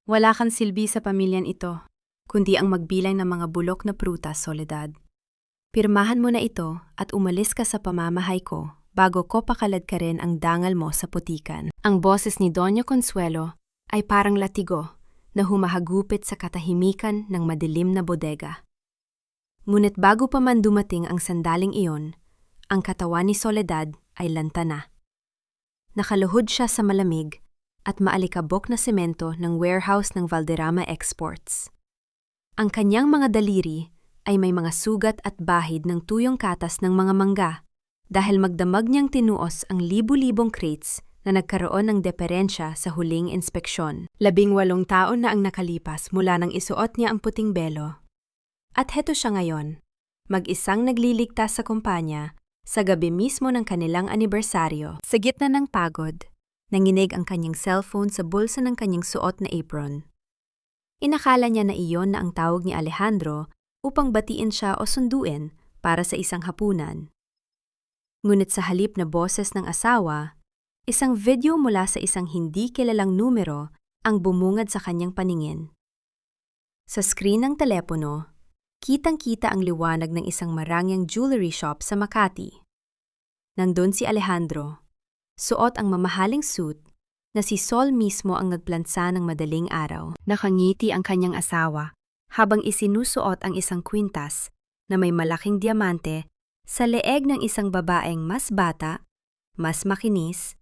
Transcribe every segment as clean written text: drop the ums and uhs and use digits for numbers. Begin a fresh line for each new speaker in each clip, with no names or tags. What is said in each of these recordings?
Wala kang silbi sa pamilyan ito, kundi ang magbilang ng mga bulok na prutas, Soledad. Pirmahan mo na ito at umalis ka sa pamamahay ko bago ko pakalad ka rin ang dangal mo sa putikan. Ang boses ni Doña Consuelo ay parang latigo na humahagupit sa katahimikan ng madilim na bodega. Ngunit bago pa man dumating ang sandaling iyon, ang katawan ni Soledad ay lanta na. Nakaluhod siya sa malamig at maalikabok na semento ng warehouse ng Valderrama Exports. Ang kanyang mga daliri ay may mga sugat at bahid ng tuyong katas ng mga mangga dahil magdamag niyang tinuos ang libu-libong crates na nagkaroon ng deperensya sa huling inspeksyon. 18 taon na ang nakalipas mula nang isuot niya ang puting belo. At heto siya ngayon, mag-isang nagliligtas sa kumpanya sa gabi mismo ng kanilang anibersaryo. Sa gitna ng pagod, nanginig ang kanyang cellphone sa bulsa ng kanyang suot na apron. Inakala niya na iyon na ang tawag ni Alejandro upang batiin siya o sunduin para sa isang hapunan. Ngunit sa halip na boses ng asawa, isang video mula sa isang hindi kilalang numero ang bumungad sa kanyang paningin. Sa screen ng telepono, kitang-kita ang liwanag ng isang marangyang jewelry shop sa Makati. Nandun si Alejandro, suot ang mamahaling suit na si Sol mismo ang nagplansa ng madaling araw. Nakangiti ang kanyang asawa habang isinusuot ang isang kwintas na may malaking diamante sa leeg ng isang babaeng mas bata, mas makinis,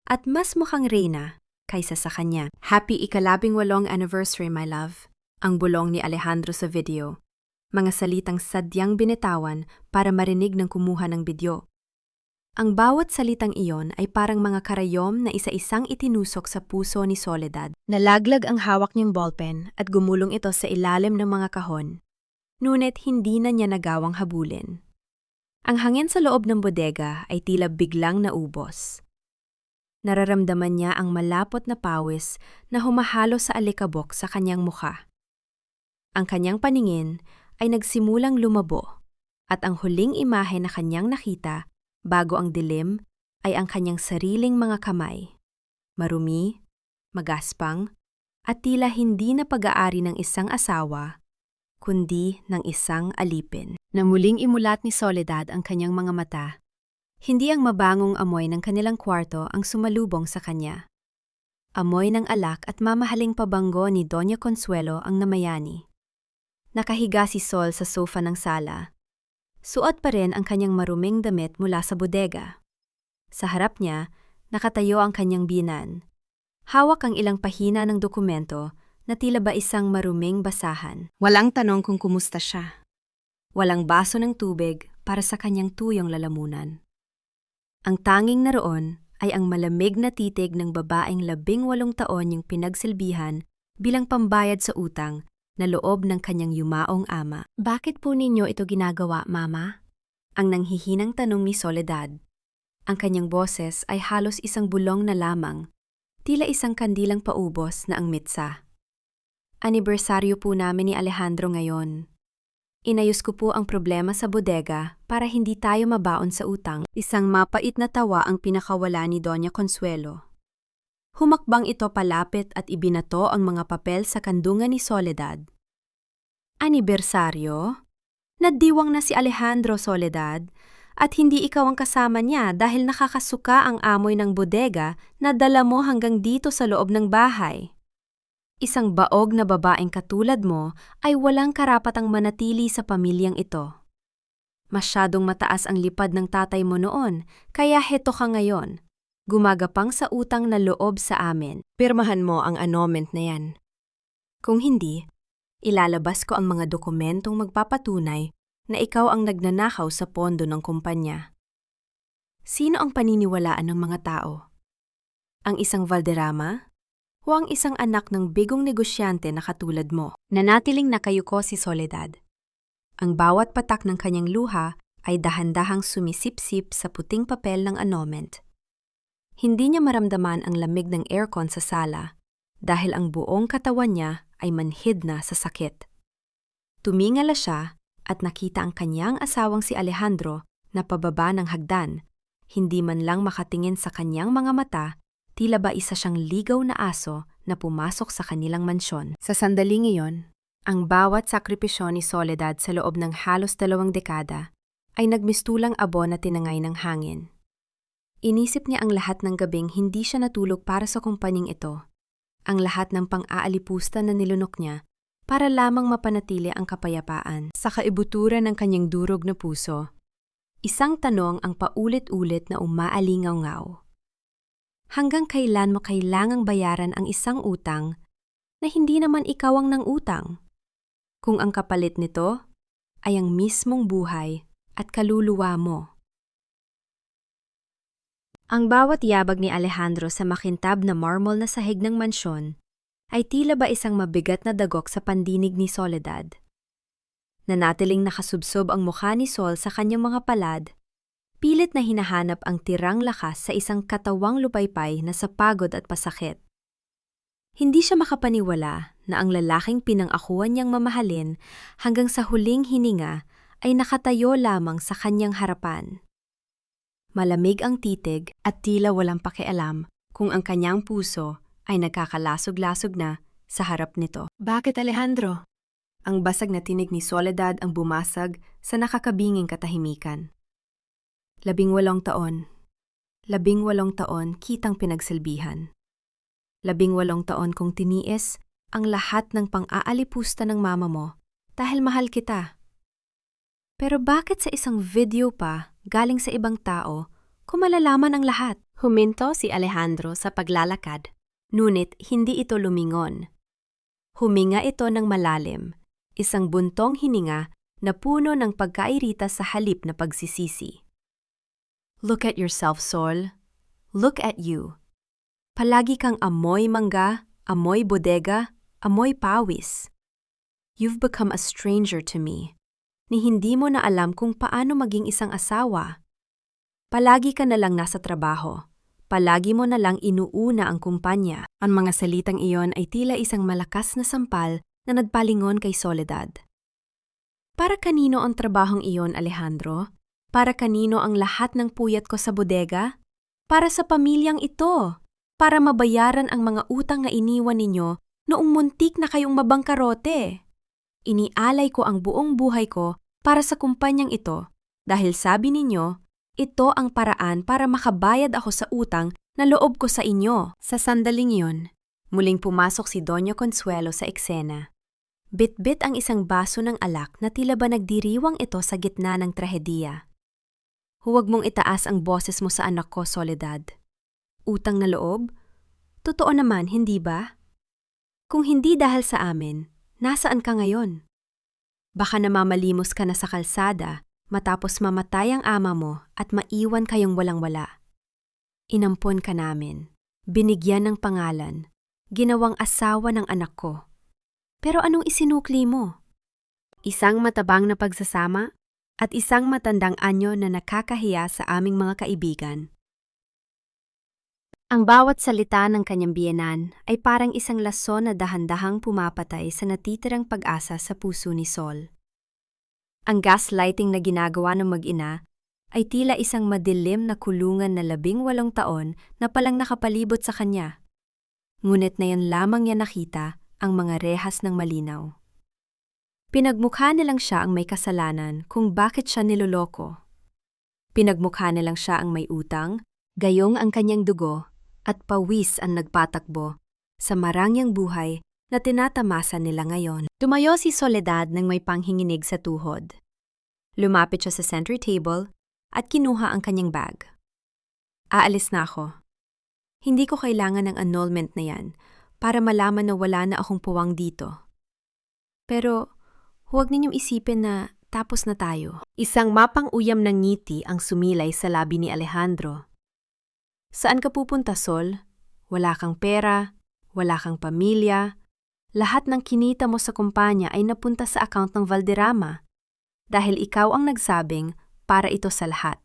at mas mukhang reyna kaysa sa kanya. Happy ika-18 anniversary, my love, ang bulong ni Alejandro sa video. Mga salitang sadyang binitawan para marinig ng kumuha ng video. Ang bawat salitang iyon ay parang mga karayom na isa-isang itinusok sa puso ni Soledad. Nalaglag ang hawak niyang ballpen at gumulong ito sa ilalim ng mga kahon. Ngunit hindi na niya nagawang habulin. Ang hangin sa loob ng bodega ay tila biglang naubos. Nararamdaman niya ang malapot na pawis na humahalo sa alikabok sa kanyang mukha. Ang kanyang paningin ay nagsimulang lumabo at ang huling imahe na kanyang nakita bago ang dilim ay ang kanyang sariling mga kamay. Marumi, magaspang, at tila hindi na pag-aari ng isang asawa, kundi ng isang alipin. Na muling imulat ni Soledad ang kanyang mga mata, hindi ang mabangong amoy ng kanilang kwarto ang sumalubong sa kanya. Amoy ng alak at mamahaling pabango ni Doña Consuelo ang namayani. Nakahiga si Sol sa sofa ng sala. Suot pa rin ang kanyang maruming damit mula sa bodega. Sa harap niya, nakatayo ang kanyang biyenan. Hawak ang ilang pahina ng dokumento na tila ba isang maruming basahan. Walang tanong kung kumusta siya. Walang baso ng tubig para sa kanyang tuyong lalamunan. Ang tanging naroon ay ang malamig na titig ng babaeng 18 taon yung pinagsilbihan bilang pambayad sa utang na loob ng kanyang yumaong ama. Bakit po ninyo ito ginagawa, Mama? Ang nanghihinang tanong ni Soledad. Ang kanyang boses ay halos isang bulong na lamang, tila isang kandilang paubos na ang mitsa. Anibersaryo po namin ni Alejandro ngayon. Inayos ko po ang problema sa bodega para hindi tayo mabaon sa utang. Isang mapait na tawa ang pinakawala ni Doña Consuelo. Humakbang ito palapit at ibinato ang mga papel sa kandungan ni Soledad. Anibersaryo? Nadiwang na si Alejandro, Soledad, at hindi ikaw ang kasama niya dahil nakakasuka ang amoy ng bodega na dala mo hanggang dito sa loob ng bahay. Isang baog na babaeng katulad mo ay walang karapatang manatili sa pamilyang ito. Masyadong mataas ang lipad ng tatay mo noon, kaya heto ka ngayon. Gumagapang sa utang na loob sa amin. Pirmahan mo ang annulment na yan. Kung hindi, ilalabas ko ang mga dokumentong magpapatunay na ikaw ang nagnanakaw sa pondo ng kumpanya. Sino ang paniniwalaan ng mga tao? Ang isang Valderrama? O ang isang anak ng bigong negosyante na katulad mo? Nanatiling nakayuko si Soledad. Ang bawat patak ng kanyang luha ay dahan-dahang sumisipsip sa puting papel ng annulment. Hindi niya maramdaman ang lamig ng aircon sa sala dahil ang buong katawan niya ay manhid na sa sakit. Tumingala siya at nakita ang kanyang asawang si Alejandro na pababa ng hagdan, hindi man lang makatingin sa kanyang mga mata, tila ba isa siyang ligaw na aso na pumasok sa kanilang mansyon. Sa sandaling iyon, ang bawat sakripisyo ni Soledad sa loob ng halos 2 dekada ay nagmistulang abo na tinangay ng hangin. Inisip niya ang lahat ng gabing hindi siya natulog para sa kumpanyang ito, ang lahat ng pang-aalipusta na nilunok niya para lamang mapanatili ang kapayapaan sa kaibuturan ng kanyang durog na puso. Isang tanong ang paulit-ulit na umaalingaw-ngaw. Hanggang kailan mo kailangang bayaran ang isang utang na hindi naman ikaw ang nang-utang? Kung ang kapalit nito ay ang mismong buhay at kaluluwa mo. Ang bawat yabag ni Alejandro sa makintab na marmol na sahig ng mansyon ay tila ba isang mabigat na dagok sa pandinig ni Soledad. Nanatiling nakasubsob ang mukha ni Sol sa kanyang mga palad, pilit na hinahanap ang tirang lakas sa isang katawang lupaypay na sa pagod at pasakit. Hindi siya makapaniwala na ang lalaking pinang-akuan niyang mamahalin hanggang sa huling hininga ay nakatayo lamang sa kanyang harapan. Malamig ang titig at tila walang pakialam kung ang kanyang puso ay nagkakalasog-lasog na sa harap nito. "Bakit, Alejandro?" Ang basag na tinig ni Soledad ang bumasag sa nakakabinging katahimikan. 18 taon. 18 taon kitang pinagsilbihan. 18 taon kong tiniis ang lahat ng pang-aalipusta ng mama mo dahil mahal kita. Pero bakit sa isang video pa galing sa ibang tao kung malalaman ang lahat? Huminto si Alejandro sa paglalakad, ngunit hindi ito lumingon. Huminga ito ng malalim, isang buntong hininga na puno ng pagkairita sa halip na pagsisisi. Look at yourself, Sol. Look at you. Palagi kang amoy mangga, amoy bodega, amoy pawis. You've become a stranger to me, ni hindi mo na alam kung paano maging isang asawa. Palagi ka na lang nasa trabaho. Palagi mo na lang inuuna ang kumpanya. Ang mga salitang iyon ay tila isang malakas na sampal na nagpalingon kay Soledad. Para kanino ang trabahong iyon, Alejandro? Para kanino ang lahat ng puyat ko sa bodega? Para sa pamilyang ito. Para mabayaran ang mga utang na iniwan ninyo noong muntik na kayong mabangkarote. Inialay ko ang buong buhay ko para sa kumpanyang ito dahil sabi ninyo, ito ang paraan para makabayad ako sa utang na loob ko sa inyo. Sa sandaling iyon, muling pumasok si Doña Consuelo sa eksena. Bit-bit ang isang baso ng alak na tila ba nagdiriwang ito sa gitna ng trahediya. Huwag mong itaas ang boses mo sa anak ko, Soledad. Utang na loob? Totoo naman, hindi ba? Kung hindi dahil sa amin, nasaan ka ngayon? Baka namamalimos ka na sa kalsada matapos mamatay ang ama mo at maiwan kayong walang-wala. Inampon ka namin, binigyan ng pangalan, ginawang asawa ng anak ko. Pero anong isinukli mo? Isang matabang na pagsasama at isang matandang anyo na nakakahiya sa aming mga kaibigan. Ang bawat salita ng kanyang biyenan ay parang isang lason na dahan-dahang pumapatay sa natitirang pag-asa sa puso ni Sol. Ang gaslighting na ginagawa ng mag-ina ay tila isang madilim na kulungan na 18 taon na palang nakapalibot sa kanya. Ngunit na yan lamang niya nakita ang mga rehas ng malinaw. Pinagmukha nilang siya ang may kasalanan kung bakit siya niloloko. Pinagmukha nilang siya ang may utang, gayong ang kanyang dugo, at pawis ang nagpatakbo sa marangyang buhay na tinatamasa nila ngayon. Tumayo si Soledad nang may panghinginig sa tuhod. Lumapit siya sa center table at kinuha ang kanyang bag. Aalis na ako. Hindi ko kailangan ng annulment na yan para malaman na wala na akong puwang dito. Pero huwag ninyong isipin na tapos na tayo. Isang mapang-uyam ng ngiti ang sumilay sa labi ni Alejandro. Saan ka pupunta, Sol? Wala kang pera, wala kang pamilya. Lahat ng kinita mo sa kumpanya ay napunta sa account ng Valderrama dahil ikaw ang nagsabing para ito sa lahat.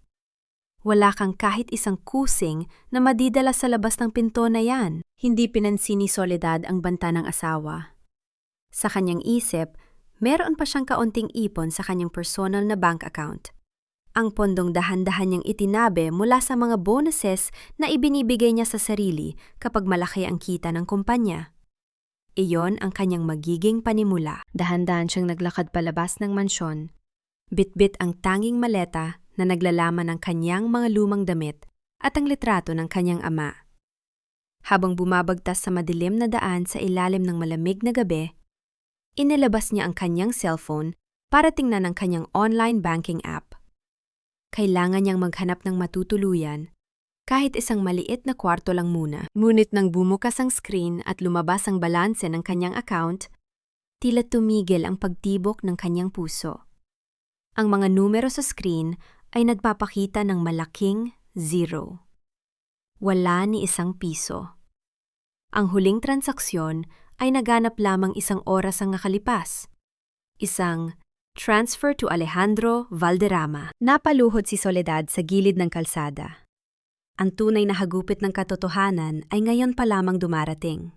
Wala kang kahit isang kusing na madidala sa labas ng pinto na yan. Hindi pinansin ni Soledad ang banta ng asawa. Sa kanyang isip, meron pa siyang kaunting ipon sa kanyang personal na bank account. Ang pondong dahan-dahan niyang itinabi mula sa mga bonuses na ibinibigay niya sa sarili kapag malaki ang kita ng kumpanya. Iyon ang kanyang magiging panimula. Dahan-dahan siyang naglakad palabas ng mansyon. Bitbit ang tanging maleta na naglalaman ng kanyang mga lumang damit at ang litrato ng kanyang ama. Habang bumabagtas sa madilim na daan sa ilalim ng malamig na gabi, inilabas niya ang kanyang cellphone para tingnan ang kanyang online banking app. Kailangan niyang maghanap ng matutuluyan, kahit isang maliit na kwarto lang muna. Ngunit nang bumukas ang screen at lumabas ang balanse ng kanyang account, tila tumigil ang pagtibok ng kanyang puso. Ang mga numero sa screen ay nagpapakita ng malaking 0. Wala ni isang piso. Ang huling transaksyon ay naganap lamang 1 oras ang nakalipas. Isang transfer to Alejandro Valderrama. Napaluhod si Soledad sa gilid ng kalsada. Ang tunay na hagupit ng katotohanan ay ngayon pa lamang dumarating.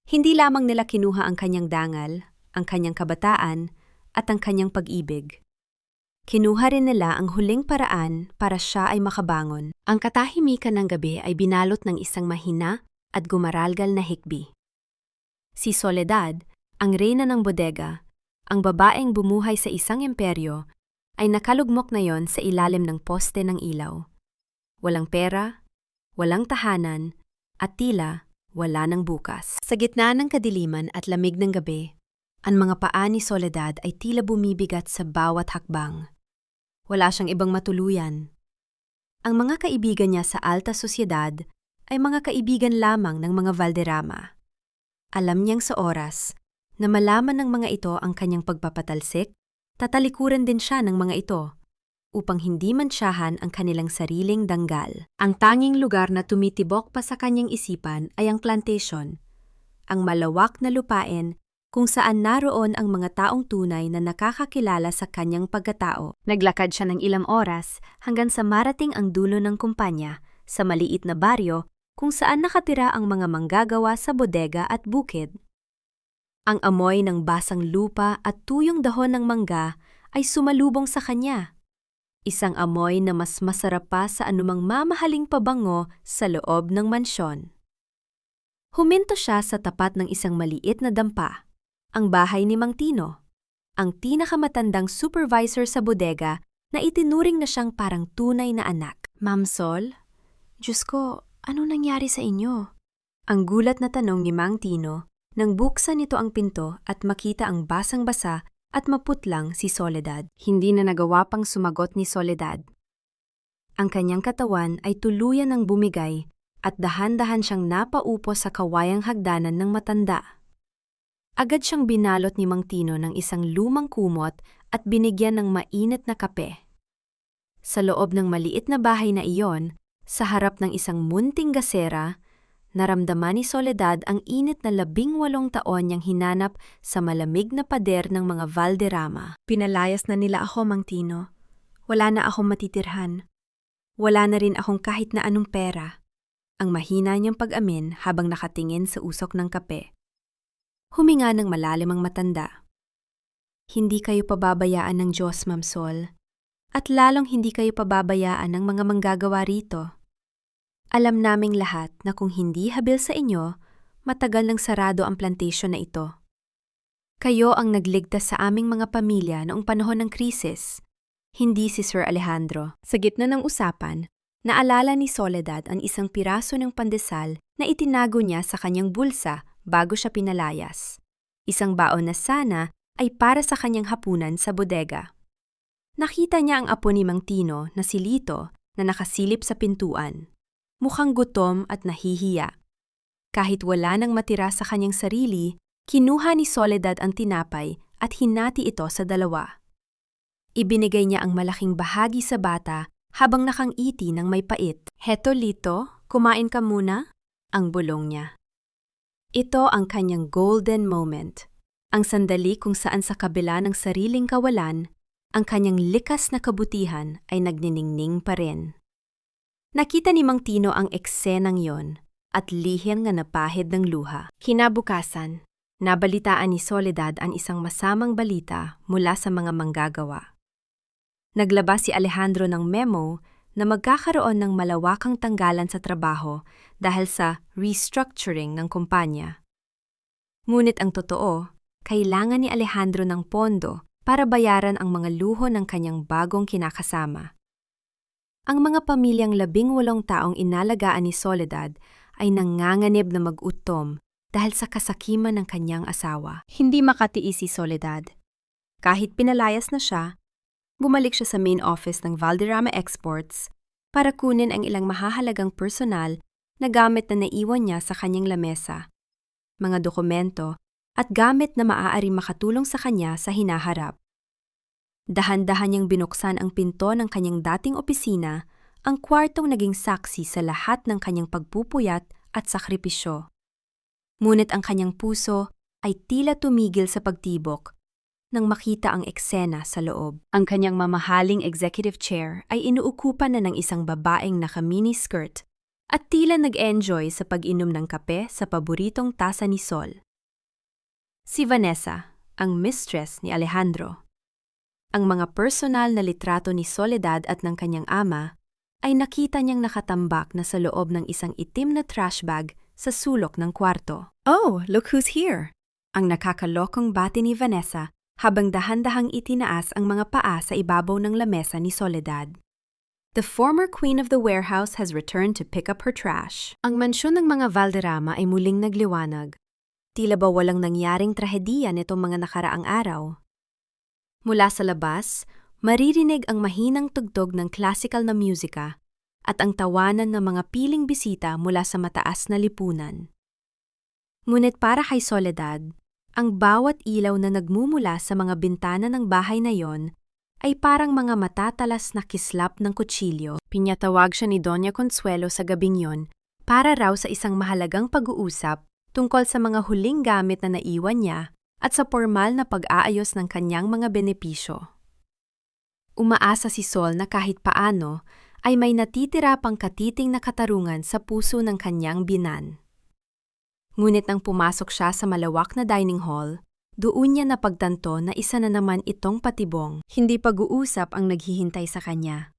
Hindi lamang nila kinuha ang kanyang dangal, ang kanyang kabataan, at ang kanyang pag-ibig. Kinuha rin nila ang huling paraan para siya ay makabangon. Ang katahimikan ng gabi ay binalot ng isang mahina at gumaralgal na hikbi. Si Soledad, ang reyna ng bodega, ang babaeng bumuhay sa isang imperyo, ay nakalugmok na yon sa ilalim ng poste ng ilaw. Walang pera, walang tahanan, at tila wala ng bukas. Sa gitna ng kadiliman at lamig ng gabi, ang mga paa ni Soledad ay tila bumibigat sa bawat hakbang. Wala siyang ibang matuluyan. Ang mga kaibigan niya sa alta sosyedad ay mga kaibigan lamang ng mga Valderrama. Alam niyang sa oras na malaman ng mga ito ang kanyang pagpapatalsik, tatalikuran din siya ng mga ito upang hindi mansyahan ang kanilang sariling danggal. Ang tanging lugar na tumitibok pa sa kanyang isipan ay ang plantation, ang malawak na lupain kung saan naroon ang mga taong tunay na nakakakilala sa kanyang pagkatao. Naglakad siya ng ilang oras hanggang sa marating ang dulo ng kumpanya sa maliit na baryo kung saan nakatira ang mga manggagawa sa bodega at bukid. Ang amoy ng basang lupa at tuyong dahon ng mangga ay sumalubong sa kanya. Isang amoy na mas masarap pa sa anumang mamahaling pabango sa loob ng mansyon. Huminto siya sa tapat ng isang maliit na dampa, ang bahay ni Mang Tino, ang pinakamatandang supervisor sa bodega na itinuring na siyang parang tunay na anak. Ma'am Sol, Diyos ko, ano nangyari sa inyo? Ang gulat na tanong ni Mang Tino nang buksan nito ang pinto at makita ang basang-basa at maputlang si Soledad. Hindi na nagawa pang sumagot ni Soledad. Ang kanyang katawan ay tuluyan ng bumigay at dahan-dahan siyang napaupo sa kawayang hagdanan ng matanda. Agad siyang binalot ni Mang Tino ng isang lumang kumot at binigyan ng mainit na kape. Sa loob ng maliit na bahay na iyon, sa harap ng isang munting gasera, naramdaman ni Soledad ang init na 18 taon niyang hinanap sa malamig na pader ng mga Valderrama. Pinalayas na nila ako, Mang Tino. Wala na akong matitirhan. Wala na rin akong kahit na anong pera. Ang mahina niyang pag-amin habang nakatingin sa usok ng kape. Huminga ng malalim ang matanda. Hindi kayo pababayaan ng Diyos, Ma'am Sol. At lalong hindi kayo pababayaan ng mga manggagawa rito. Alam naming lahat na kung hindi habil sa inyo, matagal nang sarado ang plantation na ito. Kayo ang nagligtas sa aming mga pamilya noong panahon ng krisis, hindi si Sir Alejandro. Sa gitna ng usapan, naalala ni Soledad ang isang piraso ng pandesal na itinago niya sa kanyang bulsa bago siya pinalayas. Isang baon na sana ay para sa kanyang hapunan sa bodega. Nakita niya ang apo ni Mang Tino na si Lito na nakasilip sa pintuan. Mukhang gutom at nahihiya. Kahit wala nang matira sa kanyang sarili, kinuha ni Soledad ang tinapay at hinati ito sa 2. Ibinigay niya ang malaking bahagi sa bata habang nakangiti ng may pait. Heto Lito, kumain ka muna, ang bulong niya. Ito ang kanyang golden moment, ang sandali kung saan sa kabila ng sariling kawalan, ang kanyang likas na kabutihan ay nagniningning pa rin. Nakita ni Mang Tino ang eksenang yon at lihim nga napahid ng luha. Kinabukasan, nabalitaan ni Soledad ang isang masamang balita mula sa mga manggagawa. Naglabas si Alejandro ng memo na magkakaroon ng malawakang tanggalan sa trabaho dahil sa restructuring ng kumpanya. Ngunit ang totoo, kailangan ni Alejandro ng pondo para bayaran ang mga luho ng kanyang bagong kinakasama. Ang mga pamilyang 18 taong inalagaan ni Soledad ay nanganganib na mag-utom dahil sa kasakiman ng kanyang asawa. Hindi makatiis si Soledad. Kahit pinalayas na siya, bumalik siya sa main office ng Valderrama Exports para kunin ang ilang mahahalagang personal na gamit na naiwan niya sa kanyang lamesa, mga dokumento at gamit na maaari makatulong sa kanya sa hinaharap. Dahan-dahan niyang binuksan ang pinto ng kanyang dating opisina, ang kwartong naging saksi sa lahat ng kanyang pagpupuyat at sakripisyo. Ngunit ang kanyang puso ay tila tumigil sa pagtibok nang makita ang eksena sa loob. Ang kanyang mamahaling executive chair ay inuukupan na ng isang babaeng naka-mini skirt at tila nag-enjoy sa pag-inom ng kape sa paboritong tasa ni Sol. Si Vanessa, ang mistress ni Alejandro. Ang mga personal na litrato ni Soledad at ng kanyang ama ay nakita niyang nakatambak na sa loob ng isang itim na trash bag sa sulok ng kwarto. "Oh, look who's here!" Ang nakakalokong bati ni Vanessa habang dahan-dahang itinaas ang mga paa sa ibabaw ng lamesa ni Soledad. The former queen of the warehouse has returned to pick up her trash. Ang mansyon ng mga Valderrama ay muling nagliwanag. Tila ba walang nangyaring trahediya nitong mga nakaraang araw? Mula sa labas, maririnig ang mahinang tugtog ng classical na musika at ang tawanan ng mga piling bisita mula sa mataas na lipunan. Ngunit para kay Soledad, ang bawat ilaw na nagmumula sa mga bintana ng bahay na yon ay parang mga matatalas na kislap ng kutsilyo. Pinyatawag siya ni Doña Consuelo sa gabing yon para raw sa isang mahalagang pag-uusap tungkol sa mga huling gamit na naiwan niya at sa pormal na pag-aayos ng kanyang mga benepisyo. Umaasa si Sol na kahit paano ay may natitira pang katiting na katarungan sa puso ng kanyang binan. Ngunit nang pumasok siya sa malawak na dining hall, doon niya napagtanto na isa na naman itong patibong. Hindi pag-uusap ang naghihintay sa kanya,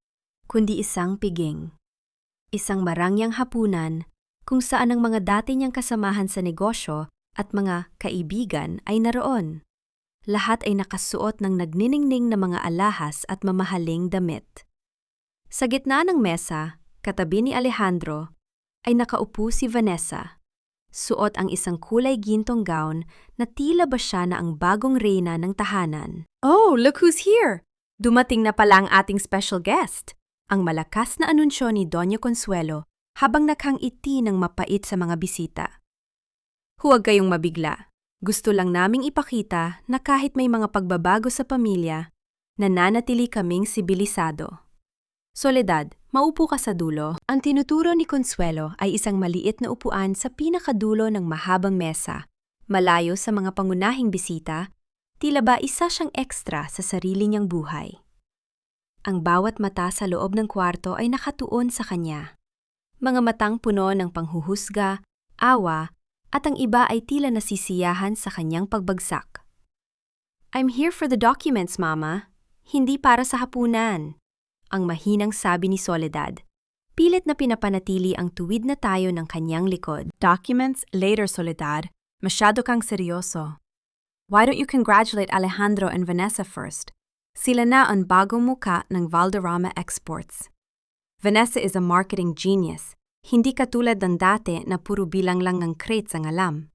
kundi isang piging. Isang marangyang hapunan kung saan ang mga dati niyang kasamahan sa negosyo at mga kaibigan ay naroon. Lahat ay nakasuot ng nagniningning na mga alahas at mamahaling damit. Sa gitna ng mesa, katabi ni Alejandro, ay nakaupo si Vanessa. Suot ang isang kulay gintong gown na tila ba siya na ang bagong reyna ng tahanan. "Oh, look who's here! Dumating na pala ang ating special guest!" Ang malakas na anunsyo ni Doña Consuelo habang naghangiti ng mapait sa mga bisita. "Huwag kayong mabigla. Gusto lang naming ipakita na kahit may mga pagbabago sa pamilya, nananatili kaming sibilisado. Soledad, maupo ka sa dulo." Ang tinuturo ni Consuelo ay isang maliit na upuan sa pinakadulo ng mahabang mesa, malayo sa mga pangunahing bisita, tila ba isa siyang ekstra sa sarili niyang buhay. Ang bawat mata sa loob ng kwarto ay nakatuon sa kanya. Mga matang puno ng panghuhusga, awa, at ang iba ay tila nasisiyahan sa kanyang pagbagsak. "I'm here for the documents, Mama. Hindi para sa hapunan," ang mahinang sabi ni Soledad. Pilit na pinapanatili ang tuwid na tayo ng kanyang likod. "Documents later, Soledad. Masyado kang seryoso. Why don't you congratulate Alejandro and Vanessa first? Sila na ang bagong muka ng Valderrama Exports. Vanessa is a marketing genius. Hindi katulad ng dati na puro bilang lang ng crates ang alam."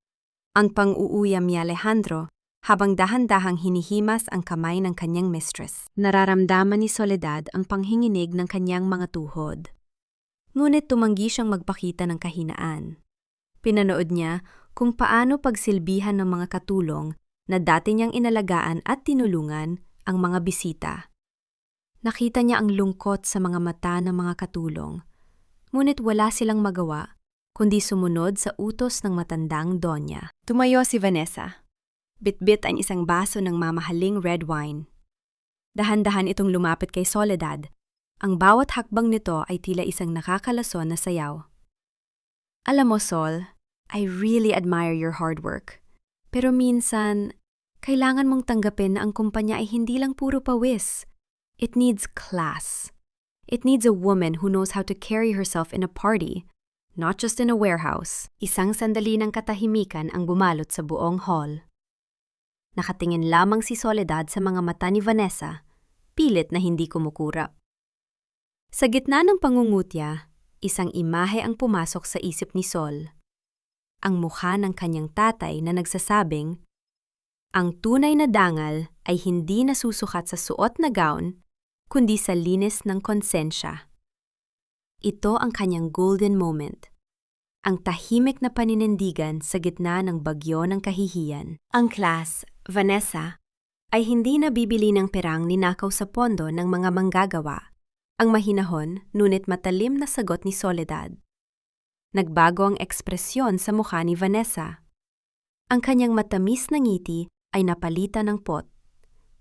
Ang pang-uuyam ni Alejandro habang dahan-dahang hinihimas ang kamay ng kanyang mistress. Nararamdaman ni Soledad ang panghinginig ng kanyang mga tuhod. Ngunit tumanggi siyang magpakita ng kahinaan. Pinanood niya kung paano pagsilbihan ng mga katulong na dati niyang inalagaan at tinulungan ang mga bisita. Nakita niya ang lungkot sa mga mata ng mga katulong. Ngunit wala silang magawa, kundi sumunod sa utos ng matandang donya. Tumayo si Vanessa. Bitbit ang isang baso ng mamahaling red wine. Dahan-dahan itong lumapit kay Soledad. Ang bawat hakbang nito ay tila isang nakakalason na sayaw. "Alam mo, Sol, I really admire your hard work. Pero minsan, kailangan mong tanggapin na ang kumpanya ay hindi lang puro pawis. It needs class. It needs a woman who knows how to carry herself in a party, not just in a warehouse. Isang sandali ng katahimikan ang bumalot sa buong hall. Nakatingin lamang si Soledad sa mga mata ni Vanessa, pilit na hindi kumukurap. Sa gitna ng pangungutya, isang imahe ang pumasok sa isip ni Sol. Ang mukha ng kanyang tatay na nagsasabing, ang tunay na dangal ay hindi nasusukat sa suot na gown, kundi sa linis ng konsensya. Ito ang kanyang golden moment. Ang tahimik na paninindigan sa gitna ng bagyo ng kahihiyan. Ang class, Vanessa, ay hindi nabibili ng perang ninakaw sa pondo ng mga manggagawa. Ang mahinahon, ngunit matalim na sagot ni Soledad. Nagbago ang ekspresyon sa mukha ni Vanessa. Ang kanyang matamis na ngiti ay napalitan ng pot.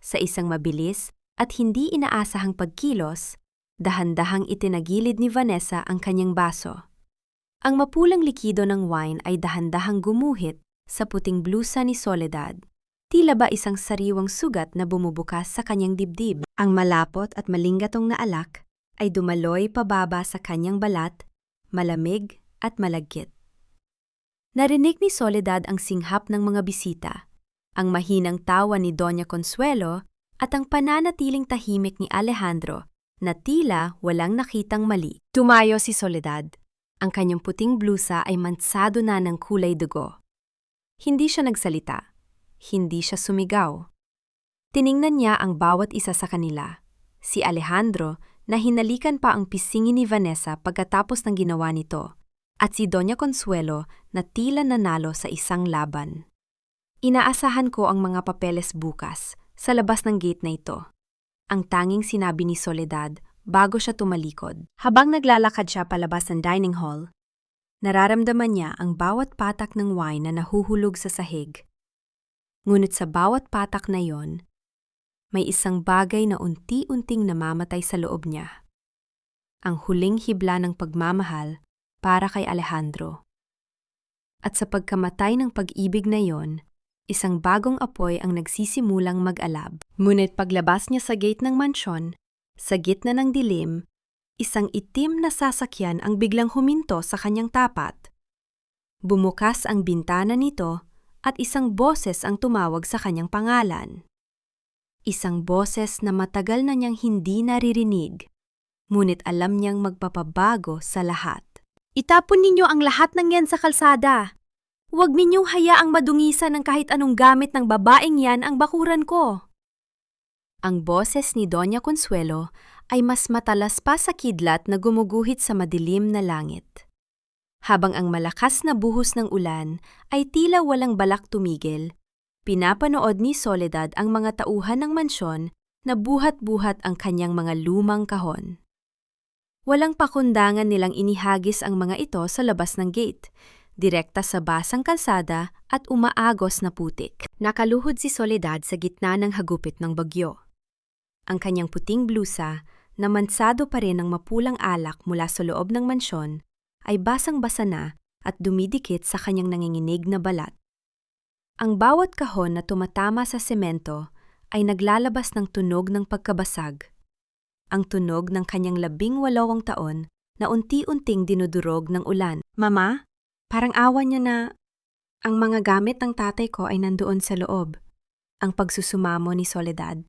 Sa isang mabilis at hindi inaasahang pagkilos, dahan-dahang itinagilid ni Vanessa ang kanyang baso. Ang mapulang likido ng wine ay dahan-dahang gumuhit sa puting blusa ni Soledad. Tila ba isang sariwang sugat na bumubukas sa kanyang dibdib. Ang malapot at malinggatong na alak ay dumaloy pababa sa kanyang balat, malamig at malagkit. Narinig ni Soledad ang singhap ng mga bisita, ang mahinang tawa ni Doña Consuelo at ang pananatiling tahimik ni Alejandro na tila walang nakitang mali. Tumayo si Soledad. Ang kanyang puting blusa ay mansado na ng kulay dugo. Hindi siya nagsalita. Hindi siya sumigaw. Tiningnan niya ang bawat isa sa kanila. Si Alejandro na hinalikan pa ang pisingin ni Vanessa pagkatapos ng ginawa nito, at si Doña Consuelo na tila nanalo sa isang laban. Inaasahan ko ang mga papeles bukas sa labas ng gate na ito. Ang tanging sinabi ni Soledad bago siya tumalikod. Habang naglalakad siya palabas ng dining hall, nararamdaman niya ang bawat patak ng wine na nahuhulog sa sahig. Ngunit sa bawat patak na yon, may isang bagay na unti-unting namamatay sa loob niya. Ang huling hibla ng pagmamahal para kay Alejandro. At sa pagkamatay ng pag-ibig na yon, isang bagong apoy ang nagsisimulang mag-alab. Ngunit paglabas niya sa gate ng mansyon, sa gitna ng dilim, isang itim na sasakyan ang biglang huminto sa kanyang tapat. Bumukas ang bintana nito at isang boses ang tumawag sa kanyang pangalan. Isang boses na matagal na niyang hindi naririnig, ngunit alam niyang magpapabago sa lahat. Itapon ninyo ang lahat ng yan sa kalsada. Huwag ninyong hayaang madungisan ng kahit anong gamit ng babaeng yan ang bakuran ko. Ang boses ni Doña Consuelo ay mas matalas pa sa kidlat na gumuguhit sa madilim na langit. Habang ang malakas na buhos ng ulan ay tila walang balak tumigil, pinapanood ni Soledad ang mga tauhan ng mansyon na buhat-buhat ang kanyang mga lumang kahon. Walang pakundangan nilang inihagis ang mga ito sa labas ng gate, direkta sa basang kalsada at umaagos na putik. Nakaluhod si Soledad sa gitna ng hagupit ng bagyo. Ang kanyang puting blusa, na mansado pa rin ng mapulang alak mula sa loob ng mansyon, ay basang-basa na at dumidikit sa kanyang nanginginig na balat. Ang bawat kahon na tumatama sa semento ay naglalabas ng tunog ng pagkabasag. Ang tunog ng kanyang 18 taon na unti-unting dinudurog ng ulan. Mama? Parang awa niya na ang mga gamit ng tatay ko ay nandoon sa loob. Ang pagsusumamo ni Soledad.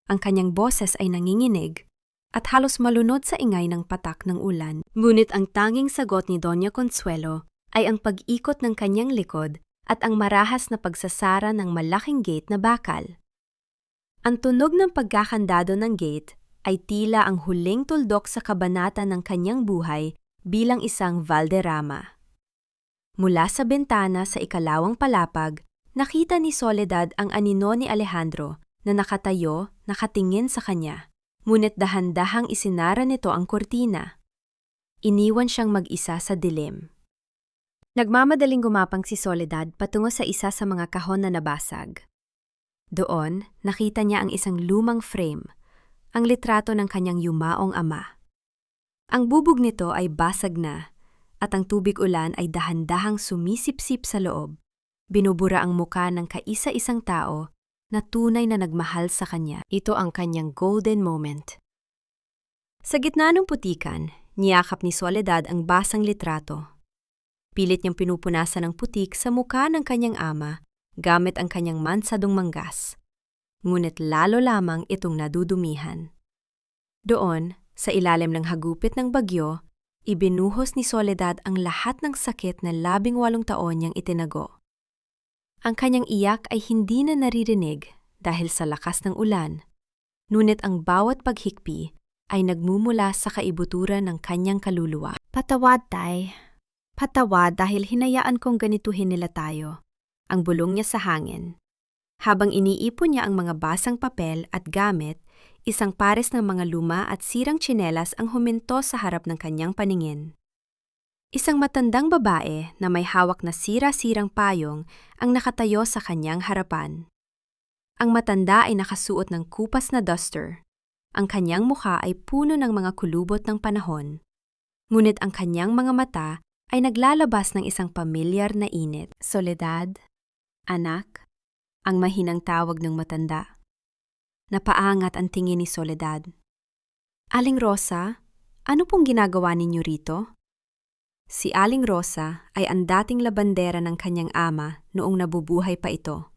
Ang kanyang boses ay nanginginig at halos malunod sa ingay ng patak ng ulan. Ngunit ang tanging sagot ni Doña Consuelo ay ang pag-ikot ng kanyang likod at ang marahas na pagsasara ng malaking gate na bakal. Ang tunog ng pagkakandado ng gate ay tila ang huling tuldok sa kabanata ng kanyang buhay bilang isang Valderrama. Mula sa bintana sa ikalawang palapag, nakita ni Soledad ang anino ni Alejandro na nakatayo, nakatingin sa kanya. Ngunit dahan-dahang isinara nito ang kortina. Iniwan siyang mag-isa sa dilim. Nagmamadaling gumapang si Soledad patungo sa isa sa mga kahon na nabasag. Doon, nakita niya ang isang lumang frame, ang litrato ng kanyang yumaong ama. Ang bubog nito ay basag na, at ang tubig ulan ay dahan-dahang sumisipsip sa loob. Binubura ang muka ng kaisa-isang tao na tunay na nagmahal sa kanya. Ito ang kanyang golden moment. Sa gitna ng putikan, niyakap ni Soledad ang basang litrato. Pilit niyang pinupunasan ng putik sa mukha ng kanyang ama gamit ang kanyang mansadong manggas. Ngunit lalo lamang itong nadudumihan. Doon, sa ilalim ng hagupit ng bagyo, ibinuhos ni Soledad ang lahat ng sakit na 18 taon niyang itinago. Ang kanyang iyak ay hindi na naririnig dahil sa lakas ng ulan, ngunit ang bawat paghikpi ay nagmumula sa kaibuturan ng kanyang kaluluwa. Patawad, Tay. Patawad dahil hinayaan kong ganituhin nila tayo. Ang bulong niya sa hangin. Habang iniipon niya ang mga basang papel at gamit, isang pares ng mga luma at sirang tsinelas ang huminto sa harap ng kanyang paningin. Isang matandang babae na may hawak na sira-sirang payong ang nakatayo sa kanyang harapan. Ang matanda ay nakasuot ng kupas na duster. Ang kanyang mukha ay puno ng mga kulubot ng panahon. Ngunit ang kanyang mga mata ay naglalabas ng isang pamilyar na init. Soledad, anak, ang mahinang tawag ng matanda. Napaangat ang tingin ni Soledad. Aling Rosa, ano pong ginagawa ninyo rito? Si Aling Rosa ay ang dating labandera ng kanyang ama noong nabubuhay pa ito.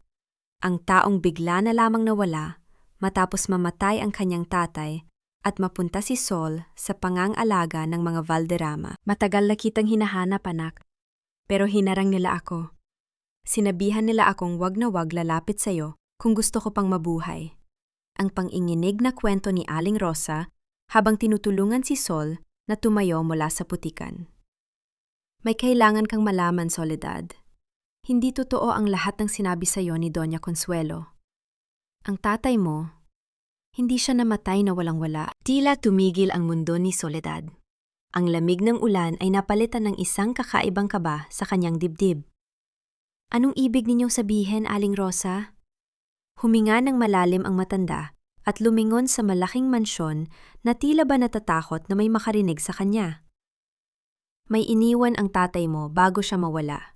Ang taong bigla na lamang nawala matapos mamatay ang kanyang tatay at mapunta si Sol sa pangangalaga ng mga Valderrama. Matagal na kitang hinahanap, anak, pero hinarang nila ako. Sinabihan nila akong wag na wag lalapit sa'yo kung gusto ko pang mabuhay. Ang panginginig na kwento ni Aling Rosa habang tinutulungan si Sol na tumayo mula sa putikan. May kailangan kang malaman, Soledad. Hindi totoo ang lahat ng sinabi sa'yo ni Doña Consuelo. Ang tatay mo, hindi siya namatay na walang-wala. Tila tumigil ang mundo ni Soledad. Ang lamig ng ulan ay napalitan ng isang kakaibang kaba sa kanyang dibdib. Anong ibig ninyong sabihin, Aling Rosa? Huminga ng malalim ang matanda at lumingon sa malaking mansyon na tila ba natatakot na may makarinig sa kanya. May iniwan ang tatay mo bago siya mawala.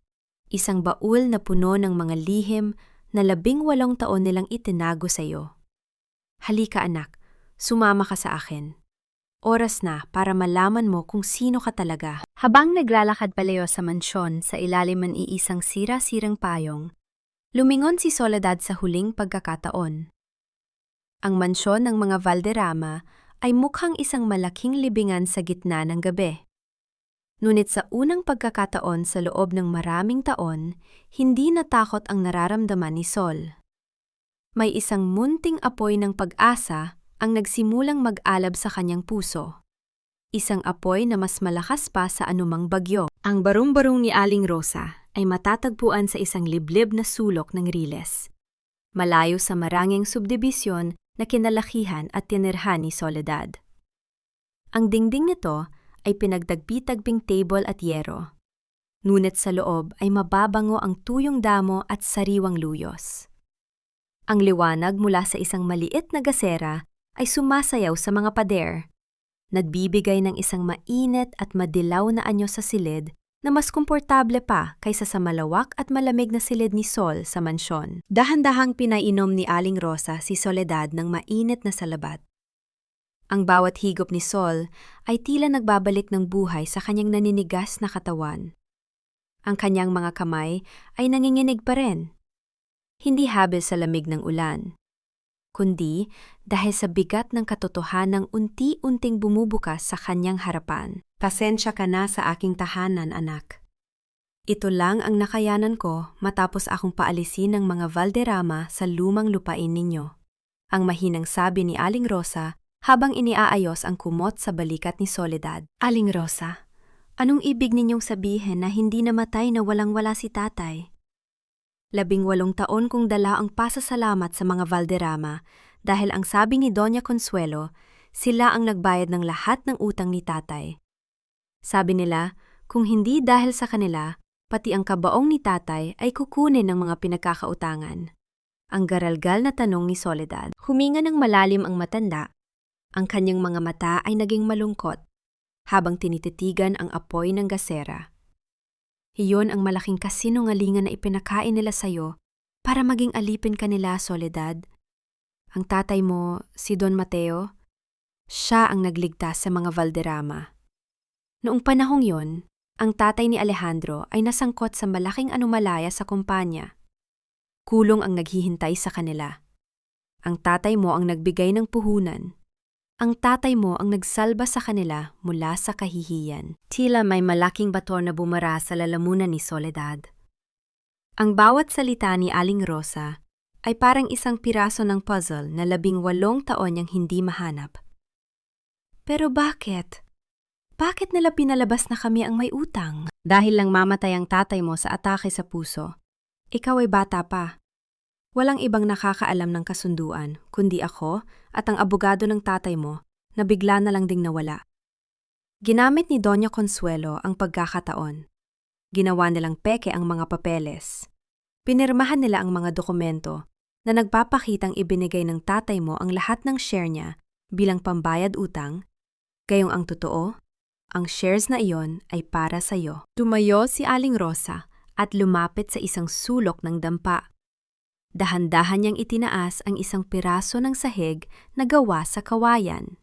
Isang baul na puno ng mga lihim na 18 taon nilang itinago sa iyo. Halika anak, sumama ka sa akin. Oras na para malaman mo kung sino ka talaga. Habang naglalakad palayo sa mansyon sa ilalim ng iisang sira-sirang payong, lumingon si Soledad sa huling pagkakataon. Ang mansyon ng mga Valderrama ay mukhang isang malaking libingan sa gitna ng gabi. Ngunit sa unang pagkakataon sa loob ng maraming taon, hindi natakot ang nararamdaman ni Sol. May isang munting apoy ng pag-asa ang nagsimulang mag-alab sa kanyang puso. Isang apoy na mas malakas pa sa anumang bagyo. Ang barong-barong ni Aling Rosa ay matatagpuan sa isang liblib na sulok ng Riles. Malayo sa maranging subdibisyon na kinalakihan at tinirhan ni Soledad. Ang dingding nito ay pinagdagpi-tagbing table at yero. Ngunit sa loob ay mababango ang tuyong damo at sariwang luyos. Ang liwanag mula sa isang maliit na gasera ay sumasayaw sa mga pader. Nagbibigay ng isang mainit at madilaw na anyo sa silid na mas komportable pa kaysa sa malawak at malamig na silid ni Sol sa mansyon. Dahan-dahang pinainom ni Aling Rosa si Soledad ng mainit na salabat. Ang bawat higop ni Sol ay tila nagbabalik ng buhay sa kanyang naninigas na katawan. Ang kanyang mga kamay ay nanginginig pa rin. Hindi habis sa lamig ng ulan, kundi dahil sa bigat ng katotohanang unti-unting bumubukas sa kanyang harapan. Pasensya ka na sa aking tahanan, anak. Ito lang ang nakayanan ko matapos akong paalisin ng mga Valderrama sa lumang lupain ninyo. Ang mahinang sabi ni Aling Rosa habang iniaayos ang kumot sa balikat ni Soledad. Aling Rosa, anong ibig ninyong sabihin na hindi namatay na walang-wala si tatay? 18 taon kong dala ang pasasalamat sa mga Valderrama dahil ang sabi ni Doña Consuelo, sila ang nagbayad ng lahat ng utang ni tatay. Sabi nila, kung hindi dahil sa kanila, pati ang kabaong ni tatay ay kukunin ng mga pinagkakautangan. Ang garalgal na tanong ni Soledad. Huminga ng malalim ang matanda. Ang kanyang mga mata ay naging malungkot habang tinititigan ang apoy ng gasera. Iyon ang malaking kasinungalingan na ipinakain nila sa'yo para maging alipin ka nila, Soledad. Ang tatay mo, si Don Mateo, siya ang nagligtas sa mga Valderrama. Noong panahong yon, Ang tatay ni Alejandro ay nasangkot sa malaking anomalaya sa kumpanya. Kulong ang naghihintay sa kanila. Ang tatay mo ang nagbigay ng puhunan. Ang tatay mo ang nagsalba sa kanila mula sa kahihiyan. Tila may malaking bato na bumara sa lalamunan ni Soledad. Ang bawat salita ni Aling Rosa ay parang isang piraso ng puzzle na 18 taon niyang hindi mahanap. Pero bakit? Bakit nila pinalabas na kami ang may utang? Dahil lang mamatay ang tatay mo sa atake sa puso. Ikaw ay bata pa. Walang ibang nakakaalam ng kasunduan, kundi ako at ang abogado ng tatay mo na bigla na lang ding nawala. Ginamit ni Doña Consuelo ang pagkakataon. Ginawa nilang peke ang mga papeles. Pinirmahan nila ang mga dokumento na nagpapakitang ibinigay ng tatay mo ang lahat ng share niya bilang pambayad utang, gayong ang totoo, ang shares na iyon ay para sa iyo. Tumayo si Aling Rosa at lumapit sa isang sulok ng dampa. Dahan-dahan niyang itinaas ang isang piraso ng sahig na gawa sa kawayan.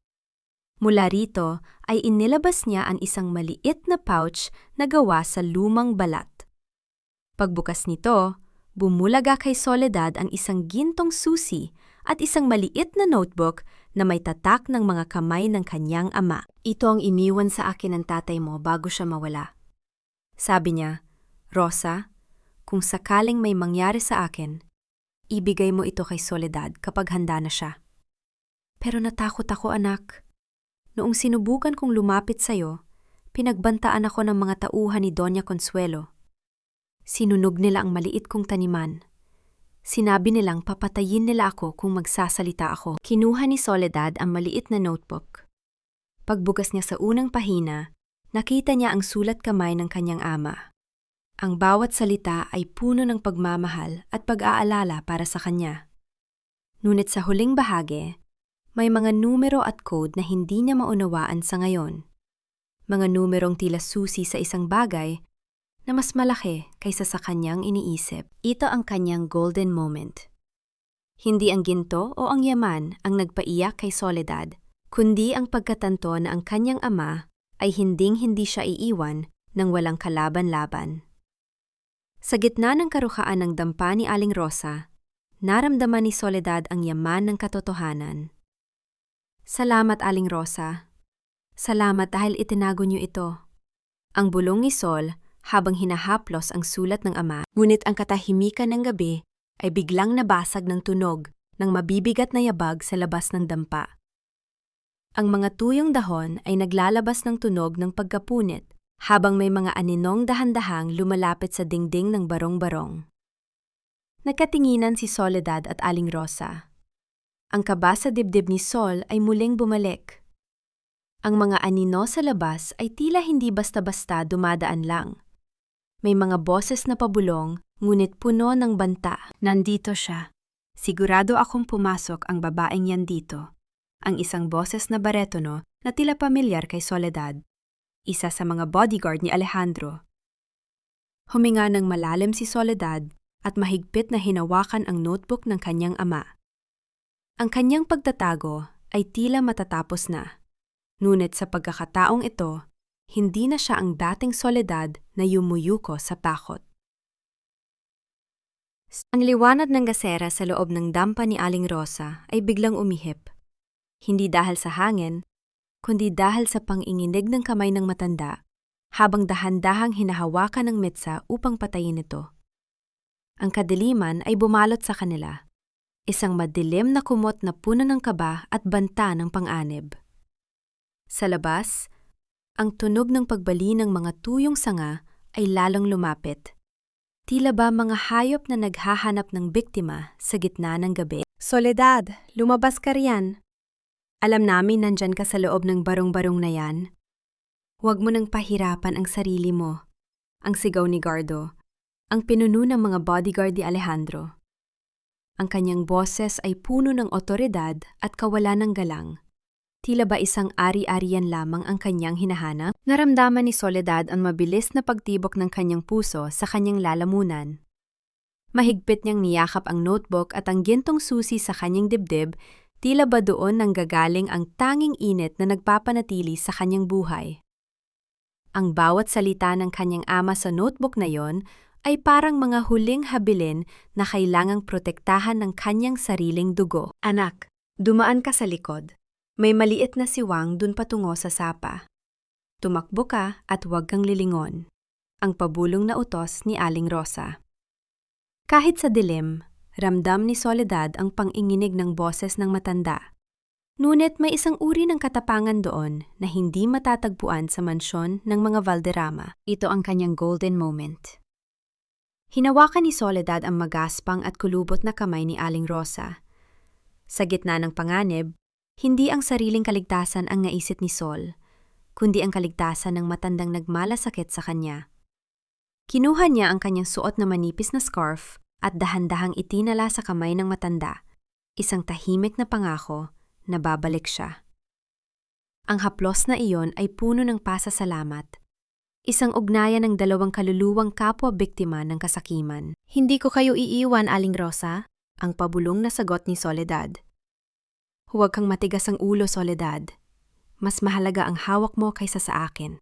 Mula rito ay inilabas niya ang isang maliit na pouch na gawa sa lumang balat. Pagbukas nito, bumulaga kay Soledad ang isang gintong susi at isang maliit na notebook na may tatak ng mga kamay ng kanyang ama. Ito ang iniwan sa akin ng tatay mo bago siya mawala. Sabi niya, Rosa, kung sakaling may mangyari sa akin, ibigay mo ito kay Soledad kapag handa na siya. Pero natakot ako, anak. Noong sinubukan kong lumapit sa'yo, pinagbantaan ako ng mga tauhan ni Doña Consuelo. Sinunog nila ang maliit kong taniman. Sinabi nilang papatayin nila ako kung magsasalita ako. Kinuha ni Soledad ang maliit na notebook. Pagbukas niya sa unang pahina, nakita niya ang sulat kamay ng kanyang ama. Ang bawat salita ay puno ng pagmamahal at pag-aalala para sa kanya. Ngunit sa huling bahagi, may mga numero at code na hindi niya maunawaan sa ngayon. Mga numerong tila susi sa isang bagay na mas malaki kaysa sa kanyang iniisip. Ito ang kanyang golden moment. Hindi ang ginto o ang yaman ang nagpaiyak kay Soledad, kundi ang pagkatanto na ang kanyang ama ay hinding-hindi siya iiwan ng walang kalaban-laban. Sa gitna ng karuhaan ng dampa ni Aling Rosa, naramdaman ni Soledad ang yaman ng katotohanan. Salamat, Aling Rosa. Salamat dahil itinago niyo ito. Ang bulong ni Sol habang hinahaplos ang sulat ng ama, ngunit ang katahimikan ng gabi ay biglang nabasag ng tunog ng mabibigat na yabag sa labas ng dampa. Ang mga tuyong dahon ay naglalabas ng tunog ng pagkapunit habang may mga aninong dahan-dahang lumalapit sa dingding ng barong-barong. Nagkatinginan si Soledad at Aling Rosa. Ang kaba sa dibdib ni Sol ay muling bumalik. Ang mga anino sa labas ay tila hindi basta-basta dumadaan lang. May mga boses na pabulong, ngunit puno ng banta. Nandito siya. Sigurado akong pumasok ang babaeng yan dito. Ang isang boses na baretono na tila pamilyar kay Soledad. Isa sa mga bodyguard ni Alejandro. Huminga ng malalim si Soledad at mahigpit na hinawakan ang notebook ng kanyang ama. Ang kanyang pagtatago ay tila matatapos na. Ngunit sa pagkakataong ito, hindi na siya ang dating Soledad na yumuyuko sa takot. Ang liwanag ng gasera sa loob ng dampa ni Aling Rosa ay biglang umihip. Hindi dahil sa hangin, kundi dahil sa panginginig ng kamay ng matanda, habang dahan-dahang hinahawakan ng metsa upang patayin ito. Ang kadiliman ay bumalot sa kanila, isang madilim na kumot na puno ng kaba at banta ng pang-anib. Sa labas, ang tunog ng pagbali ng mga tuyong sanga ay lalong lumapit. Tila ba mga hayop na naghahanap ng biktima sa gitna ng gabi? Soledad, lumabas ka riyan. Alam namin nandyan ka sa loob ng barong-barong na yan. Huwag mo nang pahirapan ang sarili mo. Ang sigaw ni Gardo, ang pinuno ng mga bodyguard ni Alejandro. Ang kanyang boses ay puno ng otoridad at kawalan ng galang. Tila ba isang ari-arian lamang ang kanyang hinahanap? Naramdaman ni Soledad ang mabilis na pagtibok ng kanyang puso sa kanyang lalamunan. Mahigpit niyang niyakap ang notebook at ang gintong susi sa kanyang dibdib, tila ba doon nanggagaling ang tanging init na nagpapanatili sa kanyang buhay. Ang bawat salita ng kanyang ama sa notebook na yon ay parang mga huling habilin na kailangang protektahan ng kanyang sariling dugo. Anak, dumaan ka sa likod. May maliit na siwang dun patungo sa sapa. Tumakbo ka at huwag kang lilingon. Ang pabulong na utos ni Aling Rosa. Kahit sa dilim, ramdam ni Soledad ang panginginig ng boses ng matanda. Ngunit may isang uri ng katapangan doon na hindi matatagpuan sa mansyon ng mga Valderrama. Ito ang kanyang golden moment. Hinawakan ni Soledad ang magaspang at kulubot na kamay ni Aling Rosa. Sa gitna ng panganib, hindi ang sariling kaligtasan ang naisip ni Sol, kundi ang kaligtasan ng matandang nagmalasakit sa kanya. Kinuha niya ang kanyang suot na manipis na scarf at dahan-dahang itinala sa kamay ng matanda, isang tahimik na pangako na babalik siya. Ang haplos na iyon ay puno ng pasasalamat, isang ugnayan ng dalawang kaluluwang kapwa-biktima ng kasakiman. Hindi ko kayo iiwan, Aling Rosa, ang pabulong na sagot ni Soledad. Huwag kang matigas ang ulo, Soledad. Mas mahalaga ang hawak mo kaysa sa akin.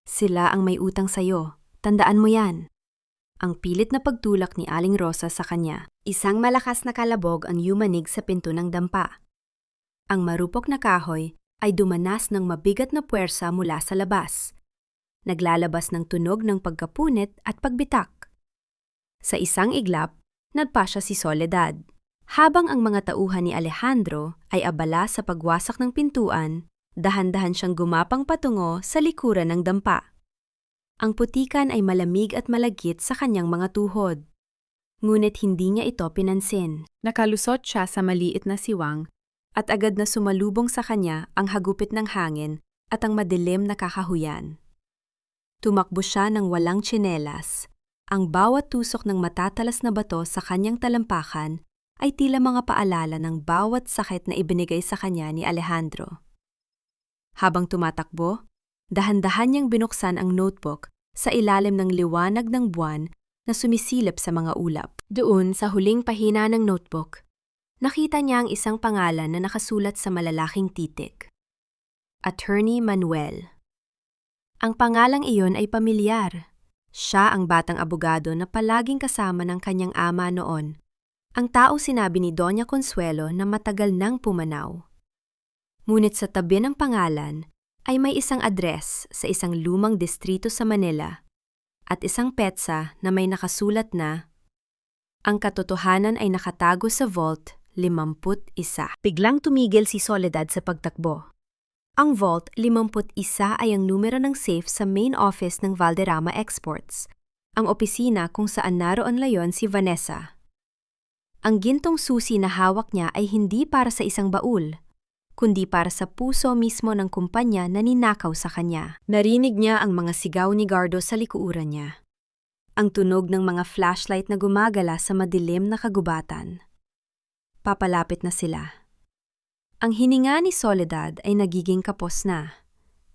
Sila ang may utang sa'yo, tandaan mo yan. Ang pilit na pagtulak ni Aling Rosa sa kanya. Isang malakas na kalabog ang yumanig sa pinto ng dampa. Ang marupok na kahoy ay dumanas ng mabigat na puwersa mula sa labas. Naglalabas ng tunog ng pagkapunit at pagbitak. Sa isang iglap, nagpasya si Soledad. Habang ang mga tauhan ni Alejandro ay abala sa pagwasak ng pintuan, dahan-dahan siyang gumapang patungo sa likuran ng dampa. Ang putikan ay malamig at malagkit sa kanyang mga tuhod. Ngunit hindi niya ito pinansin. Nakalusot siya sa maliit na siwang at agad na sumalubong sa kanya ang hagupit ng hangin at ang madilim na kakahuyan. Tumakbo siya ng walang tsinelas. Ang bawat tusok ng matatalas na bato sa kanyang talampakan ay tila mga paalala ng bawat sakit na ibinigay sa kanya ni Alejandro. Habang tumatakbo, dahan-dahan niyang binuksan ang notebook sa ilalim ng liwanag ng buwan na sumisilip sa mga ulap. Doon sa huling pahina ng notebook, nakita niya ang isang pangalan na nakasulat sa malalaking titik. Attorney Manuel. Ang pangalang iyon ay pamilyar. Siya ang batang abogado na palaging kasama ng kanyang ama noon. Ang tao sinabi ni Doña Consuelo na matagal nang pumanaw. Ngunit sa tabi ng pangalan ay may isang address sa isang lumang distrito sa Manila at isang petsa na may nakasulat na ang katotohanan ay nakatago sa Vault 51. Biglang tumigil si Soledad sa pagtakbo. Ang Vault 51 ay ang numero ng safe sa main office ng Valderrama Exports, ang opisina kung saan naroon layon si Vanessa. Ang gintong susi na hawak niya ay hindi para sa isang baul, kundi para sa puso mismo ng kumpanya na ninakaw sa kanya. Narinig niya ang mga sigaw ni Gardo sa likuran niya. Ang tunog ng mga flashlight na gumagala sa madilim na kagubatan. Papalapit na sila. Ang hininga ni Soledad ay nagiging kapos na,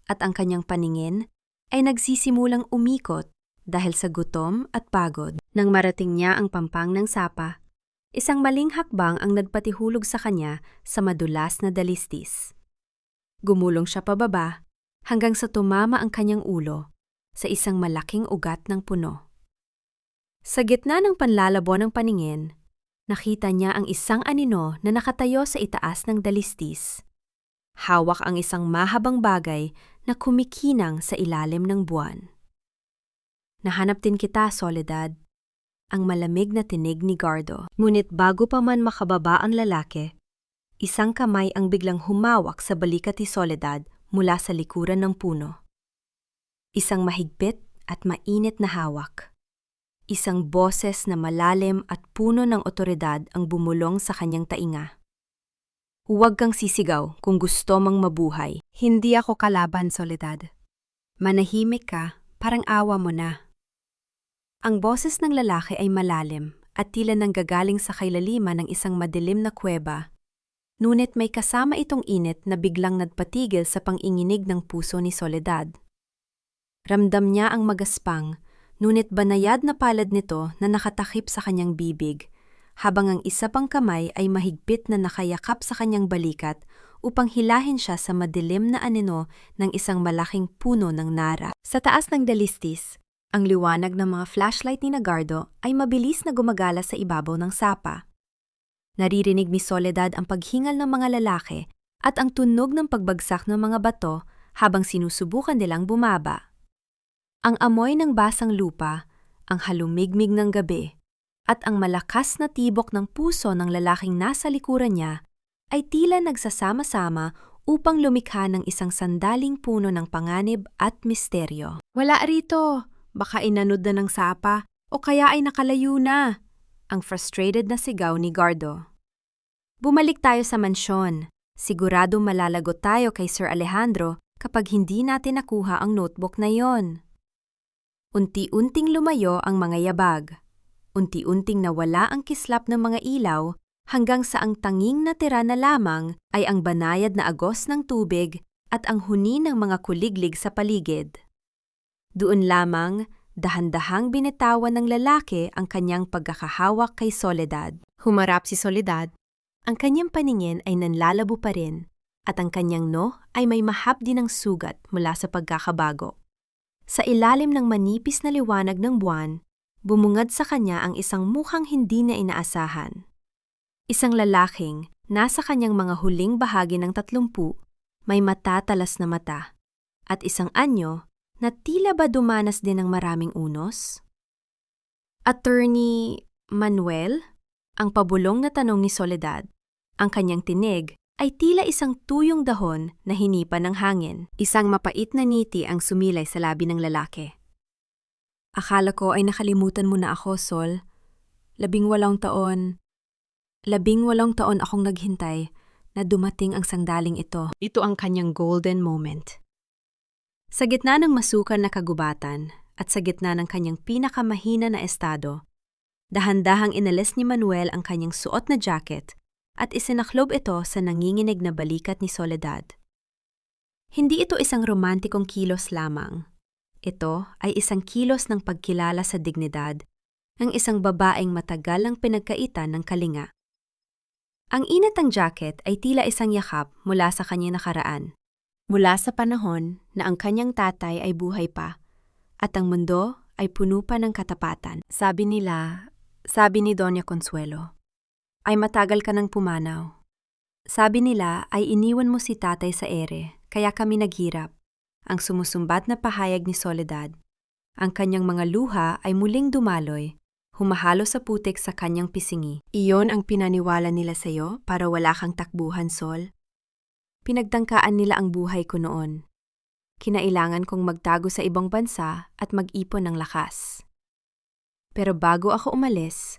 at ang kanyang paningin ay nagsisimulang umikot dahil sa gutom at pagod. Nang marating niya ang pampang ng sapa, isang maling hakbang ang nagpatihulog sa kanya sa madulas na dalistis. Gumulong siya pababa hanggang sa tumama ang kanyang ulo sa isang malaking ugat ng puno. Sa gitna ng panlalabo ng paningin, nakita niya ang isang anino na nakatayo sa itaas ng dalistis. Hawak ang isang mahabang bagay na kumikinang sa ilalim ng buwan. Nahanap din kita, Soledad. Ang malamig na tinig ni Gardo. Ngunit bago pa man makababa ang lalaki, isang kamay ang biglang humawak sa balikat ni Soledad mula sa likuran ng puno. Isang mahigpit at mainit na hawak. Isang boses na malalim at puno ng otoridad ang bumulong sa kanyang tainga. Huwag kang sisigaw kung gusto mong mabuhay. Hindi ako kalaban, Soledad. Manahimik ka, parang awa mo na. Ang boses ng lalaki ay malalim at tila nanggagaling sa kailaliman ng isang madilim na kuweba. Ngunit may kasama itong init na biglang nagpatigil sa panginginig ng puso ni Soledad. Ramdam niya ang magaspang, ngunit banayad na palad nito na nakatakip sa kanyang bibig, habang ang isa pang kamay ay mahigpit na nakayakap sa kanyang balikat upang hilahin siya sa madilim na anino ng isang malaking puno ng nara. Sa taas ng dalistis, ang liwanag ng mga flashlight ni Nagardo ay mabilis na gumagala sa ibabaw ng sapa. Naririnig ni Soledad ang paghingal ng mga lalaki at ang tunog ng pagbagsak ng mga bato habang sinusubukan nilang bumaba. Ang amoy ng basang lupa, ang halumigmig ng gabi, at ang malakas na tibok ng puso ng lalaking nasa likuran niya ay tila nagsasama-sama upang lumikha ng isang sandaling puno ng panganib at misteryo. Wala rito! Baka inanod na ng sapa o kaya ay nakalayo na, ang frustrated na sigaw ni Gardo. Bumalik tayo sa mansyon. Sigurado malalagot tayo kay Sir Alejandro kapag hindi natin nakuha ang notebook na yon. Unti-unting lumayo ang mga yabag. Unti-unting nawala ang kislap ng mga ilaw hanggang sa ang tanging natira na lamang ay ang banayad na agos ng tubig at ang huni ng mga kuliglig sa paligid. Doon lamang, dahan-dahang binitawan ng lalaki ang kanyang pagkakahawak kay Soledad. Humarap si Soledad. Ang kanyang paningin ay nanlalabo pa rin at ang kanyang ay may mahapdi ng sugat mula sa pagkakabago. Sa ilalim ng manipis na liwanag ng buwan, bumungad sa kanya ang isang mukhang hindi na inaasahan. Isang lalaking nasa kanyang mga huling bahagi ng 30, may matatalas na mata, at isang anyo na tila ba dumanas din ng maraming unos? Attorney Manuel? Ang pabulong na tanong ni Soledad. Ang kanyang tinig ay tila isang tuyong dahon na hinipa ng hangin. Isang mapait na ngiti ang sumilay sa labi ng lalaki. Akala ko ay nakalimutan mo na ako, Sol. 18 taon akong naghintay na dumating ang sandaling ito. Ito ang kanyang golden moment. Sa gitna ng masukal na kagubatan at sa gitna ng kanyang pinakamahina na estado, dahan-dahang inalis ni Manuel ang kanyang suot na jacket at isinaklob ito sa nanginginig na balikat ni Soledad. Hindi ito isang romantikong kilos lamang. Ito ay isang kilos ng pagkilala sa dignidad ng isang babaeng matagal ang pinagkaitan ng kalinga. Ang inat ng jacket ay tila isang yakap mula sa kanyang nakaraan. Mula sa panahon na ang kanyang tatay ay buhay pa at ang mundo ay puno pa ng katapatan. Sabi ni Doña Consuelo, ay matagal ka nang pumanaw. Sabi nila ay iniwan mo si tatay sa ere, kaya kami naghirap. Ang sumusumbat na pahayag ni Soledad. Ang kanyang mga luha ay muling dumaloy, humahalo sa putik sa kanyang pisingi. Iyon ang pinaniwala nila sa iyo para wala kang takbuhan, Sol. Pinagtangkaan nila ang buhay ko noon. Kinailangan kong magtago sa ibang bansa at mag-ipon ng lakas. Pero bago ako umalis,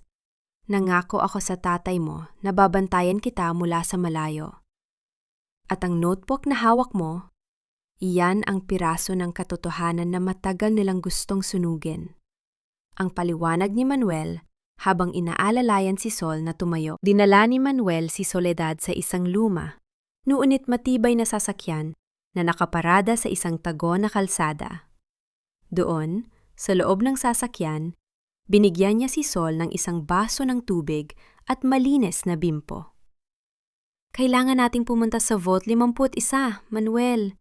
nangako ako sa tatay mo na babantayan kita mula sa malayo. At ang notebook na hawak mo, iyan ang piraso ng katotohanan na matagal nilang gustong sunugin. Ang paliwanag ni Manuel habang inaalalayan si Sol na tumayo. Dinala ni Manuel si Soledad sa isang luma, nuunit matibay na sasakyan na nakaparada sa isang tago na kalsada. Doon, sa loob ng sasakyan, binigyan niya si Sol ng isang baso ng tubig at malinis na bimpo. Kailangan nating pumunta sa Vault 51, Manuel.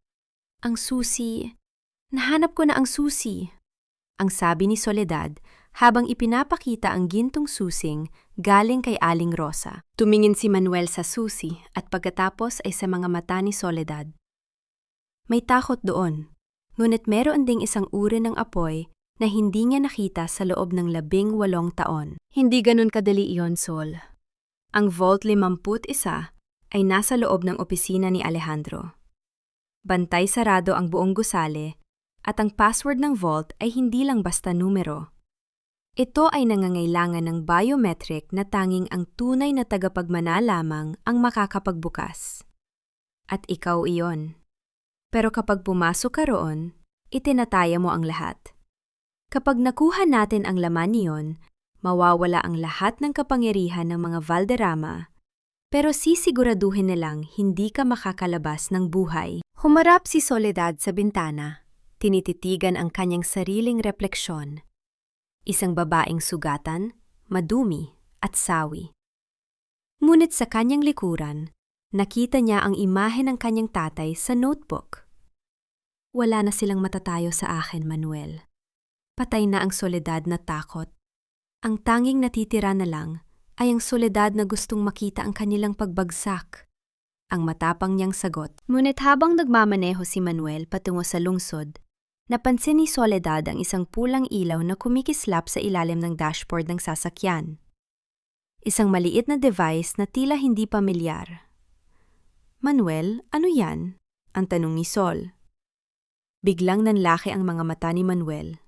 Ang susi. Nahanap ko na ang susi. Ang sabi ni Soledad habang ipinapakita ang gintong susing galing kay Aling Rosa. Tumingin si Manuel sa susi at pagkatapos ay sa mga mata ni Soledad. May takot doon, ngunit meron ding isang uri ng apoy na hindi niya nakita sa loob ng 18 taon. Hindi ganun kadali iyon, Sol. Ang Vault 51 ay nasa loob ng opisina ni Alejandro. Bantay sarado ang buong gusali at ang password ng vault ay hindi lang basta numero. Ito ay nangangailangan ng biometric na tanging ang tunay na tagapagmana lamang ang makakapagbukas. At ikaw iyon. Pero kapag pumasok ka roon, itinataya mo ang lahat. Kapag nakuha natin ang laman niyon, mawawala ang lahat ng kapangyarihan ng mga Valderrama, pero sisiguraduhin nilang hindi ka makakalabas ng buhay. Humarap si Soledad sa bintana. Tinititigan ang kanyang sariling refleksyon. Isang babaeng sugatan, madumi at sawi. Ngunit sa kanyang likuran, Nakita niya ang imahe ng kanyang tatay sa notebook. Wala na silang matatayo sa akin, Manuel. Patay na ang soledad na takot. Ang tanging natitira na lang ay ang soledad na gustong makita ang kanilang pagbagsak. Ang matapang niyang sagot. Ngunit habang nagmamaneho si Manuel patungo sa lungsod, napansin ni Soledad ang isang pulang ilaw na kumikislap sa ilalim ng dashboard ng sasakyan. Isang maliit na device na tila hindi pamilyar. Manuel, ano yan? Ang tanong ni Sol. Biglang nanlaki ang mga mata ni Manuel.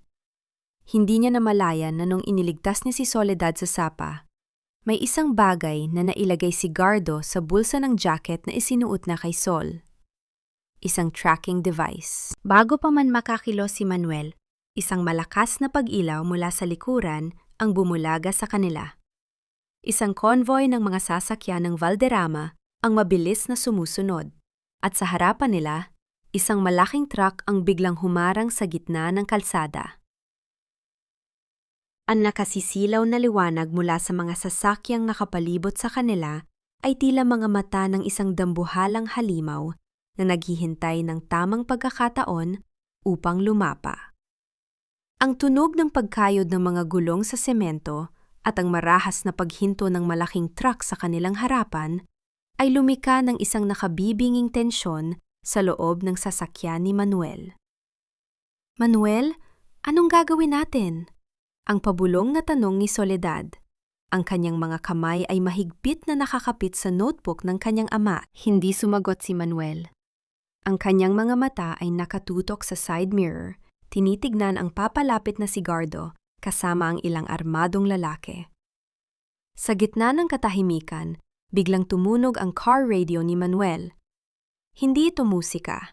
Hindi niya namalayan na nung iniligtas niya si Soledad sa sapa, may isang bagay na nailagay si Gardo sa bulsa ng jacket na isinuot na kay Sol. Isang tracking device. Bago pa man makakilos si Manuel, isang malakas na pag-ilaw mula sa likuran ang bumulaga sa kanila. Isang convoy ng mga sasakyan ng Valderrama ang mabilis na sumusunod. At sa harapan nila, isang malaking truck ang biglang humarang sa gitna ng kalsada. Ang nakasisilaw na liwanag mula sa mga sasakyang nakapalibot sa kanila ay tila mga mata ng isang dambuhalang halimaw na naghihintay ng tamang pagkakataon upang lumapa. Ang tunog ng pagkayod ng mga gulong sa semento at ang marahas na paghinto ng malaking truck sa kanilang harapan ay lumika ng isang nakabibinging tensyon sa loob ng sasakyan ni Manuel. Manuel, anong gagawin natin? Ang pabulong na tanong ni Soledad. Ang kanyang mga kamay ay mahigpit na nakakapit sa notebook ng kanyang ama. Hindi sumagot si Manuel. Ang kanyang mga mata ay nakatutok sa side mirror, tinitignan ang papalapit na si Gardo kasama ang ilang armadong lalaki. Sa gitna ng katahimikan, biglang tumunog ang car radio ni Manuel. Hindi ito musika,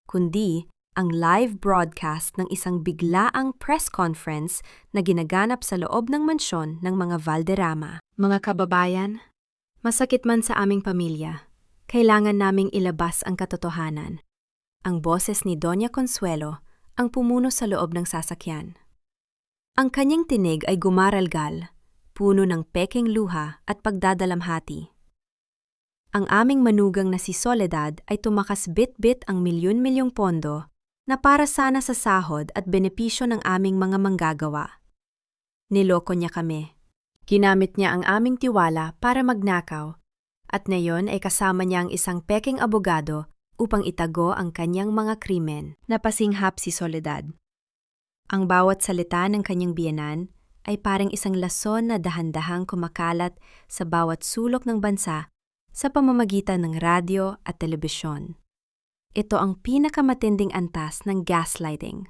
kundi ang live broadcast ng isang biglaang press conference na ginaganap sa loob ng mansyon ng mga Valderrama. Mga kababayan, masakit man sa aming pamilya, kailangan naming ilabas ang katotohanan. Ang boses ni Doña Consuelo ang pumuno sa loob ng sasakyan. Ang kanyang tinig ay gumaralgal, puno ng pekeng luha at pagdadalamhati. Ang aming manugang na si Soledad ay tumakas bit-bit ang milyon-milyong pondo na para sana sa sahod at benepisyo ng aming mga manggagawa. Niloko niya kami. Ginamit niya ang aming tiwala para magnakaw, at ngayon ay kasama niya ang isang peking abogado upang itago ang kanyang mga krimen. Napasinghap si Soledad. Ang bawat salita ng kanyang biyenan ay parang isang lason na dahan-dahang kumakalat sa bawat sulok ng bansa sa pamamagitan ng radyo at telebisyon. Ito ang pinakamatinding antas ng gaslighting.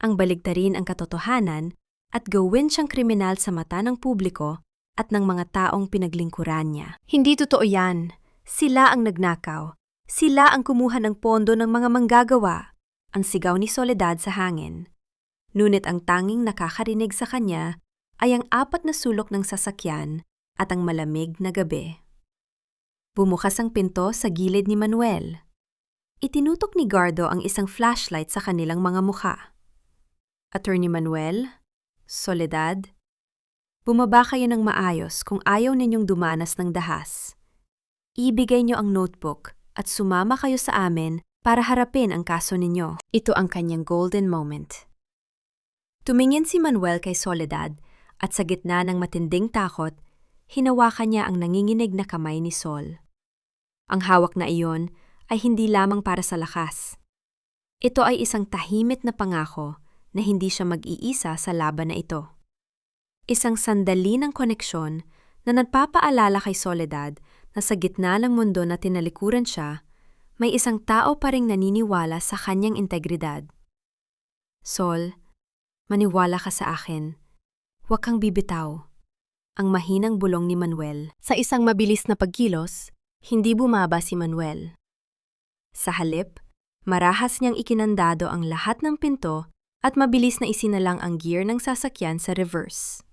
Ang baligtarin ang katotohanan at gawin siyang kriminal sa mata ng publiko at ng mga taong pinaglingkuran niya. Hindi totoo yan. Sila ang nagnakaw. Sila ang kumuha ng pondo ng mga manggagawa. Ang sigaw ni Soledad sa hangin. Ngunit ang tanging nakakarinig sa kanya ay ang 4 na sulok ng sasakyan at ang malamig na gabi. Bumukas ang pinto sa gilid ni Manuel. Itinutok ni Gardo ang isang flashlight sa kanilang mga mukha. Attorney Manuel, Soledad, bumaba kayo ng maayos kung ayaw ninyong dumanas ng dahas. Ibigay niyo ang notebook at sumama kayo sa amin para harapin ang kaso ninyo. Ito ang kanyang golden moment. Tumingin si Manuel kay Soledad at sa gitna ng matinding takot, hinawakan niya ang nanginginig na kamay ni Sol. Ang hawak na iyon ay hindi lamang para sa lakas. Ito ay isang tahimik na pangako na hindi siya mag-iisa sa laban na ito. Isang sandali ng koneksyon na nagpapaalala kay Soledad na sa gitna ng mundo na tinalikuran siya, may isang tao pa ring naniniwala sa kanyang integridad. Sol, maniwala ka sa akin. Huwag kang bibitaw. Ang mahinang bulong ni Manuel. Sa isang mabilis na pagkilos, hindi bumaba si Manuel. Sa halip, marahas niyang ikinandado ang lahat ng pinto at mabilis na isinalang ang gear ng sasakyan sa reverse.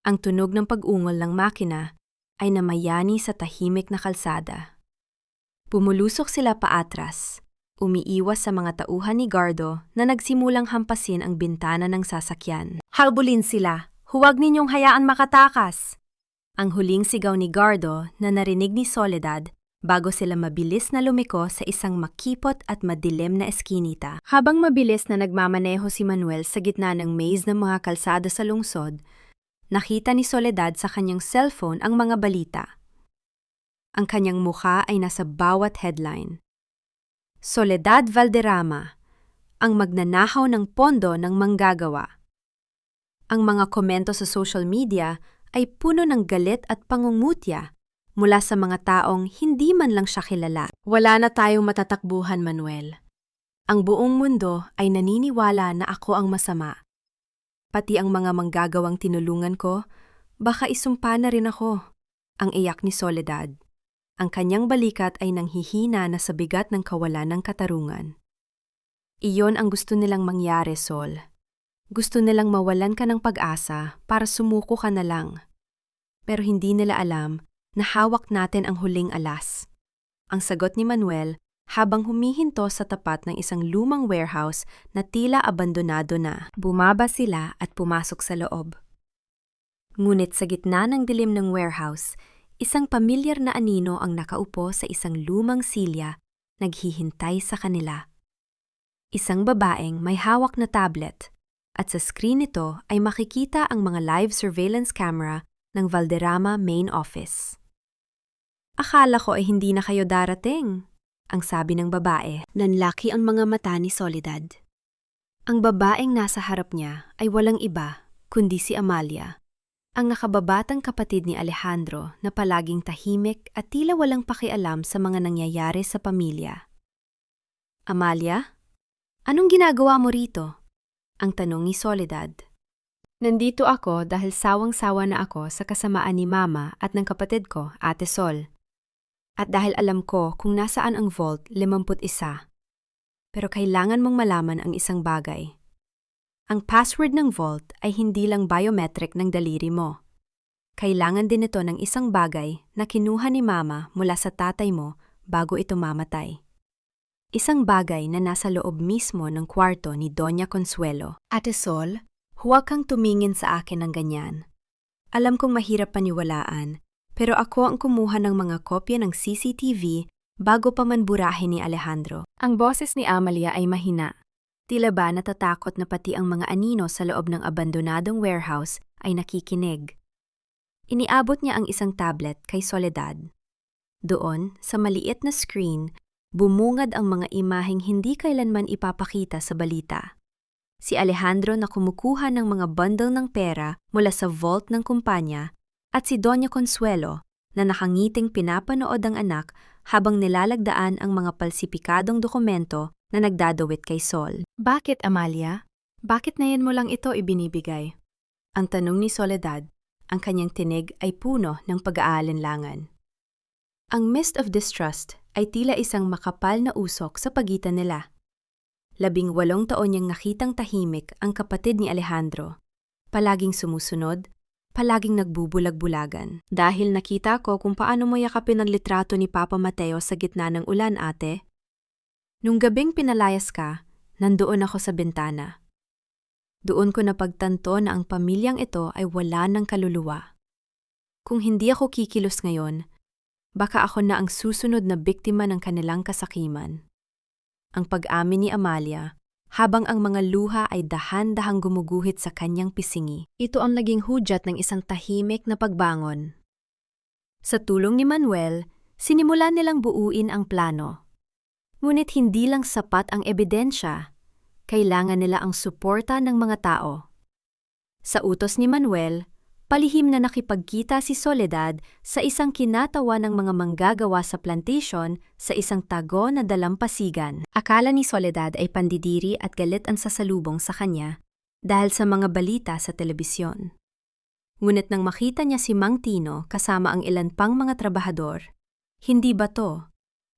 Ang tunog ng pag-ungol ng makina ay namayani sa tahimik na kalsada. Bumulusok sila paatras, umiiwas sa mga tauhan ni Gardo na nagsimulang hampasin ang bintana ng sasakyan. Habulin sila! Huwag ninyong hayaan makatakas! Ang huling sigaw ni Gardo na narinig ni Soledad bago sila mabilis na lumiko sa isang makipot at madilim na eskinita. Habang mabilis na nagmamaneho si Manuel sa gitna ng maze ng mga kalsada sa lungsod, nakita ni Soledad sa kanyang cellphone ang mga balita. Ang kanyang mukha ay nasa bawat headline. Soledad Valderrama, ang magnanakaw ng pondo ng manggagawa. Ang mga komento sa social media ay puno ng galit at pangungutya mula sa mga taong hindi man lang siya kilala. Wala na tayong matatakbuhan, Manuel. Ang buong mundo ay naniniwala na ako ang masama. Pati ang mga manggagawang tinulungan ko, baka isumpa na rin ako. Ang iyak ni Soledad. Ang kanyang balikat ay nanghihina na sa bigat ng kawalan ng katarungan. Iyon ang gusto nilang mangyari, Sol. Gusto nilang mawalan ka ng pag-asa para sumuko ka na lang. Pero hindi nila alam na hawak natin ang huling alas. Ang sagot ni Manuel habang humihinto sa tapat ng isang lumang warehouse na tila abandonado na. Bumaba sila at pumasok sa loob. Ngunit sa gitna ng dilim ng warehouse, isang pamilyar na anino ang nakaupo sa isang lumang silya, naghihintay sa kanila. Isang babaeng may hawak na tablet, at sa screen nito ay makikita ang mga live surveillance camera ng Valderrama Main Office. Akala ko ay hindi na kayo darating, ang sabi ng babae. Nanlaki ang mga mata ni Soledad. Ang babaeng nasa harap niya ay walang iba kundi si Amalia, ang nakababatang kapatid ni Alejandro na palaging tahimik at tila walang pakialam sa mga nangyayari sa pamilya. Amalia, anong ginagawa mo rito? Ang tanong ni Soledad. Nandito ako dahil sawang-sawa na ako sa kasamaan ni Mama at ng kapatid ko, Ate Sol. At dahil alam ko kung nasaan ang Vault 51. Pero kailangan mong malaman ang isang bagay. Ang password ng Vault ay hindi lang biometric ng daliri mo. Kailangan din ito ng isang bagay na kinuha ni Mama mula sa tatay mo bago ito mamatay. Isang bagay na nasa loob mismo ng kwarto ni Doña Consuelo. Ate Sol, huwag kang tumingin sa akin ng ganyan. Alam kong mahirap paniwalaan, pero ako ang kumuha ng mga kopya ng CCTV bago pa man burahin ni Alejandro. Ang boses ni Amalia ay mahina. Tila ba natatakot na pati ang mga anino sa loob ng abandonadong warehouse ay nakikinig. Iniabot niya ang isang tablet kay Soledad. Doon, sa maliit na screen, bumungad ang mga imaheng hindi kailanman ipapakita sa balita. Si Alejandro na kumukuha ng mga bundle ng pera mula sa vault ng kumpanya at si Doña Consuelo na nakangiting pinapanood ang anak habang nilalagdaan ang mga palsipikadong dokumento na nagdadawit kay Sol. Bakit, Amalia? Bakit na yan mo lang ito ibinibigay? Ang tanong ni Soledad, ang kanyang tinig ay puno ng pag-aalinlangan. Ang mist of distrust ay tila isang makapal na usok sa pagitan nila. 18 taon niyang nakitang tahimik ang kapatid ni Alejandro. Palaging sumusunod, palaging nagbubulag-bulagan. Dahil nakita ko kung paano mo yakapin ang litrato ni Papa Mateo sa gitna ng ulan, ate. Nung gabing pinalayas ka, nandoon ako sa bintana. Doon ko napagtanto na ang pamilyang ito ay wala ng kaluluwa. Kung hindi ako kikilos ngayon, baka ako na ang susunod na biktima ng kanilang kasakiman. Ang pag-amin ni Amalia, habang ang mga luha ay dahan-dahang gumuguhit sa kanyang pisingi. Ito ang naging hudyat ng isang tahimik na pagbangon. Sa tulong ni Manuel, sinimula nilang buuin ang plano. Ngunit hindi lang sapat ang ebidensya, kailangan nila ang suporta ng mga tao. Sa utos ni Manuel, palihim na nakipagkita si Soledad sa isang kinatawa ng mga manggagawa sa plantation sa isang tago na dalampasigan. Akala ni Soledad ay pandidiri at galit ang sasalubong sa kanya dahil sa mga balita sa telebisyon. Ngunit nang makita niya si Mang Tino kasama ang ilan pang mga trabahador, hindi bato,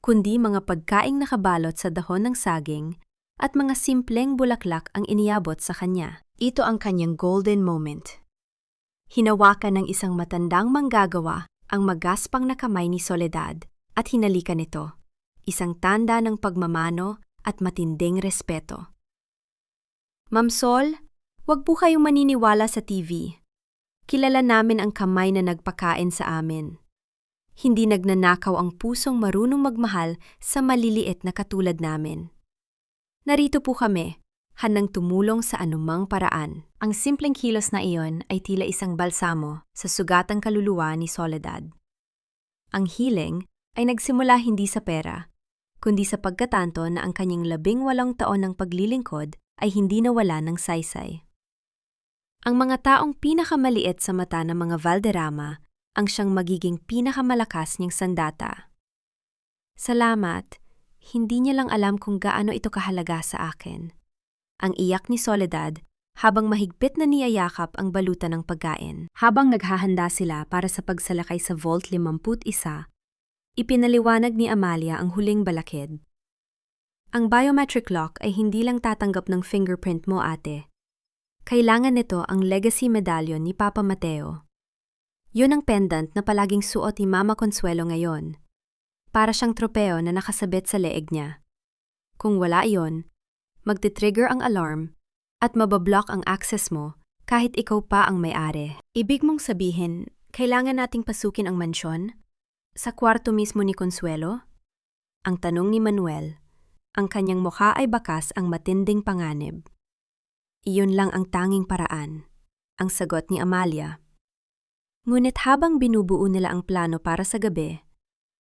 kundi mga pagkaing nakabalot sa dahon ng saging at mga simpleng bulaklak ang iniabot sa kanya. Ito ang kanyang golden moment. Hinawakan ng isang matandang manggagawa ang magaspang na kamay ni Soledad at hinalikan ito, isang tanda ng pagmamano at matinding respeto. Ma'am Sol, wag po kayong maniniwala sa TV. Kilala namin ang kamay na nagpakain sa amin. Hindi nagnanakaw ang pusong marunong magmahal sa maliliit na katulad namin. Narito po kami, handang tumulong sa anumang paraan. Ang simpleng kilos na iyon ay tila isang balsamo sa sugatang kaluluwa ni Soledad. Ang healing ay nagsimula hindi sa pera, kundi sa pagkatanto na ang kanyang 18 taon ng paglilingkod ay hindi nawala ng saysay. Ang mga taong pinakamaliit sa mata ng mga Valderrama ang siyang magiging pinakamalakas niyang sandata. Salamat, hindi niya lang alam kung gaano ito kahalaga sa akin. Ang iyak ni Soledad habang mahigpit na niyayakap ang balutan ng pagkain. Habang naghahanda sila para sa pagsalakay sa Vault 51, ipinaliwanag ni Amalia ang huling balakid. Ang biometric lock ay hindi lang tatanggap ng fingerprint mo, ate. Kailangan nito ang legacy medallion ni Papa Mateo. Yun ang pendant na palaging suot ni Mama Consuelo ngayon. Para siyang tropeo na nakasabit sa leeg niya. Kung wala iyon, magti-trigger ang alarm at mabablock ang access mo kahit ikaw pa ang may-ari. Ibig mong sabihin, kailangan nating pasukin ang mansyon? Sa kwarto mismo ni Consuelo? Ang tanong ni Manuel, ang kanyang mukha ay bakas ang matinding panganib. Iyon lang ang tanging paraan, ang sagot ni Amalia. Ngunit habang binubuo nila ang plano para sa gabi,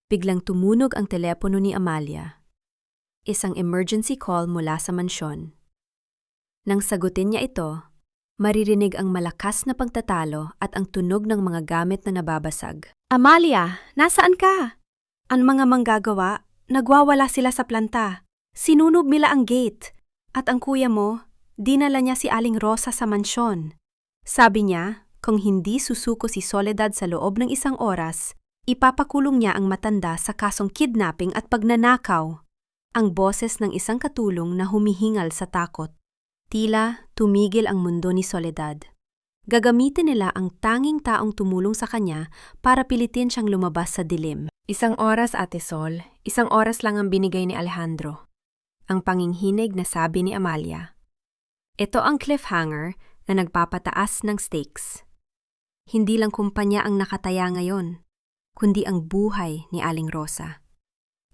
biglang tumunog ang telepono ni Amalia. Isang emergency call mula sa mansyon. Nang sagutin niya ito, maririnig ang malakas na pagtatalo at ang tunog ng mga gamit na nababasag. Amalia, nasaan ka? Ang mga manggagawa, nagwawala sila sa planta. Sinunog nila ang gate. At ang kuya mo, dinala niya si Aling Rosa sa mansyon. Sabi niya, kung hindi susuko si Soledad sa loob ng 1 oras, ipapakulong niya ang matanda sa kasong kidnapping at pagnanakaw. Ang boses ng isang katulong na humihingal sa takot. Tila tumigil ang mundo ni Soledad. Gagamitin nila ang tanging taong tumulong sa kanya para pilitin siyang lumabas sa dilim. 1 oras, Ate Sol. 1 oras lang ang binigay ni Alejandro. Ang panginghinig na sabi ni Amalia. Ito ang cliffhanger na nagpapataas ng stakes. Hindi lang kumpanya ang nakataya ngayon, kundi ang buhay ni Aling Rosa.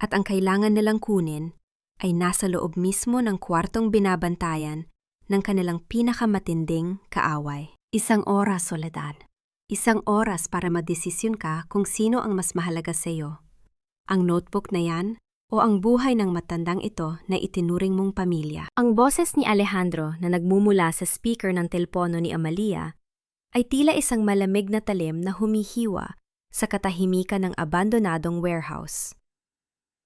At ang kailangan nilang kunin ay nasa loob mismo ng kwartong binabantayan ng kanilang pinakamatinding kaaway. 1 oras, Soledad. 1 oras para magdesisyon ka kung sino ang mas mahalaga sa iyo. Ang notebook na yan o ang buhay ng matandang ito na itinuring mong pamilya. Ang boses ni Alejandro na nagmumula sa speaker ng telepono ni Amalia ay tila isang malamig na talim na humihiwa sa katahimikan ng abandonadong warehouse.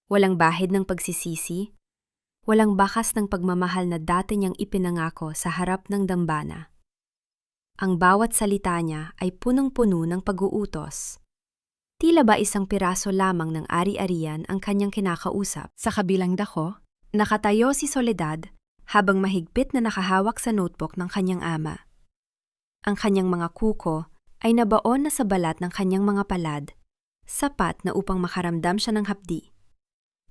Walang bahid ng pagsisisi, walang bakas ng pagmamahal na dati niyang ipinangako sa harap ng dambana. Ang bawat salita niya ay punong-puno ng pag-uutos. Tila ba isang piraso lamang ng ari-arian ang kanyang kinakausap? Sa kabilang dako, nakatayo si Soledad habang mahigpit na nakahawak sa notebook ng kanyang ama. Ang kanyang mga kuko ay nabaon na sa balat ng kanyang mga palad, sapat na upang makaramdam siya ng hapdi.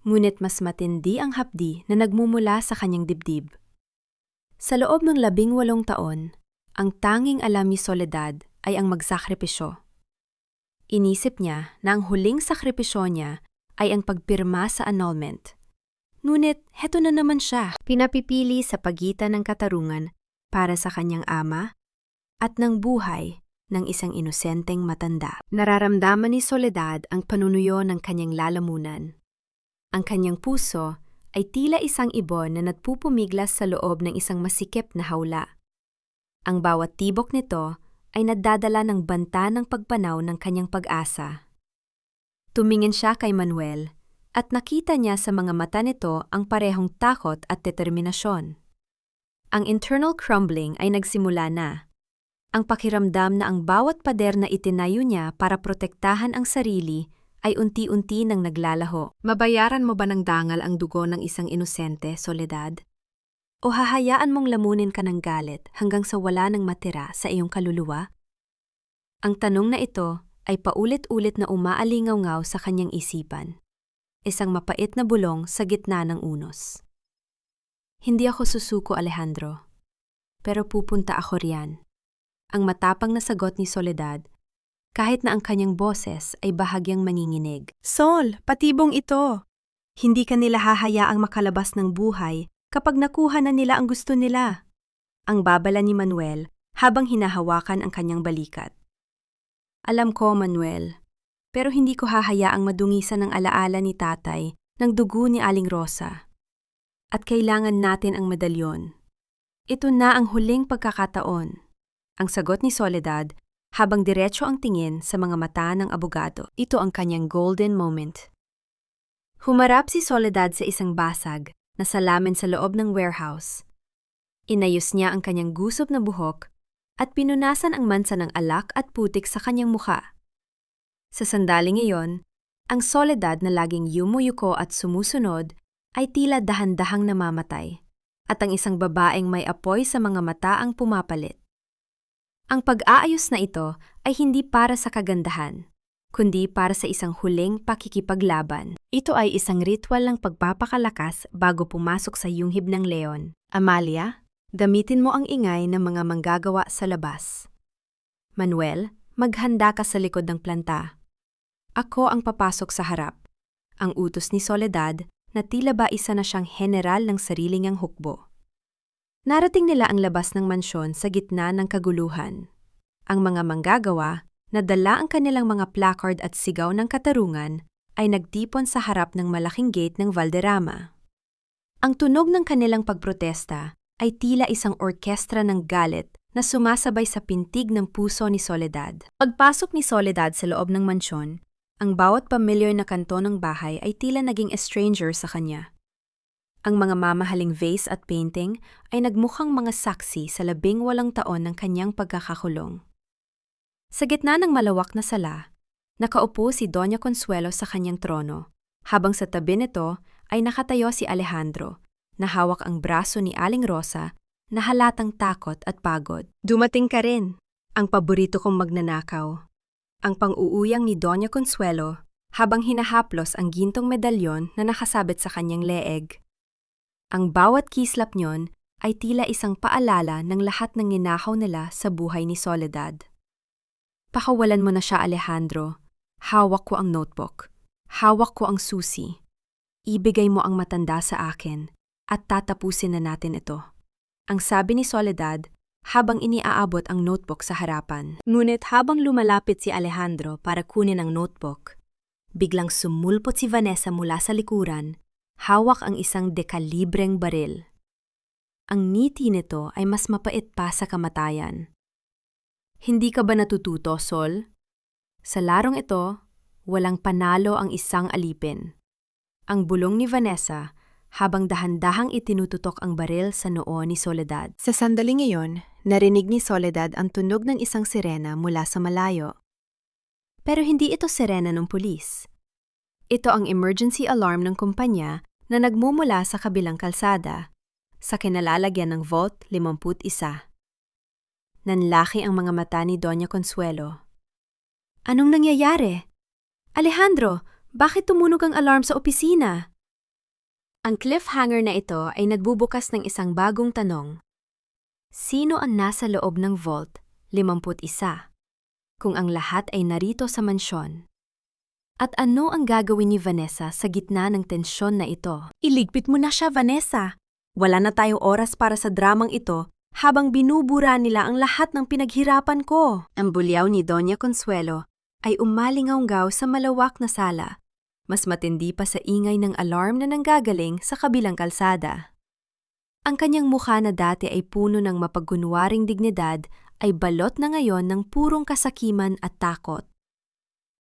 Ngunit mas matindi ang hapdi na nagmumula sa kanyang dibdib. Sa loob ng 18 taon, ang tanging alam ni Soledad ay ang magsakripisyo. Inisip niya na ang huling sakripisyo niya ay ang pagpirma sa annulment. Ngunit heto na naman siya, pinapipili sa pagitan ng katarungan para sa kanyang ama at ng buhay ng isang inosenteng matanda. Nararamdaman ni Soledad ang panunuyo ng kanyang lalamunan. Ang kanyang puso ay tila isang ibon na nagpupumiglas sa loob ng isang masikip na hawla. Ang bawat tibok nito ay nadadala ng banta ng pagpanaw ng kanyang pag-asa. Tumingin siya kay Manuel at nakita niya sa mga mata nito ang parehong takot at determinasyon. Ang internal crumbling ay nagsimula na. Ang pakiramdam na ang bawat pader na itinayo niya para protektahan ang sarili ay unti-unti nang naglalaho. Mabayaran mo ba ng dangal ang dugo ng isang inosente, Soledad? O hahayaan mong lamunin ka ng galit hanggang sa wala nang matira sa iyong kaluluwa? Ang tanong na ito ay paulit-ulit na umaalingaw-ngaw sa kanyang isipan. Isang mapait na bulong sa gitna ng unos. Hindi ako susuko, Alejandro. Pero pupunta ako riyan. Ang matapang na sagot ni Soledad kahit na ang kanyang boses ay bahagyang manginginig. Sol, patibong ito! Hindi ka nila hahayaang makalabas ng buhay kapag nakuha na nila ang gusto nila. Ang babala ni Manuel habang hinahawakan ang kanyang balikat. Alam ko, Manuel, pero hindi ko hahayaang madungisan ng alaala ni tatay ng dugo ni Aling Rosa. At kailangan natin ang medalyon. Ito na ang huling pagkakataon. Ang sagot ni Soledad habang diretso ang tingin sa mga mata ng abogado. Ito ang kanyang golden moment. Humarap si Soledad sa isang basag na salamin sa loob ng warehouse. Inayos niya ang kanyang gusob na buhok at pinunasan ang mansa ng alak at putik sa kanyang mukha. Sa sandaling iyon, ang Soledad na laging yumuyuko at sumusunod ay tila dahan-dahang namamatay at ang isang babaeng may apoy sa mga mata ang pumapalit. Ang pag-aayos na ito ay hindi para sa kagandahan, kundi para sa isang huling pakikipaglaban. Ito ay isang ritual ng pagpapakalakas bago pumasok sa yunghib ng leon. Amalia, gamitin mo ang ingay ng mga manggagawa sa labas. Manuel, maghanda ka sa likod ng planta. Ako ang papasok sa harap. Ang utos ni Soledad na tila ba isa na siyang general ng sarili niyang hukbo. Narating nila ang labas ng mansyon sa gitna ng kaguluhan. Ang mga manggagawa na dala ang kanilang mga placard at sigaw ng katarungan ay nagtipon sa harap ng malaking gate ng Valderrama. Ang tunog ng kanilang pagprotesta ay tila isang orkestra ng galit na sumasabay sa pintig ng puso ni Soledad. Pagpasok ni Soledad sa loob ng mansyon, ang bawat pamilyar na kanto ng bahay ay tila naging stranger sa kanya. Ang mga mamahaling vase at painting ay nagmukhang mga saksi sa 18 taon ng kanyang pagkakakulong. Sa gitna ng malawak na sala, nakaupo si Doña Consuelo sa kanyang trono, habang sa tabi nito ay nakatayo si Alejandro, na hawak ang braso ni Aling Rosa na halatang takot at pagod. Dumating ka rin, ang paborito kong magnanakaw. Ang pang-uuyang ni Doña Consuelo habang hinahaplos ang gintong medalyon na nakasabit sa kanyang leeg. Ang bawat kislap niyon ay tila isang paalala ng lahat ng ninakaw nila sa buhay ni Soledad. Pakawalan mo na siya, Alejandro. Hawak ko ang notebook. Hawak ko ang susi. Ibigay mo ang matanda sa akin at tatapusin na natin ito. Ang sabi ni Soledad habang iniaabot ang notebook sa harapan. Ngunit habang lumalapit si Alejandro para kunin ang notebook, biglang sumulpot si Vanessa mula sa likuran. Hawak ang isang dekalibreng baril. Ang ngiti nito ay mas mapait pa sa kamatayan. Hindi ka ba natututo, Sol? Sa larong ito, walang panalo ang isang alipin. Ang bulong ni Vanessa habang dahan-dahang itinututok ang baril sa noo ni Soledad. Sa sandaling iyon, narinig ni Soledad ang tunog ng isang sirena mula sa malayo. Pero hindi ito sirena ng pulis. Ito ang emergency alarm ng kumpanya na nagmumula sa kabilang kalsada, sa kinalalagyan ng Vault 51. Nanlaki ang mga mata ni Doña Consuelo. Anong nangyayari? Alejandro, bakit tumunog ang alarm sa opisina? Ang cliffhanger na ito ay nagbubukas ng isang bagong tanong. Sino ang nasa loob ng Vault 51? Kung ang lahat ay narito sa mansyon. At ano ang gagawin ni Vanessa sa gitna ng tensyon na ito? Iligpit mo na siya, Vanessa. Wala na tayong oras para sa dramang ito habang binubura nila ang lahat ng pinaghirapan ko. Ang bulyaw ni Doña Consuelo ay umalingaw-ngaw sa malawak na sala. Mas matindi pa sa ingay ng alarm na nanggagaling sa kabilang kalsada. Ang kanyang mukha na dati ay puno ng mapagkunwaring dignidad ay balot na ngayon ng purong kasakiman at takot.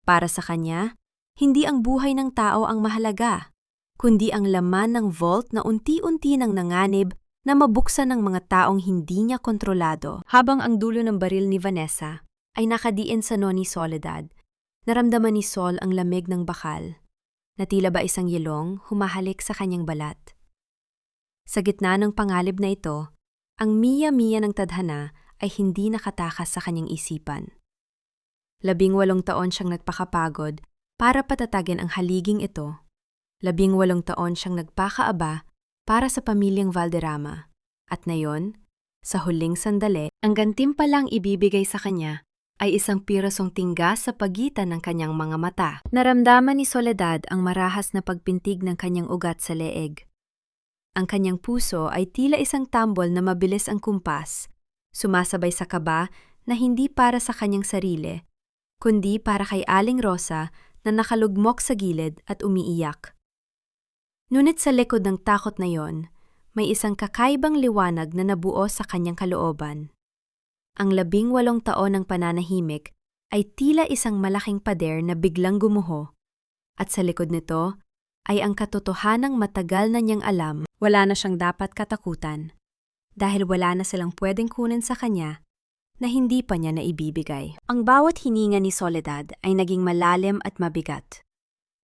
Para sa kanya, hindi ang buhay ng tao ang mahalaga, kundi ang laman ng vault na unti-unti nang nanganib na mabuksan ng mga taong hindi niya kontrolado. Habang ang dulo ng baril ni Vanessa ay nakadiin sa noo ni Soledad, naramdaman ni Sol ang lamig ng bakal, na tila ba isang yelong humahalik sa kanyang balat. Sa gitna ng pangalib na ito, ang miya-miya ng tadhana ay hindi nakatakas sa kanyang isipan. 18 taon siyang nagpakapagod para patatagin ang haliging ito. 18 taon siyang nagpakaaba para sa pamilyang Valderrama. At ngayon, sa huling sandali, ang gantimpalang ibibigay sa kanya ay isang pirasong tingga sa pagitan ng kanyang mga mata. Naramdaman ni Soledad ang marahas na pagpintig ng kanyang ugat sa leeg. Ang kanyang puso ay tila isang tambol na mabilis ang kumpas, sumasabay sa kaba na hindi para sa kanyang sarili, kundi para kay Aling Rosa na nakalugmok sa gilid at umiiyak. Ngunit sa likod ng takot na yon, may isang kakaibang liwanag na nabuo sa kanyang kalooban. Ang 18 taon ng pananahimik ay tila isang malaking pader na biglang gumuho, at sa likod nito ay ang katotohanang matagal na niyang alam. Wala na siyang dapat katakutan dahil wala na silang pwedeng kunin sa kanya na hindi pa niya naibibigay. Ang bawat hininga ni Soledad ay naging malalim at mabigat.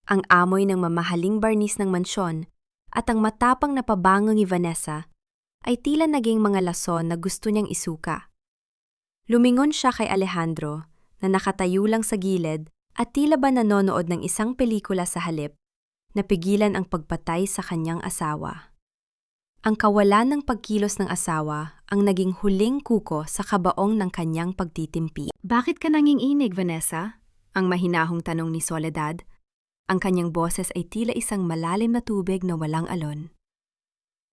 Ang amoy ng mamahaling barnis ng mansyon at ang matapang na pabango ni Vanessa ay tila naging mga lason na gusto niyang isuka. Lumingon siya kay Alejandro na nakatayo lang sa gilid at tila ba nanonood ng isang pelikula sa halip, napigilan ang pagpatay sa kanyang asawa. Ang kawalan ng pagkilos ng asawa ang naging huling kuko sa kabaong ng kanyang pagtitimpi. Bakit ka nanginginig, Vanessa? Ang mahinahong tanong ni Soledad. Ang kanyang boses ay tila isang malalim na tubig na walang alon.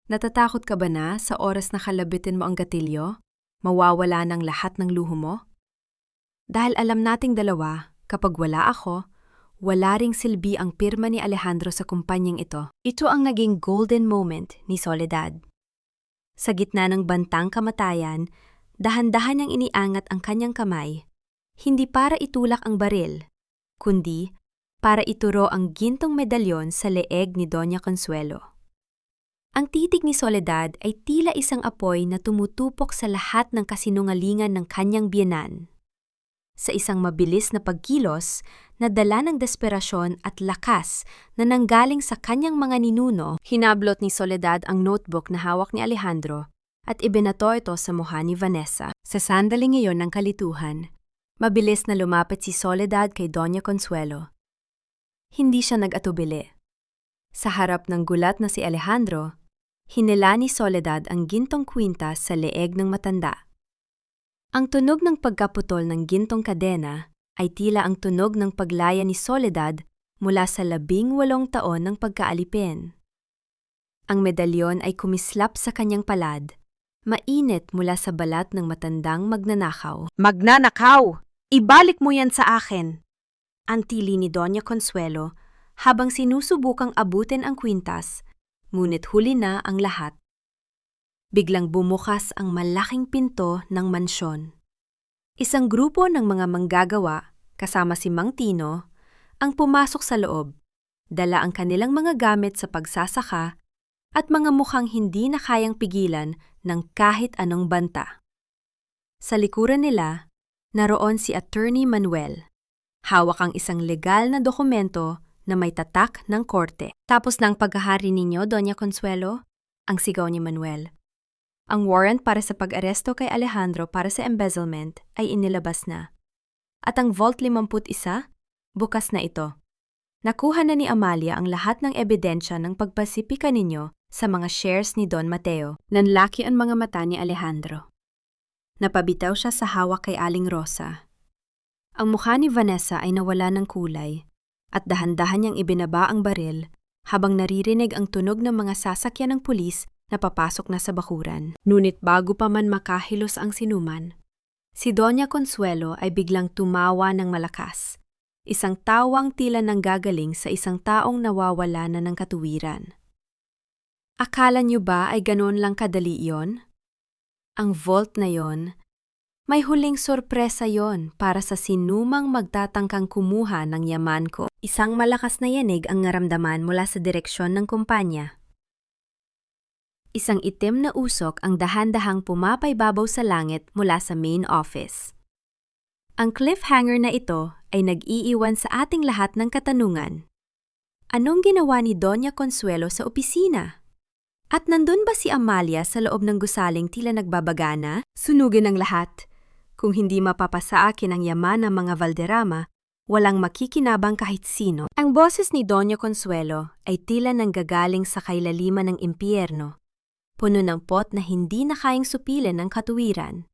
Natatakot ka ba na sa oras na kalabitin mo ang gatilyo? Mawawala ng lahat ng luho mo? Dahil alam nating dalawa, kapag wala ako, wala ring silbi ang pirma ni Alejandro sa kumpanyang ito. Ito ang naging golden moment ni Soledad. Sa gitna ng bantang kamatayan, dahan-dahan niyang iniangat ang kanyang kamay, hindi para itulak ang baril, kundi para ituro ang gintong medalyon sa leeg ni Doña Consuelo. Ang titig ni Soledad ay tila isang apoy na tumutupok sa lahat ng kasinungalingan ng kanyang biyenan. Sa isang mabilis na pagkilos, nadala ng desperasyon at lakas na nanggaling sa kanyang mga ninuno, hinablot ni Soledad ang notebook na hawak ni Alejandro at ibinato ito sa mukha ni Vanessa. Sa sandaling iyon ng kalituhan, mabilis na lumapit si Soledad kay Doña Consuelo. Hindi siya nag-atubili. Sa harap ng gulat na si Alejandro, hinila ni Soledad ang gintong kwintas sa leeg ng matanda. Ang tunog ng pagkaputol ng gintong kadena ay tila ang tunog ng paglaya ni Soledad mula sa 18 taon ng pagkaalipin. Ang medalyon ay kumislap sa kanyang palad, mainit mula sa balat ng matandang magnanakaw. Magnanakaw! Ibalik mo yan sa akin! Ang tili ni Doña Consuelo habang sinusubukang abutin ang kwintas, ngunit huli na ang lahat. Biglang bumukas ang malaking pinto ng mansyon. Isang grupo ng mga manggagawa, kasama si Mang Tino, ang pumasok sa loob, dala ang kanilang mga gamit sa pagsasaka at mga mukhang hindi na kayang pigilan ng kahit anong banta. Sa likuran nila, naroon si Attorney Manuel. Hawak ang isang legal na dokumento na may tatak ng korte. Tapos ng paghahari ninyo, Doña Consuelo? Ang sigaw ni Manuel. Ang warrant para sa pag-aresto kay Alejandro para sa embezzlement ay inilabas na. At ang Vault 51, bukas na ito. Nakuha na ni Amalia ang lahat ng ebidensya ng pagpasipika ninyo sa mga shares ni Don Mateo. Nanlaki ang mga mata ni Alejandro. Napabitaw siya sa hawak kay Aling Rosa. Ang mukha ni Vanessa ay nawala ng kulay at dahan-dahan niyang ibinaba ang baril habang naririnig ang tunog ng mga sasakyan ng pulis na papasok na sa bakuran. Ngunit bago pa man makahilos ang sinuman, si Doña Consuelo ay biglang tumawa ng malakas, isang tawang tila nanggagaling sa isang taong nawawala na ng katuwiran. Akala niyo ba ay ganoon lang kadali yon? Ang vault na yon, may huling sorpresa yon para sa sinumang magtatangkang kumuha ng yaman ko. Isang malakas na yanig ang naramdaman mula sa direksyon ng kumpanya. Isang itim na usok ang dahan-dahang pumapaybabaw sa langit mula sa main office. Ang cliffhanger na ito ay nag-iiwan sa ating lahat ng katanungan. Anong ginawa ni Doña Consuelo sa opisina? At nandun ba si Amalia sa loob ng gusaling tila nagbabagana? Sunugin ang lahat. Kung hindi mapapasa akin ang yaman ng mga Valderrama, walang makikinabang kahit sino. Ang boses ni Doña Consuelo ay tila nanggagaling sa kailaliman ng impyerno, puno ng pot na hindi na kayang supilin ng katuwiran.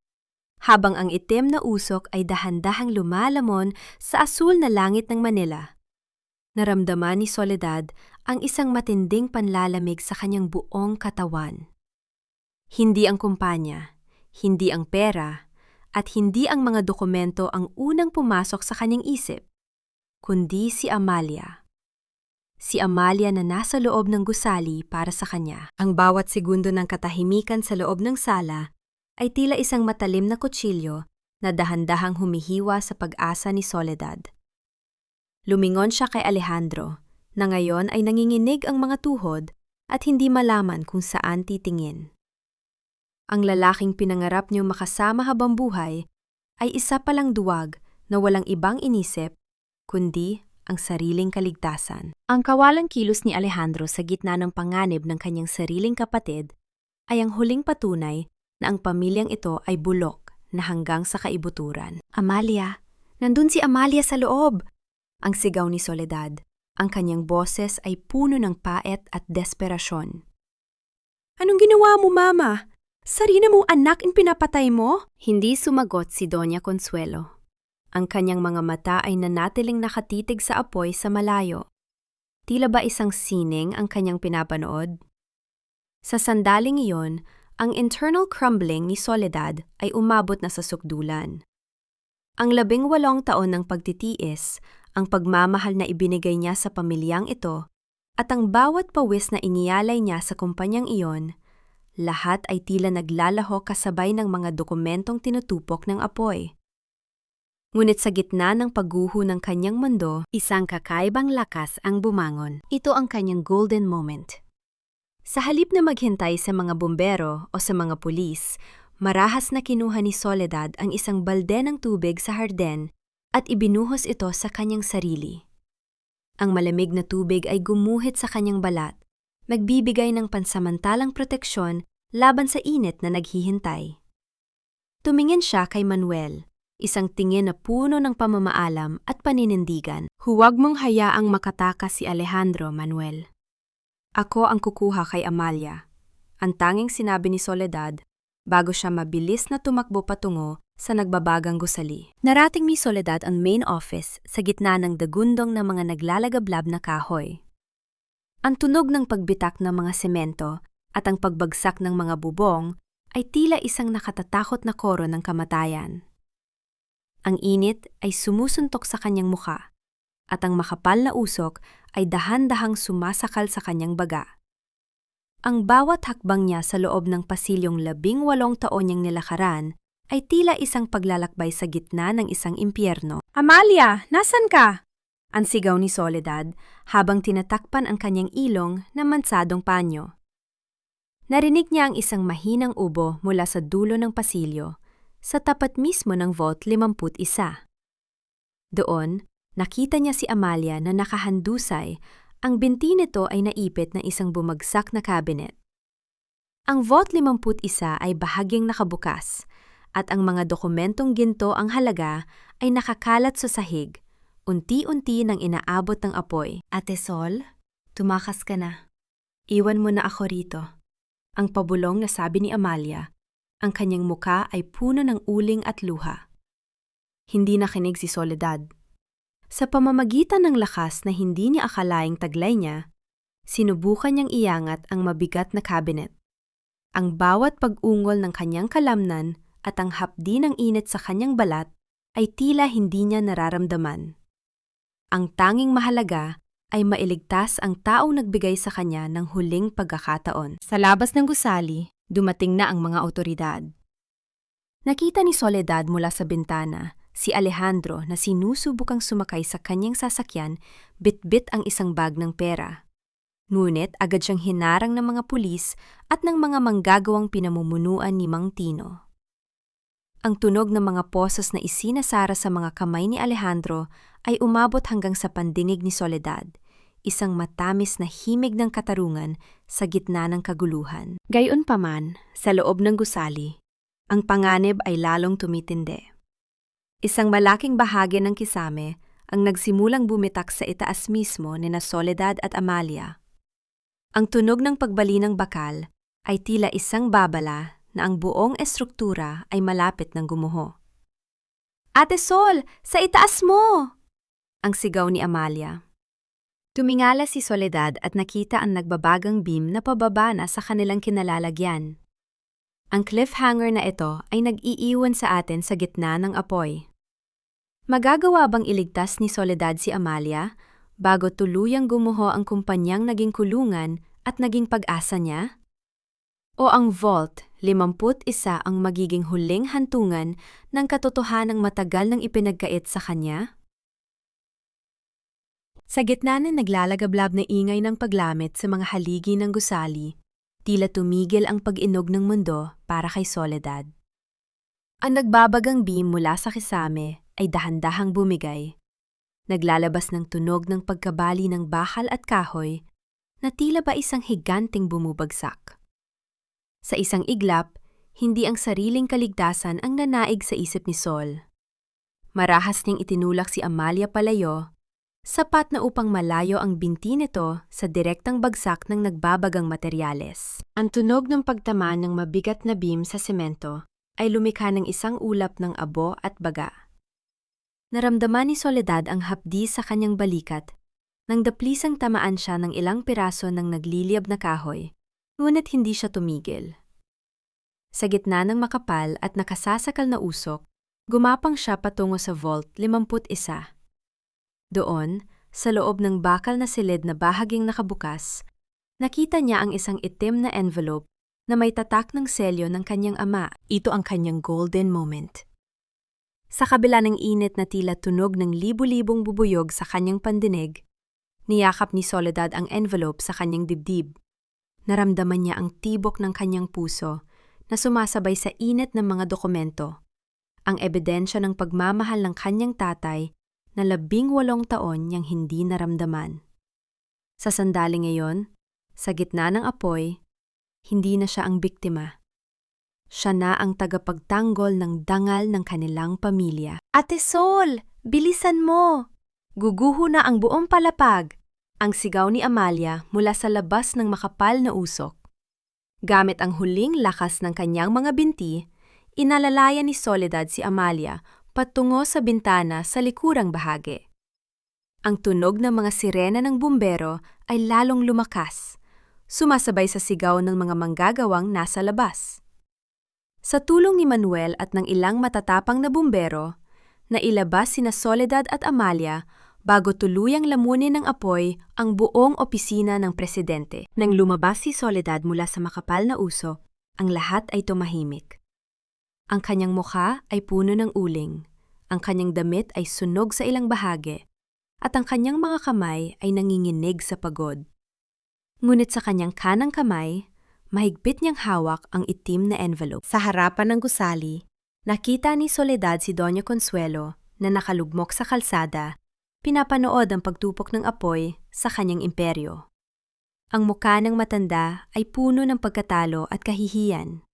habang ang itim na usok ay dahan-dahang lumalamon sa asul na langit ng Manila. Naramdaman ni Soledad ang isang matinding panlalamig sa kanyang buong katawan. Hindi ang kumpanya, hindi ang pera, at hindi ang mga dokumento ang unang pumasok sa kanyang isip, kundi si Amalia. Si Amalia na nasa loob ng gusali para sa kanya. Ang bawat segundo ng katahimikan sa loob ng sala ay tila isang matalim na kutsilyo na dahan-dahang humihiwa sa pag-asa ni Soledad. Lumingon siya kay Alejandro, na ngayon ay nanginginig ang mga tuhod at hindi malaman kung saan titingin. Ang lalaking pinangarap niyong makasama habang buhay ay isa palang duwag na walang ibang inisip, kundi ang sariling kaligtasan. Ang kawalang kilos ni Alejandro sa gitna ng panganib ng kanyang sariling kapatid ay ang huling patunay na ang pamilyang ito ay bulok na hanggang sa kaibuturan. Amalia! Nandun si Amalia sa loob! Ang sigaw ni Soledad. Ang kanyang boses ay puno ng paet at desperasyon. Anong ginawa mo, Mama? Sarili mong anak ang pinapatay mo? Hindi sumagot si Doña Consuelo. Ang kanyang mga mata ay nanatiling nakatitig sa apoy sa malayo. Tila ba isang sining ang kanyang pinapanood? Sa sandaling iyon, ang internal crumbling ni Soledad ay umabot na sa sukdulan. Ang 18 taon ng pagtitiis, ang pagmamahal na ibinigay niya sa pamilyang ito, at ang bawat pawis na iniyalay niya sa kumpanyang iyon, lahat ay tila naglalaho kasabay ng mga dokumentong tinutupok ng apoy. Ngunit sa gitna ng pagguho ng kanyang mundo, isang kakaibang lakas ang bumangon. Ito ang kanyang golden moment. Sa halip na maghintay sa mga bumbero o sa mga pulis, marahas na kinuha ni Soledad ang isang balde ng tubig sa harden at ibinuhos ito sa kanyang sarili. Ang malamig na tubig ay gumuhit sa kanyang balat, nagbibigay ng pansamantalang proteksyon laban sa init na naghihintay. Tumingin siya kay Manuel, isang tingin na puno ng pamamaalam at paninindigan. Huwag mong hayaang makatakas si Alejandro, Manuel. Ako ang kukuha kay Amalia. Ang tanging sinabi ni Soledad bago siya mabilis na tumakbo patungo sa nagbabagang gusali. Narating ni Soledad ang main office sa gitna ng dagundong ng mga naglalagablab na kahoy. Ang tunog ng pagbitak ng mga semento at ang pagbagsak ng mga bubong ay tila isang nakatatakot na koro ng kamatayan. Ang init ay sumusuntok sa kanyang muka at ang makapal na usok ay dahan-dahang sumasakal sa kanyang baga. Ang bawat hakbang niya sa loob ng pasilyong 18 taon niyang nilakaran ay tila isang paglalakbay sa gitna ng isang impyerno. Amalia, nasan ka? Ang sigaw ni Soledad habang tinatakpan ang kanyang ilong na mansadong panyo. Narinig niya ang isang mahinang ubo mula sa dulo ng pasilyo, sa tapat mismo ng Vault 51. Doon, nakita niya si Amalia na nakahandusay. Ang binti nito ay naipit ng isang bumagsak na cabinet. Ang Vault 51 ay bahagyang nakabukas, at ang mga dokumentong ginto ang halaga ay nakakalat sa sahig, unti-unti nang inaabot ng apoy. Ate Sol, tumakas ka na. Iwan mo na ako rito. Ang pabulong na sabi ni Amalia, ang kanyang muka ay puno ng uling at luha. Hindi nakinig si Soledad. Sa pamamagitan ng lakas na hindi niya akalaing taglay niya, sinubukan niyang iangat ang mabigat na cabinet. Ang bawat pag-ungol ng kanyang kalamnan at ang hapdi ng init sa kanyang balat ay tila hindi niya nararamdaman. Ang tanging mahalaga ay mailigtas ang taong nagbigay sa kanya ng huling pagkakataon. Sa labas ng gusali, dumating na ang mga otoridad. Nakita ni Soledad mula sa bintana si Alejandro na sinusubukang sumakay sa kanyang sasakyan, bit-bit ang isang bag ng pera. Ngunit agad siyang hinarang ng mga pulis at ng mga manggagawang pinamumunuan ni Mang Tino. Ang tunog ng mga poses na isinasara sa mga kamay ni Alejandro ay umabot hanggang sa pandinig ni Soledad, isang matamis na himig ng katarungan sa gitna ng kaguluhan. Gayunpaman, sa loob ng gusali, ang panganib ay lalong tumitindi. Isang malaking bahagi ng kisame ang nagsimulang bumitak sa itaas mismo ni na Soledad at Amalia. Ang tunog ng pagbali ng bakal ay tila isang babala na ang buong estruktura ay malapit ng gumuho. Ate Sol, sa itaas mo! Ang sigaw ni Amalia. Tumingala si Soledad at nakita ang nagbabagang beam na pababa na sa kanilang kinalalagyan. Ang cliffhanger na ito ay nag-iiwan sa atin sa gitna ng apoy. Magagawa bang iligtas ni Soledad si Amalia bago tuluyang gumuho ang kumpanyang naging kulungan at naging pag-asa niya? O ang Vault 51 ang magiging huling hantungan ng katotohanang matagal nang ipinagkait sa kanya? Sa gitna ng naglalagablab na ingay ng paglamit sa mga haligi ng gusali, tila tumigil ang pag-inog ng mundo para kay Soledad. Ang nagbabagang beam mula sa kisame ay dahan-dahang bumigay. Naglalabas ng tunog ng pagkabali ng bakal at kahoy na tila ba isang higanting bumubagsak. Sa isang iglap, hindi ang sariling kaligtasan ang nanaig sa isip ni Sol. Marahas niyang itinulak si Amalia palayo, sapat na upang malayo ang binti nito sa direktang bagsak ng nagbabagang materyales. Ang tunog ng pagtamaan ng mabigat na beam sa semento ay lumikha ng isang ulap ng abo at baga. Naramdaman ni Soledad ang hapdi sa kanyang balikat nang daplisang tamaan siya ng ilang piraso ng nagliliyab na kahoy, ngunit hindi siya tumigil. Sa gitna ng makapal at nakasasakal na usok, gumapang siya patungo sa Vault 51. Doon, sa loob ng bakal na silid na bahaging nakabukas, nakita niya ang isang itim na envelope na may tatak ng selyo ng kanyang ama. Ito ang kanyang golden moment. Sa kabila ng init na tila tunog ng libu-libong bubuyog sa kanyang pandinig, niyakap ni Soledad ang envelope sa kanyang dibdib. Naramdaman niya ang tibok ng kanyang puso na sumasabay sa init ng mga dokumento, ang ebidensya ng pagmamahal ng kanyang tatay na 18 taon niyang hindi naramdaman. Sa sandaling ngayon, sa gitna ng apoy, hindi na siya ang biktima. Siya na ang tagapagtanggol ng dangal ng kanilang pamilya. Ate Sol, bilisan mo! Guguho na ang buong palapag! Ang sigaw ni Amalia mula sa labas ng makapal na usok. Gamit ang huling lakas ng kanyang mga binti, inalalayan ni Soledad si Amalia patungo sa bintana sa likurang bahagi. Ang tunog ng mga sirena ng bumbero ay lalong lumakas, sumasabay sa sigaw ng mga manggagawang nasa labas. Sa tulong ni Manuel at ng ilang matatapang na bumbero, nailabas sina Soledad at Amalia bago tuluyang lamunin ng apoy ang buong opisina ng presidente. Nang lumabas si Soledad mula sa makapal na usok, ang lahat ay tumahimik. Ang kanyang mukha ay puno ng uling, ang kanyang damit ay sunog sa ilang bahagi, at ang kanyang mga kamay ay nanginginig sa pagod. Ngunit sa kanyang kanang kamay, mahigpit niyang hawak ang itim na envelope. Sa harapan ng gusali, nakita ni Soledad si Doña Consuelo na nakalugmok sa kalsada, pinapanood ang pagtupok ng apoy sa kanyang imperyo. Ang mukha ng matanda ay puno ng pagkatalo at kahihiyan.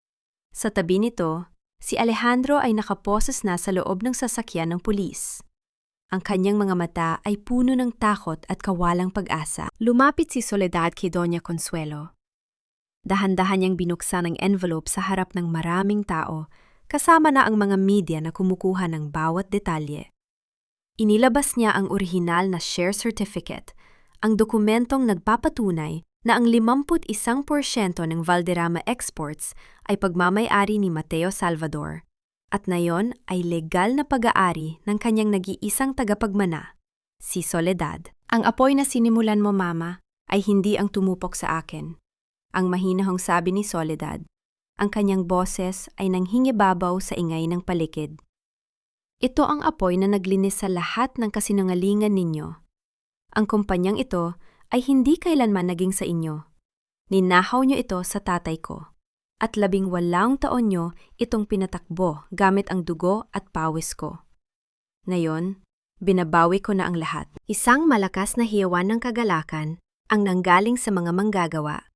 Sa tabi nito, si Alejandro ay nakaposes na sa loob ng sasakyan ng pulis. Ang kanyang mga mata ay puno ng takot at kawalang pag-asa. Lumapit si Soledad kay Doña Consuelo. Dahan-dahan niyang binuksan ang envelope sa harap ng maraming tao, kasama na ang mga media na kumukuha ng bawat detalye. Inilabas niya ang orihinal na share certificate, ang dokumentong nagpapatunay na ang 51% ng Valderrama exports ay pagmamay-ari ni Mateo Salvador, at nayon ay legal na pag-aari ng kanyang nag-iisang tagapagmana, si Soledad. Ang apoy na sinimulan mo, Mama, ay hindi ang tumupok sa akin. Ang mahinahong sabi ni Soledad. Ang kanyang boses ay nanghingibabaw sa ingay ng paligid. Ito ang apoy na naglinis sa lahat ng kasinungalingan ninyo. Ang kumpanyang ito ay hindi kailanman naging sa inyo. Ninahaw niyo ito sa tatay ko. At 18 taon niyo itong pinatakbo gamit ang dugo at pawis ko. Ngayon, binabawi ko na ang lahat. Isang malakas na hiyawan ng kagalakan ang nanggaling sa mga manggagawa.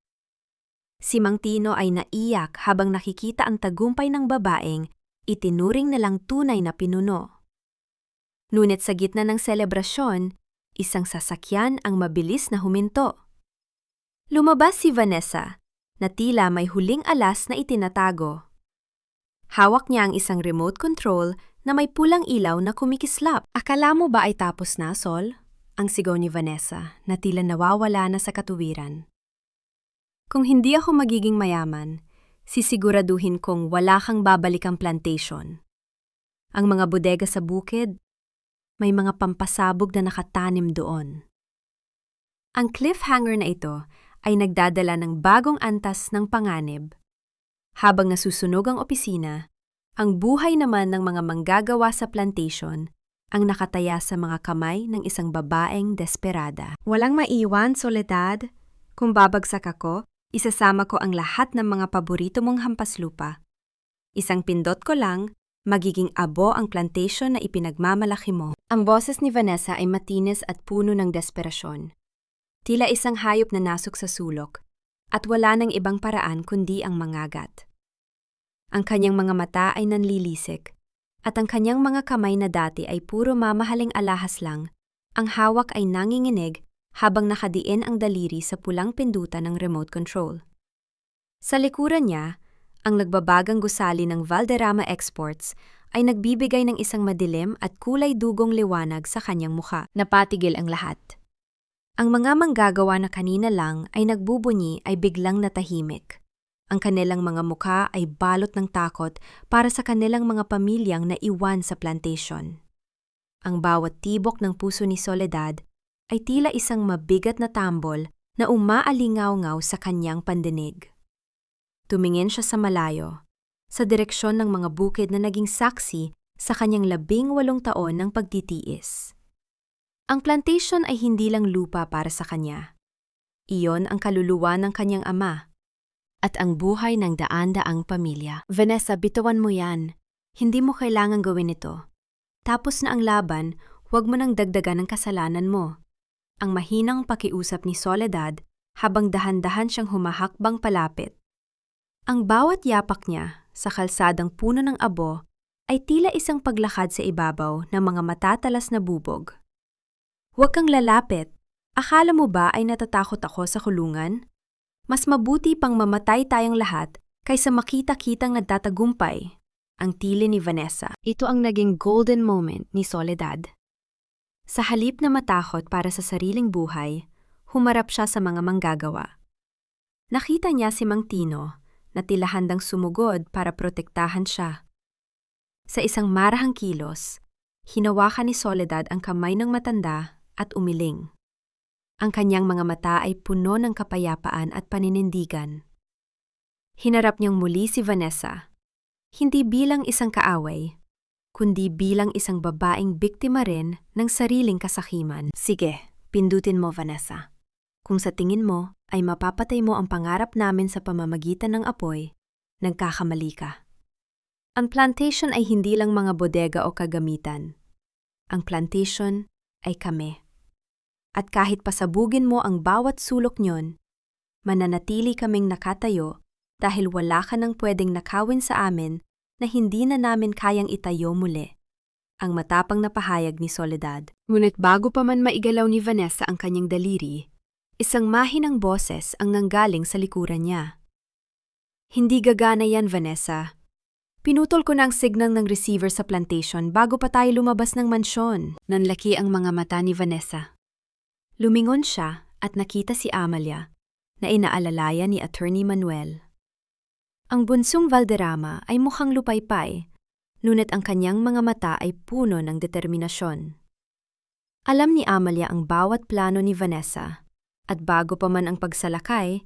Si Mang Tino ay naiyak habang nakikita ang tagumpay ng babaeng itinuring na lang tunay na pinuno. Ngunit sa gitna ng selebrasyon, isang sasakyan ang mabilis na huminto. Lumabas si Vanessa, na tila may huling alas na itinatago. Hawak niya ang isang remote control na may pulang ilaw na kumikislap. Akala mo ba ay tapos na, Sol? Ang sigaw ni Vanessa na tila nawawala na sa katuwiran. Kung hindi ako magiging mayaman, sisiguraduhin kong wala kang babalikang plantation. Ang mga bodega sa bukid, may mga pampasabog na nakatanim doon. Ang cliffhanger na ito ay nagdadala ng bagong antas ng panganib. Habang nasusunog ang opisina, ang buhay naman ng mga manggagawa sa plantation ang nakataya sa mga kamay ng isang babaeng desperada. Walang maiwan, Soledad. Kung babagsak ako, isasama ko ang lahat ng mga paborito mong hampaslupa. Isang pindot ko lang, magiging abo ang plantation na ipinagmamalaki mo. Ang boses ni Vanessa ay matinis at puno ng desperasyon. Tila isang hayop na nasok sa sulok, at wala nang ibang paraan kundi ang mangagat. Ang kanyang mga mata ay nanlilisik, at ang kanyang mga kamay na dati ay puro mamahaling alahas lang, ang hawak ay nanginginig habang nakadiin ang daliri sa pulang pindutan ng remote control. Sa likuran niya, ang nagbabagang gusali ng Valderrama Exports ay nagbibigay ng isang madilim at kulay dugong liwanag sa kanyang mukha. Napatigil ang lahat. Ang mga manggagawa na kanina lang ay nagbubunyi ay biglang natahimik. Ang kanilang mga mukha ay balot ng takot para sa kanilang mga pamilyang naiwan sa plantation. Ang bawat tibok ng puso ni Soledad ay tila isang mabigat na tambol na umaalingaw-ngaw sa kanyang pandinig. Tumingin siya sa malayo, sa direksyon ng mga bukid na naging saksi sa kanyang 18 taon ng pagtitiis. Ang plantation ay hindi lang lupa para sa kanya. Iyon ang kaluluwa ng kanyang ama at ang buhay ng daan-daang pamilya. Vanessa, bitawan mo yan. Hindi mo kailangang gawin ito. Tapos na ang laban, huwag mo nang dagdagan ang kasalanan mo. Ang mahinang pakiusap ni Soledad habang dahan-dahan siyang humahakbang palapit. Ang bawat yapak niya sa kalsadang puno ng abo ay tila isang paglakad sa ibabaw ng mga matatalas na bubog. Huwag kang lalapit. Akala mo ba ay natatakot ako sa kulungan? Mas mabuti pang mamatay tayong lahat kaysa makita-kitang nagtatagumpay. Ang tili ni Vanessa. Ito ang naging golden moment ni Soledad. Sa halip na matakot para sa sariling buhay, humarap siya sa mga manggagawa. Nakita niya si Mang Tino na tila handang sumugod para protektahan siya. Sa isang marahang kilos, hinawakan ni Soledad ang kamay ng matanda at umiling. Ang kanyang mga mata ay puno ng kapayapaan at paninindigan. Hinarap niyang muli si Vanessa, hindi bilang isang kaaway, kundi bilang isang babaeng biktima rin ng sariling kasakiman. Sige, pindutin mo, Vanessa. Kung sa tingin mo ay mapapatay mo ang pangarap namin sa pamamagitan ng apoy, nagkakamali ka. Ang plantation ay hindi lang mga bodega o kagamitan. Ang plantation ay kami. At kahit pasabugin mo ang bawat sulok niyon, mananatili kaming nakatayo dahil wala ka nang pwedeng nakawin sa amin na hindi na namin kayang itayo muli. Ang matapang na pahayag ni Soledad. Ngunit bago pa man maigalaw ni Vanessa ang kanyang daliri, isang mahinang boses ang nanggaling sa likuran niya. Hindi gagana yan, Vanessa. Pinutol ko na ang signal ng receiver sa plantation bago pa tayo lumabas ng mansyon. Nanlaki ang mga mata ni Vanessa. Lumingon siya at nakita si Amalia na inaalalayan ni Attorney Manuel. Ang bunsong Valderrama ay mukhang lupaypay, ngunit ang kanyang mga mata ay puno ng determinasyon. Alam ni Amalia ang bawat plano ni Vanessa, at bago pa man ang pagsalakay,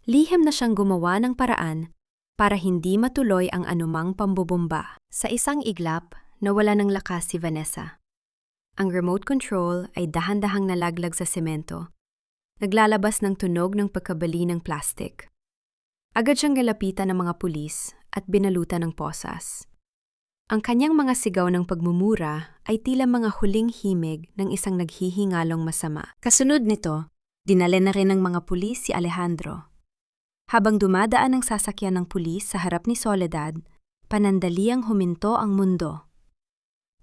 lihim na siyang gumawa ng paraan para hindi matuloy ang anumang pambobomba. Sa isang iglap, nawala ng lakas si Vanessa. Ang remote control ay dahan-dahang nalaglag sa semento. Naglalabas ng tunog ng pagkabali ng plastik. Agad siyang galapitan ng mga pulis at binalutan ng posas. Ang kanyang mga sigaw ng pagmumura ay tila mga huling himig ng isang naghihingalong masama. Kasunod nito, dinala na rin ng mga pulis si Alejandro. Habang dumadaan ang sasakyan ng pulis sa harap ni Soledad, panandaliang huminto ang mundo.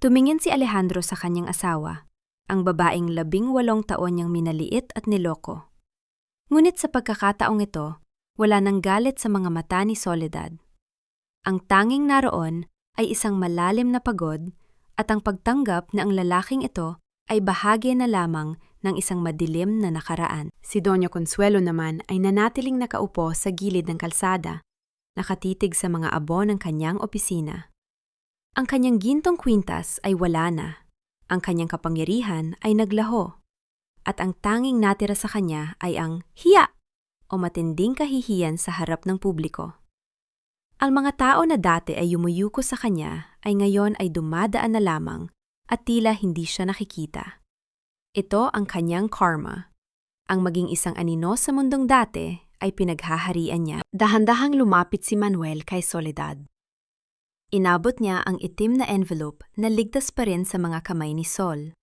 Tumingin si Alejandro sa kanyang asawa, ang babaeng 18 taon niyang minaliit at niloko. Ngunit sa pagkakataong ito, wala nang galit sa mga mata ni Soledad. Ang tanging naroon ay isang malalim na pagod at ang pagtanggap na ang lalaking ito ay bahagi na lamang ng isang madilim na nakaraan. Si Doña Consuelo naman ay nanatiling nakaupo sa gilid ng kalsada, nakatitig sa mga abo ng kanyang opisina. Ang kanyang gintong kwintas ay wala na, ang kanyang kapangyarihan ay naglaho, at ang tanging natira sa kanya ay ang hiya o matinding kahihiyan sa harap ng publiko. Ang mga tao na dati ay yumuyuko sa kanya ay ngayon ay dumadaan na lamang at tila hindi siya nakikita. Ito ang kanyang karma. Ang maging isang anino sa mundong dati ay pinaghaharian niya. Dahan-dahang lumapit si Manuel kay Soledad. Inabot niya ang itim na envelope na ligtas pa rin sa mga kamay ni Sol.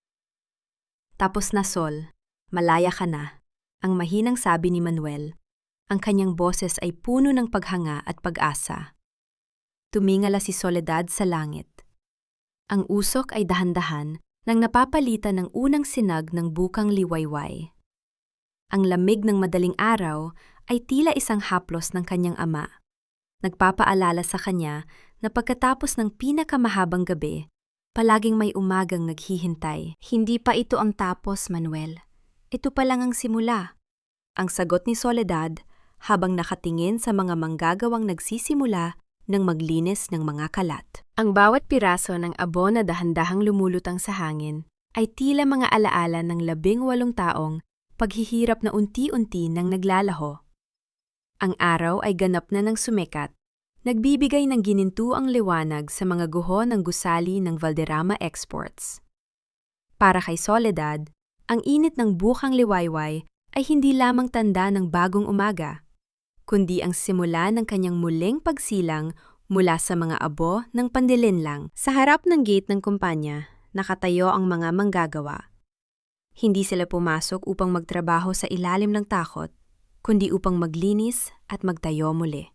Tapos na Sol, malaya ka na, ang mahinang sabi ni Manuel. Ang kanyang boses ay puno ng paghanga at pag-asa. Tumingala si Soledad sa langit. Ang usok ay dahan-dahan nang napapalitan ng unang sinag ng bukang liwayway. Ang lamig ng madaling araw ay tila isang haplos ng kanyang ama. Nagpapaalala sa kanya na pagkatapos ng pinakamahabang gabi, palaging may umagang naghihintay. Hindi pa ito ang tapos, Manuel. Ito pa lang ang simula. Ang sagot ni Soledad habang nakatingin sa mga manggagawang nagsisimula ng maglinis ng mga kalat. Ang bawat piraso ng abo na dahan-dahang lumulutang sa hangin ay tila mga alaala ng 18 taong paghihirap na unti-unti nang naglalaho. Ang araw ay ganap na ng sumikat, nagbibigay ng ginintuang liwanag sa mga guho ng gusali ng Valderrama Exports. Para kay Soledad, ang init ng bukang liwayway ay hindi lamang tanda ng bagong umaga, kundi ang simula ng kanyang muling pagsilang mula sa mga abo ng pandilinlang. Sa harap ng gate ng kumpanya, nakatayo ang mga manggagawa. Hindi sila pumasok upang magtrabaho sa ilalim ng takot, kundi upang maglinis at magtayo muli.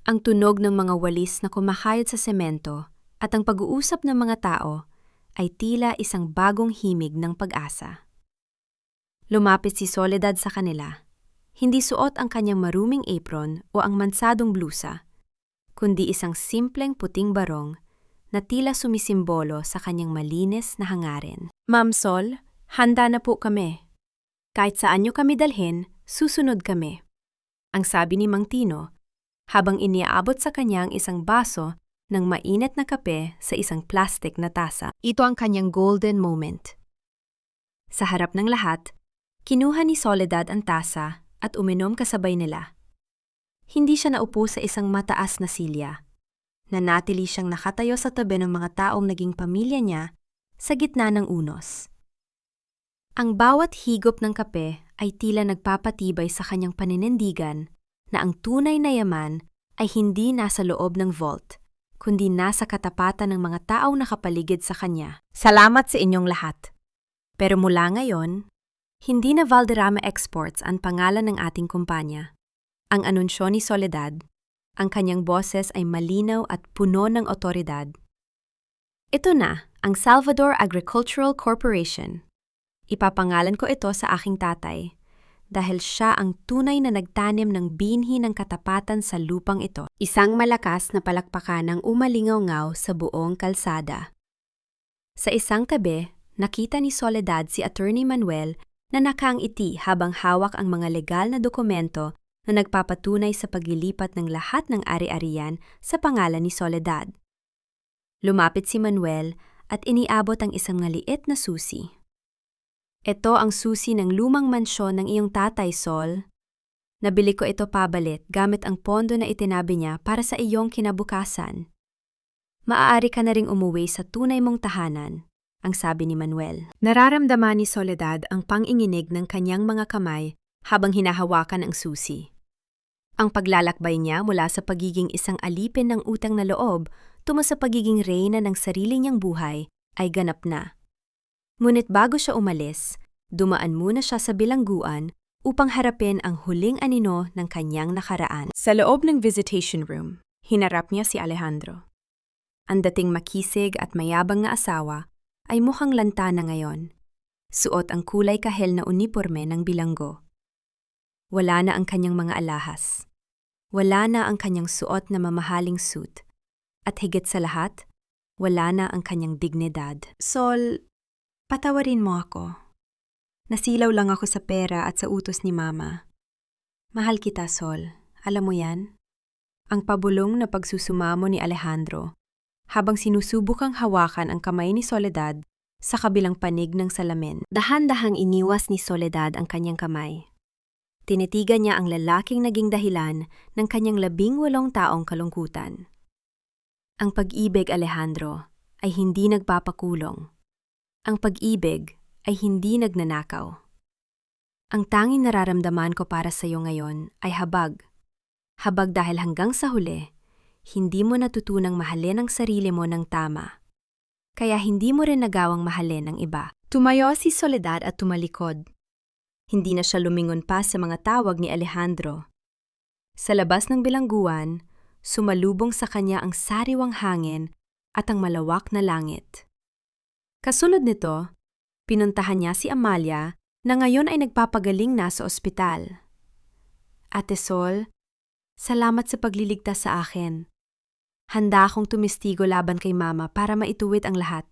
Ang tunog ng mga walis na kumakayod sa semento at ang pag-uusap ng mga tao ay tila isang bagong himig ng pag-asa. Lumapit si Soledad sa kanila. Hindi suot ang kanyang maruming apron o ang mansadong blusa, kundi isang simpleng puting barong na tila sumisimbolo sa kanyang malinis na hangarin. Ma'am Sol, handa na po kami. Kahit saan niyo kami dalhin, susunod kami. Ang sabi ni Mang Tino, habang iniaabot sa kanya ang isang baso ng mainit na kape sa isang plastic na tasa. Ito ang kanyang golden moment. Sa harap ng lahat, kinuha ni Soledad ang tasa at uminom kasabay nila. Hindi siya naupo sa isang mataas na silya. Nanatili siyang nakatayo sa tabi ng mga taong naging pamilya niya sa gitna ng unos. Ang bawat higop ng kape ay tila nagpapatibay sa kanyang paninindigan na ang tunay na yaman ay hindi nasa loob ng vault, kundi nasa katapatan ng mga taong nakapaligid sa kanya. Salamat sa inyong lahat. Pero mula ngayon, hindi na Valderrama Exports ang pangalan ng ating kumpanya. Ang anunsyo ni Soledad, ang kanyang boses ay malinaw at puno ng otoridad. Ito na ang Salvador Agricultural Corporation. Ipapangalan ko ito sa aking tatay dahil siya ang tunay na nagtanim ng binhi ng katapatan sa lupang ito. Isang malakas na palakpakan ang umalingaw-ngaw sa buong kalsada. Sa isang tabi, nakita ni Soledad si Attorney Manuel na nakaangiti habang hawak ang mga legal na dokumento na nagpapatunay sa paglilipat ng lahat ng ari-arian sa pangalan ni Soledad. Lumapit si Manuel at iniabot ang isang maliit na susi. Ito ang susi ng lumang mansyon ng iyong tatay, Sol. Nabili ko ito pabalit gamit ang pondo na itinabi niya para sa iyong kinabukasan. Maaari ka na ring umuwi sa tunay mong tahanan, ang sabi ni Manuel. Nararamdaman ni Soledad ang panginginig ng kanyang mga kamay habang hinahawakan ang susi. Ang paglalakbay niya mula sa pagiging isang alipin ng utang na loob tungo sa pagiging reyna ng sarili niyang buhay ay ganap na. Ngunit bago siya umalis, dumaan muna siya sa bilangguan upang harapin ang huling anino ng kanyang nakaraan. Sa loob ng visitation room, hinarap niya si Alejandro. Ang dating makisig at mayabang na asawa ay mukhang lanta na ngayon. Suot ang kulay kahel na uniporme ng bilanggo. Wala na ang kanyang mga alahas. Wala na ang kanyang suot na mamahaling suit. At higit sa lahat, wala na ang kanyang dignidad. Sol, patawarin mo ako. Nasilaw lang ako sa pera at sa utos ni Mama. Mahal kita, Sol. Alam mo yan? Ang pabulong na pagsusumamo ni Alejandro habang sinusubukang hawakan ang kamay ni Soledad sa kabilang panig ng salamin. Dahan-dahang iniwas ni Soledad ang kanyang kamay. Tinitigan niya ang lalaking naging dahilan ng kanyang 18 taong kalungkutan. Ang pag-ibig, Alejandro, ay hindi nagpapakulong. Ang pag-ibig ay hindi nagnanakaw. Ang tanging nararamdaman ko para sa iyo ngayon ay habag. Habag dahil hanggang sa huli, hindi mo natutunang mahalin ang sarili mo ng tama. Kaya hindi mo rin nagawang mahalin ang iba. Tumayo si Soledad at tumalikod. Hindi na siya lumingon pa sa mga tawag ni Alejandro. Sa labas ng bilangguan, sumalubong sa kanya ang sariwang hangin at ang malawak na langit. Kasunod nito, pinuntahan niya si Amalia na ngayon ay nagpapagaling na sa ospital. Ate Sol, salamat sa pagliligtas sa akin. Handa akong tumistigo laban kay Mama para maituwid ang lahat.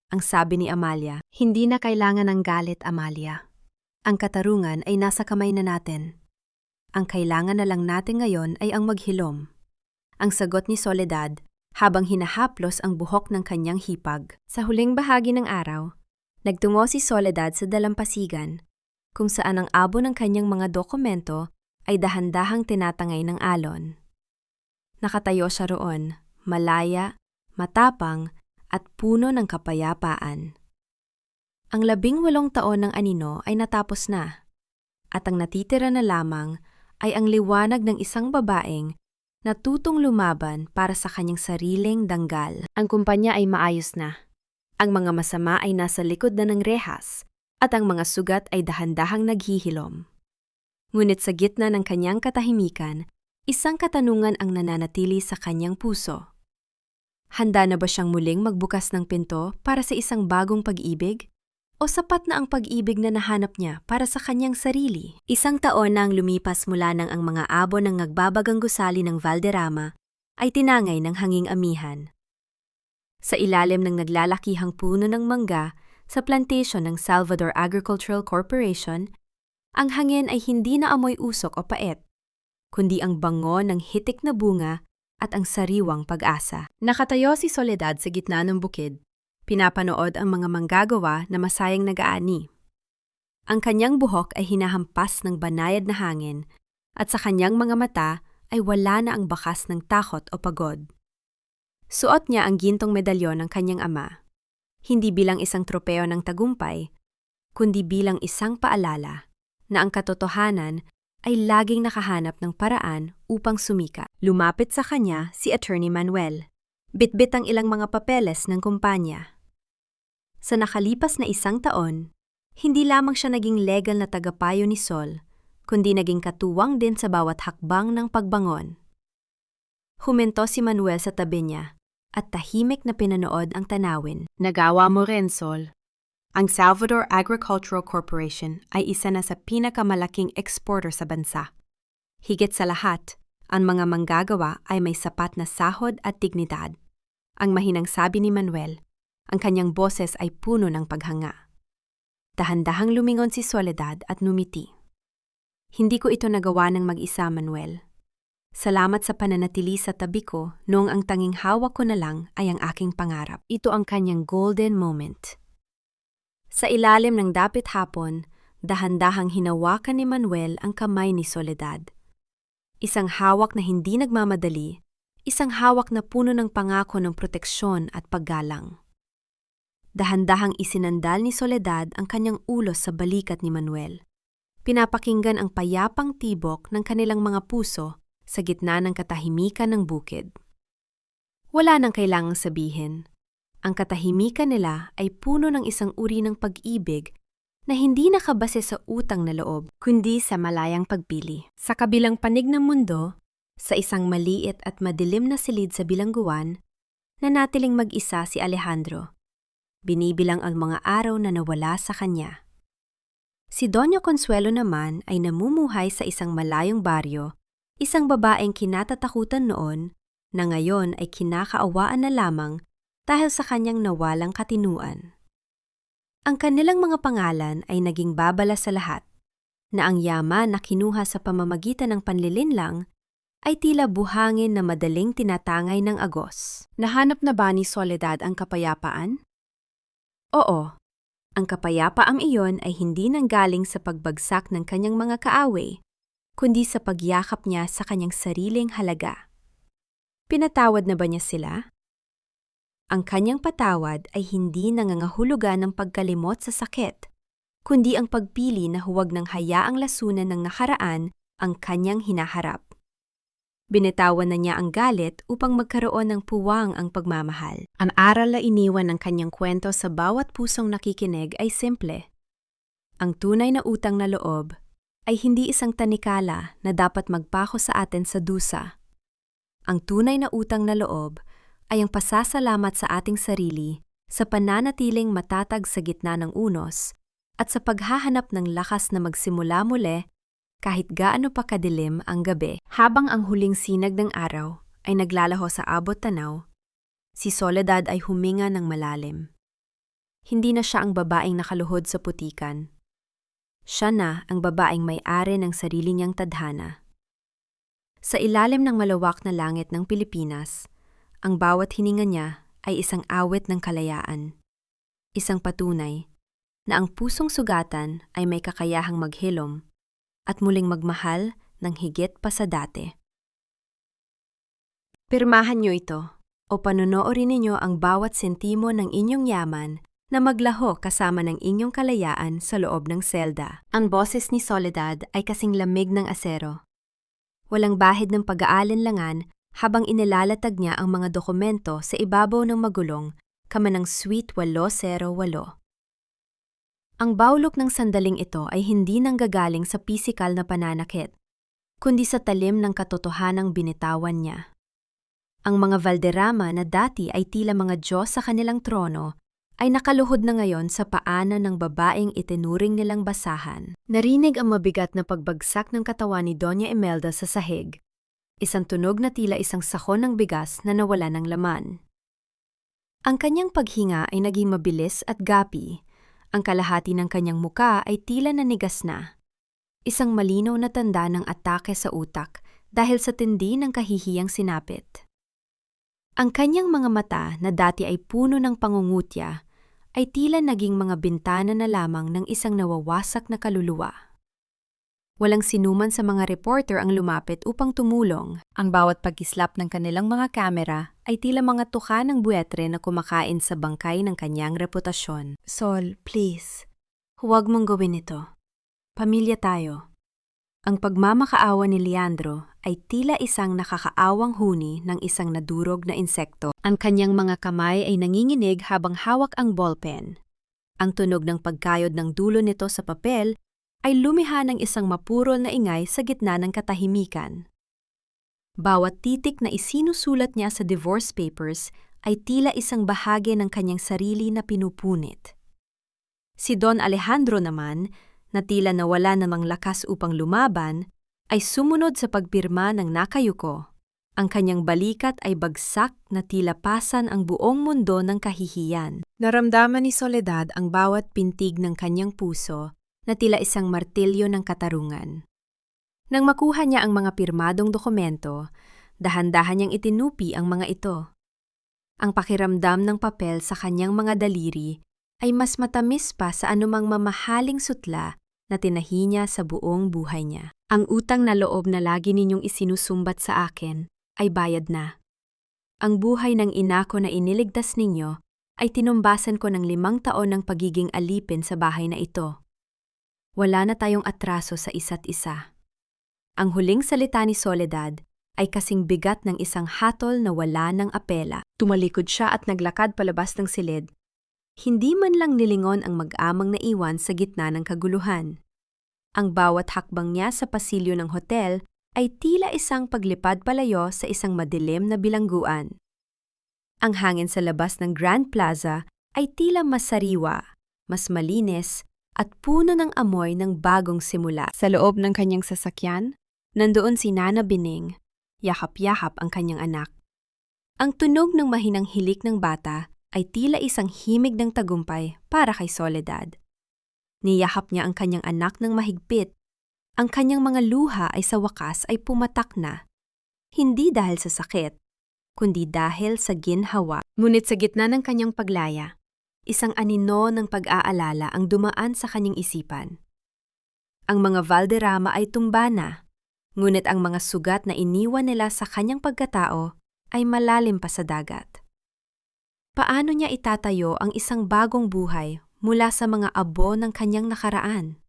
Ang sabi ni Amalia. Hindi na kailangan ng galit, Amalia. Ang katarungan ay nasa kamay na natin. Ang kailangan na lang natin ngayon ay ang maghilom. Ang sagot ni Soledad habang hinahaplos ang buhok ng kanyang hipag. Sa huling bahagi ng araw, nagtungo si Soledad sa dalampasigan kung saan ang abo ng kanyang mga dokumento ay dahan-dahang tinatangay ng alon. Nakatayo siya roon, malaya, matapang, at puno ng kapayapaan. Ang 18 taon ng anino ay natapos na, at ang natitira na lamang ay ang liwanag ng isang babaeng na tutong lumaban para sa kanyang sariling danggal. Ang kumpanya ay maayos na. Ang mga masama ay nasa likod na ng rehas, at ang mga sugat ay dahan-dahang naghihilom. Ngunit sa gitna ng kanyang katahimikan, isang katanungan ang nananatili sa kanyang puso. Handa na ba siyang muling magbukas ng pinto para sa isang bagong pag-ibig? O sapat na ang pag-ibig na nahanap niya para sa kanyang sarili? 1 taon na ang lumipas mula nang ang mga abo ng nagbabagang gusali ng Valderrama ay tinangay ng hanging amihan. Sa ilalim ng naglalakihang puno ng mangga sa plantation ng Salvador Agricultural Corporation, ang hangin ay hindi na amoy usok o pait, kundi ang bango ng hitik na bunga at ang sariwang pag-asa. Nakatayo si Soledad sa gitna ng bukid. Pinapanood ang mga manggagawa na masayang nag-aani. Ang kanyang buhok ay hinahampas ng banayad na hangin at sa kanyang mga mata ay wala na ang bakas ng takot o pagod. Suot niya ang gintong medalyon ng kanyang ama, hindi bilang isang tropeo ng tagumpay, kundi bilang isang paalala na ang katotohanan ay laging nakahanap ng paraan upang sumika. Lumapit sa kanya si Attorney Manuel. Bitbit ang ilang mga papeles ng kumpanya. Sa nakalipas na 1 taon, hindi lamang siya naging legal na tagapayo ni Sol, kundi naging katuwang din sa bawat hakbang ng pagbangon. Huminto si Manuel sa tabi niya at tahimik na pinanood ang tanawin. Nagawa mo rin, Sol. Ang Salvador Agricultural Corporation ay isa na sa pinakamalaking exporter sa bansa. Higit sa lahat, ang mga manggagawa ay may sapat na sahod at dignidad. Ang mahinang sabi ni Manuel, ang kanyang boses ay puno ng paghanga. Dahan-dahang lumingon si Soledad at numiti. Hindi ko ito nagawa ng mag-isa, Manuel. Salamat sa pananatili sa tabi ko noong ang tanging hawak ko na lang ay ang aking pangarap. Ito ang kanyang golden moment. Sa ilalim ng dapit hapon, dahan-dahang hinawakan ni Manuel ang kamay ni Soledad. Isang hawak na hindi nagmamadali, isang hawak na puno ng pangako ng proteksyon at paggalang. Dahan-dahang isinandal ni Soledad ang kanyang ulos sa balikat ni Manuel. Pinapakinggan ang payapang tibok ng kanilang mga puso sa gitna ng katahimikan ng bukid. Wala nang kailangang sabihin. Ang katahimikan nila ay puno ng isang uri ng pag-ibig na hindi nakabase sa utang na loob, kundi sa malayang pagpili. Sa kabilang panig ng mundo, sa isang maliit at madilim na silid sa bilangguan, nanatiling mag-isa si Alejandro. Binibilang ang mga araw na nawala sa kanya. Si Doña Consuelo naman ay namumuhay sa isang malayong baryo, Isang babaeng kinatatakutan noon na ngayon ay kinakaawaan na lamang dahil sa kanyang nawalang katinuan. Ang kanilang mga pangalan ay naging babala sa lahat, na ang yaman na kinuha sa pamamagitan ng panlilinlang ay tila buhangin na madaling tinatangay ng agos. Nahanap na ba ni Soledad ang kapayapaan? Oo, ang kapayapaang iyon ay hindi nanggaling sa pagbagsak ng kanyang mga kaaway, kundi sa pagyakap niya sa kanyang sariling halaga. Pinatawad na ba niya sila? Ang kanyang patawad ay hindi nangangahulugan ng pagkalimot sa sakit, kundi ang pagpili na huwag nang hayaang lasunan ng nakaraan ang kanyang hinaharap. Binitawan na niya ang galit upang magkaroon ng puwang ang pagmamahal. Ang aral na iniwan ng kanyang kwento sa bawat pusong nakikinig ay simple. Ang tunay na utang na loob ay hindi isang tanikala na dapat magpako sa atin sa dusa. Ang tunay na utang na loob ay ang pasasalamat sa ating sarili sa pananatiling matatag sa gitna ng unos at sa paghahanap ng lakas na magsimula muli kahit gaano pa kadilim ang gabi. Habang ang huling sinag ng araw ay naglalaho sa abot tanaw, si Soledad ay huminga ng malalim. Hindi na siya ang babaeng nakaluhod sa putikan. Siya na ang babaeng may-ari ng sarili niyang tadhana. Sa ilalim ng malawak na langit ng Pilipinas, ang bawat hininga niya ay isang awit ng kalayaan. Isang patunay na ang pusong sugatan ay may kakayahang maghilom at muling magmahal ng higit pa sa dati. Pirmahan niyo ito o panonoorin ninyo ang bawat sentimo ng inyong yaman na maglaho kasama ng inyong kalayaan sa loob ng selda. Ang boses ni Soledad ay kasing lamig ng asero. Walang bahid ng pag-aalinlangan habang inilalatag niya ang mga dokumento sa ibabaw ng magulong kamanang Suite 808. Ang bawlok ng sandaling ito ay hindi nanggagaling sa pisikal na pananakit, kundi sa talim ng katotohanang binitawan niya. Ang mga Valderrama na dati ay tila mga Diyos sa kanilang trono ay nakaluhod na ngayon sa paanan ng babaeng itinuring nilang basahan. Narinig ang mabigat na pagbagsak ng katawan ni Doña Imelda sa sahig. Isang tunog na tila isang sakon ng bigas na nawala ng laman. Ang kanyang paghinga ay naging mabilis at gapi. Ang kalahati ng kanyang muka ay tila nanigas na. Isang malinaw na tanda ng atake sa utak dahil sa tindi ng kahihiyang sinapit. Ang kanyang mga mata na dati ay puno ng pangungutya ay tila naging mga bintana na lamang ng isang nawawasak na kaluluwa. Walang sinuman sa mga reporter ang lumapit upang tumulong. Ang bawat pagkislap ng kanilang mga kamera ay tila mga tuka ng buwetre na kumakain sa bangkay ng kanyang reputasyon. Sol, please, huwag mong gawin ito. Pamilya tayo. Ang pagmamakaawa ni Leandro ay tila isang nakakaawang huni ng isang nadurog na insekto. Ang kanyang mga kamay ay nanginginig habang hawak ang ballpen. Ang tunog ng pagkayod ng dulo nito sa papel ay lumiha ng isang mapurol na ingay sa gitna ng katahimikan. Bawat titik na isinusulat niya sa divorce papers ay tila isang bahagi ng kanyang sarili na pinupunit. Si Don Alejandro naman, na tila nawala namang lakas upang lumaban, ay sumunod sa pagpirma ng nakayuko. Ang kanyang balikat ay bagsak na tila pasan ang buong mundo ng kahihiyan. Naramdaman ni Soledad ang bawat pintig ng kanyang puso na tila isang martilyo ng katarungan. Nang makuha niya ang mga pirmadong dokumento, dahan-dahan niyang itinupi ang mga ito. Ang pakiramdam ng papel sa kanyang mga daliri ay mas matamis pa sa anumang mamahaling sutla na tinahi niya sa buong buhay niya. Ang utang na loob na lagi ninyong isinusumbat sa akin ay bayad na. Ang buhay ng ina ko na iniligtas ninyo ay tinumbasan ko ng 5 taon ng pagiging alipin sa bahay na ito. Wala na tayong atraso sa isa't isa. Ang huling salita ni Soledad ay kasing bigat ng isang hatol na wala ng apela. Tumalikod siya at naglakad palabas ng silid. Hindi man lang nilingon ang mag-amang naiwan sa gitna ng kaguluhan. Ang bawat hakbang niya sa pasilyo ng hotel ay tila isang paglipad palayo sa isang madilim na bilangguan. Ang hangin sa labas ng Grand Plaza ay tila mas sariwa, mas malinis, at puno ng amoy ng bagong simula. Sa loob ng kanyang sasakyan, Nandoon si Nana Bining, yakap-yakap ang kanyang anak. Ang tunog ng mahinang hilik ng bata ay tila isang himig ng tagumpay para kay Soledad. Niyakap niya ang kanyang anak ng mahigpit. Ang kanyang mga luha ay sa wakas ay pumatak na. Hindi dahil sa sakit, kundi dahil sa ginhawa. Ngunit sa gitna ng kanyang paglaya, isang anino ng pag-aalala ang dumaan sa kanyang isipan. Ang mga Valderrama ay tumba na, ngunit ang mga sugat na iniwan nila sa kanyang pagkatao ay malalim pa sa dagat. Paano niya itatayo ang isang bagong buhay mula sa mga abo ng kanyang nakaraan?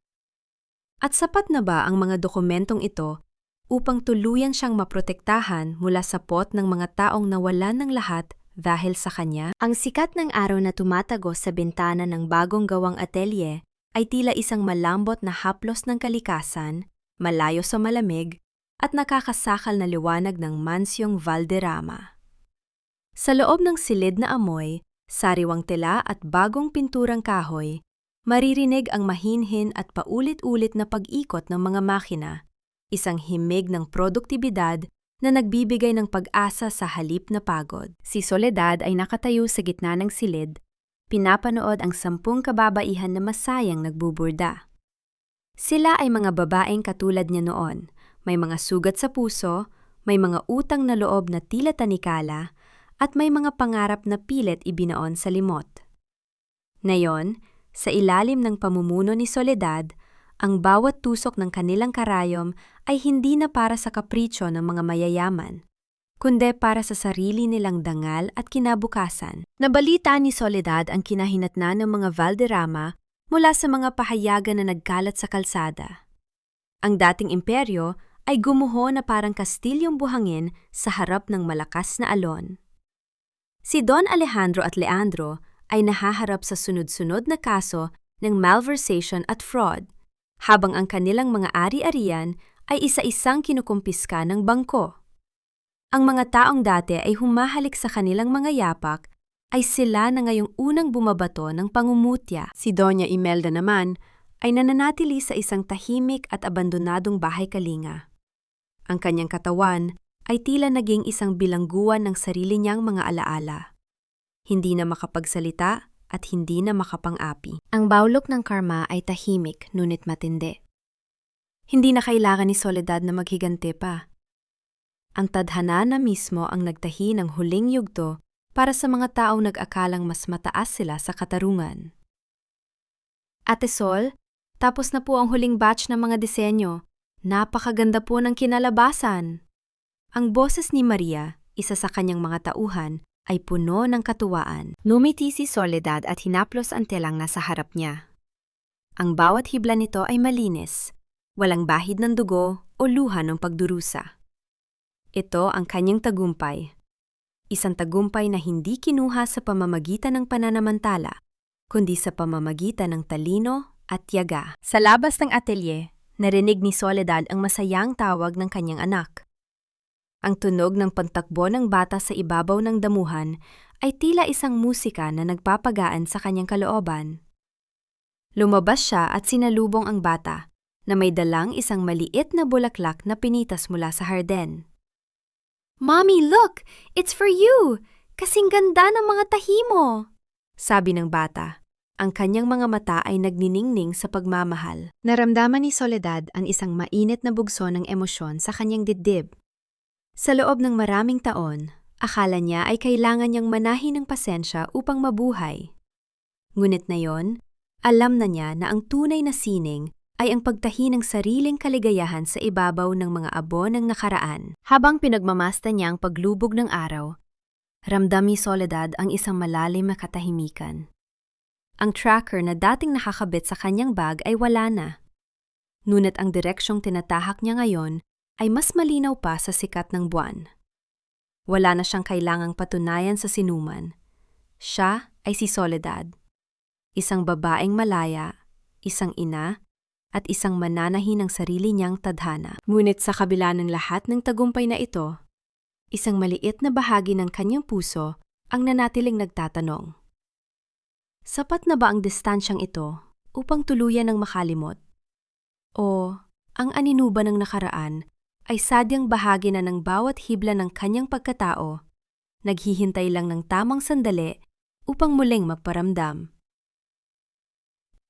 At sapat na ba ang mga dokumentong ito upang tuluyan siyang maprotektahan mula sa pot ng mga taong nawalan ng lahat dahil sa kanya? Ang sikat ng araw na tumatagos sa bintana ng bagong gawang atelier ay tila isang malambot na haplos ng kalikasan, malayo sa malamig, at nakakasakal na liwanag ng mansyong Valderrama. Sa loob ng silid na amoy, sariwang tela at bagong pinturang kahoy, maririnig ang mahinhin at paulit-ulit na pag-ikot ng mga makina, isang himig ng produktibidad na nagbibigay ng pag-asa sa halip na pagod. Si Soledad ay nakatayo sa gitna ng silid, pinapanood ang 10 kababaihan na masayang nagbuburda. Sila ay mga babaeng katulad niya noon, may mga sugat sa puso, may mga utang na loob na tila tanikala, at may mga pangarap na pilit ibinaon sa limot. Ngayon, sa ilalim ng pamumuno ni Soledad, ang bawat tusok ng kanilang karayom ay hindi na para sa kapritsyo ng mga mayayaman, kundi para sa sarili nilang dangal at kinabukasan. Nabalita ni Soledad ang kinahinatnan ng mga Valderrama mula sa mga pahayagan na nagkalat sa kalsada. Ang dating imperyo ay gumuho na parang kastilyong buhangin sa harap ng malakas na alon. Si Don Alejandro at Leandro ay nahaharap sa sunod-sunod na kaso ng malversation at fraud, habang ang kanilang mga ari-arian ay isa-isang kinukumpiska ng bangko. Ang mga taong dati ay humahalik sa kanilang mga yapak ay sila na ngayong unang bumabato ng pangumutya. Si Doña Imelda naman ay nananatili sa isang tahimik at abandonadong bahay kalinga. Ang kanyang katawan ay tila naging isang bilangguan ng sarili niyang mga alaala. Hindi na makapagsalita at hindi na makapang-api. Ang bawlok ng karma ay tahimik ngunit matindi. Hindi na kailangan ni Soledad na maghigante pa. Ang tadhana na mismo ang nagtahi ng huling yugto para sa mga taong nag-akalang mas mataas sila sa katarungan. Ate Sol, tapos na po ang huling batch ng mga disenyo. Napakaganda po ng kinalabasan. Ang boses ni Maria, isa sa kanyang mga tauhan, ay puno ng katuwaan. Numiti si Soledad at hinaplos ang telang nasa harap niya. Ang bawat hibla nito ay malinis, walang bahid ng dugo o luha ng pagdurusa. Ito ang kanyang tagumpay. Isang tagumpay na hindi kinuha sa pamamagitan ng pananamantala, kundi sa pamamagitan ng talino at tiyaga. Sa labas ng atelier, narinig ni Soledad ang masayang tawag ng kanyang anak. Ang tunog ng pagtakbo ng bata sa ibabaw ng damuhan ay tila isang musika na nagpapagaan sa kanyang kalooban. Lumabas siya at sinalubong ang bata, na may dalang isang maliit na bulaklak na pinitas mula sa harden. "Mommy, look! It's for you! Kasing ganda ng mga tahi mo!" sabi ng bata. Ang kanyang mga mata ay nagniningning sa pagmamahal. Naramdaman ni Soledad ang isang mainit na bugso ng emosyon sa kanyang dibdib. Sa loob ng maraming taon, akala niya ay kailangan niyang manahin ng pasensya upang mabuhay. Ngunit ngayon, alam na niya na ang tunay na sining ay ang pagtahi ng sariling kaligayahan sa ibabaw ng mga abo ng nakaraan. Habang pinagmamasta niya ang paglubog ng araw, ramdam ni Soledad ang isang malalim na katahimikan. Ang tracker na dating nakakabit sa kanyang bag ay wala na. Ngunit ang direksyong tinatahak niya ngayon ay mas malinaw pa sa sikat ng buwan. Wala na siyang kailangang patunayan sa sinuman. Siya ay si Soledad. Isang babaeng malaya, isang ina, at isang mananahi ng sarili niyang tadhana. Ngunit sa kabila ng lahat ng tagumpay na ito, isang maliit na bahagi ng kanyang puso ang nanatiling nagtatanong. Sapat na ba ang distansyang ito upang tuluyan ng makalimot? O ang aninuba ng nakaraan ay sadyang bahagi na ng bawat hibla ng kanyang pagkatao, naghihintay lang ng tamang sandali upang muling magparamdam.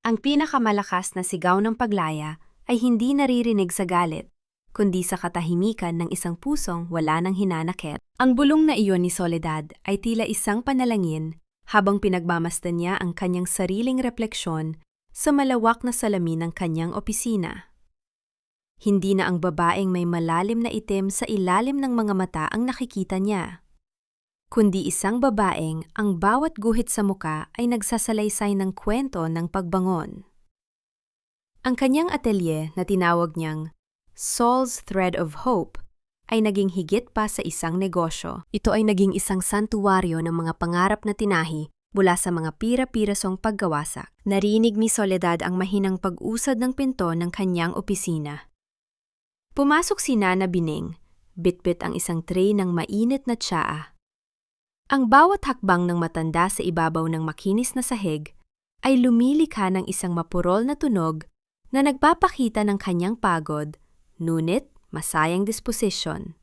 Ang pinakamalakas na sigaw ng paglaya ay hindi naririnig sa galit, kundi sa katahimikan ng isang pusong wala nang hinanakit. Ang bulong na iyon ni Soledad ay tila isang panalangin habang pinagmamasdan niya ang kanyang sariling refleksyon sa malawak na salamin ng kanyang opisina. Hindi na ang babaeng may malalim na itim sa ilalim ng mga mata ang nakikita niya, kundi isang babaeng ang bawat guhit sa muka ay nagsasalaysay ng kwento ng pagbangon. Ang kanyang atelier na tinawag niyang Sol's Thread of Hope ay naging higit pa sa isang negosyo. Ito ay naging isang santuwaryo ng mga pangarap na tinahi mula sa mga pira-pirasong paggawasak. Narinig ni Soledad ang mahinang pag-usad ng pinto ng kanyang opisina. Pumasok si Nana Bining, bitbit ang isang tray ng mainit na tsaa. Ang bawat hakbang ng matanda sa ibabaw ng makinis na sahig ay lumilikha ng isang mapurol na tunog na nagpapakita ng kanyang pagod, ngunit masayang disposisyon.